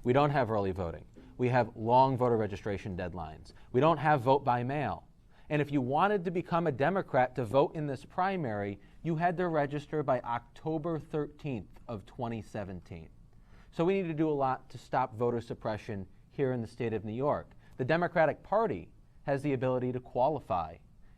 We don't have early voting. We have long voter registration deadlines. We don't have vote by mail. And if you wanted to become a Democrat to vote in this primary, you had to register by October 13th of 2017. So we need to do a lot to stop voter suppression here in the state of New York. The Democratic Party has the ability to qualify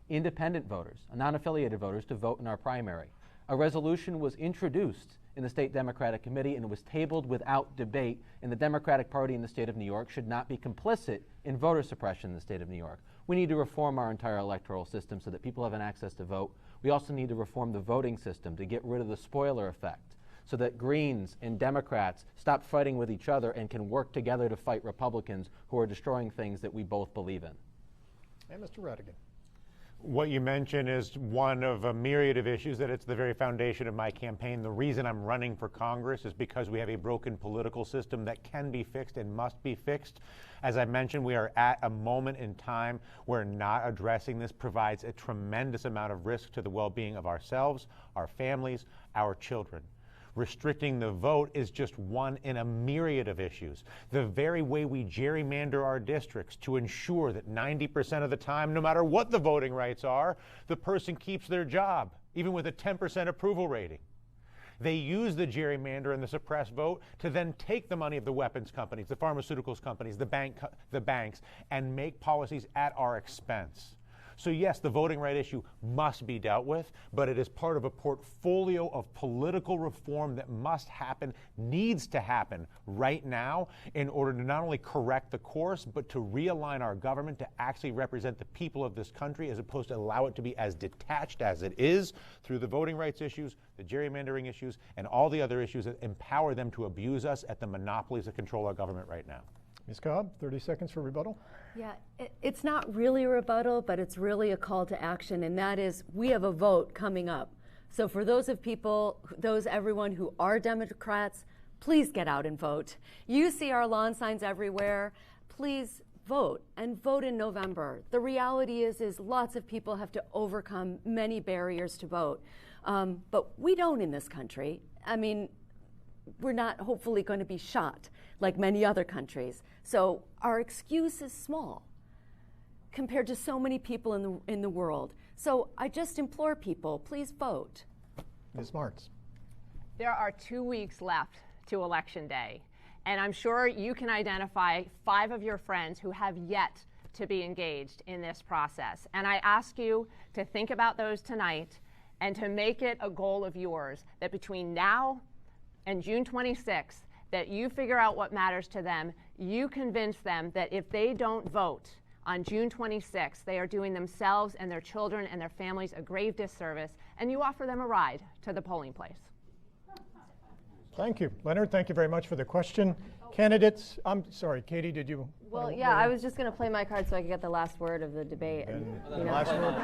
independent voters, non-affiliated voters, to vote in our primary. A resolution was introduced in the State Democratic Committee and it was tabled without debate, and the Democratic Party in the state of New York should not be complicit in voter suppression in the state of New York. We need to reform our entire electoral system so that people have an access to vote. We also need to reform the voting system to get rid of the spoiler effect so that Greens and Democrats stop fighting with each other and can work together to fight Republicans who are destroying things that we both believe in. And Mr. Radigan. What you mentioned is one of a myriad of issues that it's the very foundation of my campaign. The reason I'm running for Congress is because we have a broken political system that can be fixed and must be fixed. As I mentioned, we are at a moment in time where not addressing this provides a tremendous amount of risk to the well-being of ourselves, our families, our children. Restricting the vote is just one in a myriad of issues. The very way we gerrymander our districts to ensure that 90% of the time, no matter what the voting rights are, the person keeps their job, even with a 10% approval rating. They use the gerrymander and the suppressed vote to then take the money of the weapons companies, the pharmaceuticals companies, the banks, and make policies at our expense. So yes, the voting right issue must be dealt with, but it is part of a portfolio of political reform that must happen, needs to happen right now in order to not only correct the course, but to realign our government to actually represent the people of this country as opposed to allow it to be as detached as it is through the voting rights issues, the gerrymandering issues, and all the other issues that empower them to abuse us at the monopolies that control our government right now. Ms. Cobb, 30 seconds for rebuttal. Yeah, it's not really a rebuttal, but it's really a call to action, and that is we have a vote coming up. So for everyone who are Democrats, please get out and vote. You see our lawn signs everywhere. Please vote, and vote in November. The reality is lots of people have to overcome many barriers to vote, but we don't in this country. I mean, we're not hopefully going to be shot like many other countries. So our excuse is small compared to so many people in the world. So I just implore people, please vote. Ms. Martz. There are 2 weeks left to Election Day, and I'm sure you can identify 5 of your friends who have yet to be engaged in this process. And I ask you to think about those tonight and to make it a goal of yours that between now and June 26th, that you figure out what matters to them, you convince them that if they don't vote on June 26th, they are doing themselves and their children and their families a grave disservice, and you offer them a ride to the polling place. Thank you. Leonard, thank you very much for the question. Candidates, I'm sorry, Katie, did you? Well, yeah, I was just going to play my card so I could get the last word of the debate. Last word?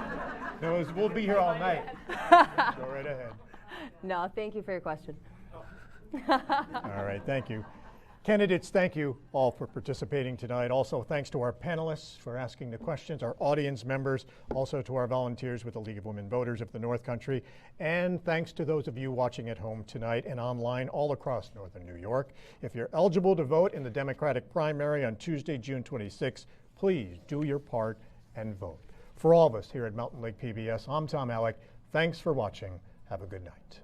No, we'll be here all night. Go right ahead. No, thank you for your question. All right, thank you. Candidates, thank you all for participating tonight. Also, thanks to our panelists for asking the questions, our audience members, also to our volunteers with the League of Women Voters of the North Country, and thanks to those of you watching at home tonight and online all across Northern New York. If you're eligible to vote in the Democratic primary on Tuesday, June 26, please do your part and vote. For all of us here at Mountain Lake PBS, I'm Tom Alec. Thanks for watching. Have a good night.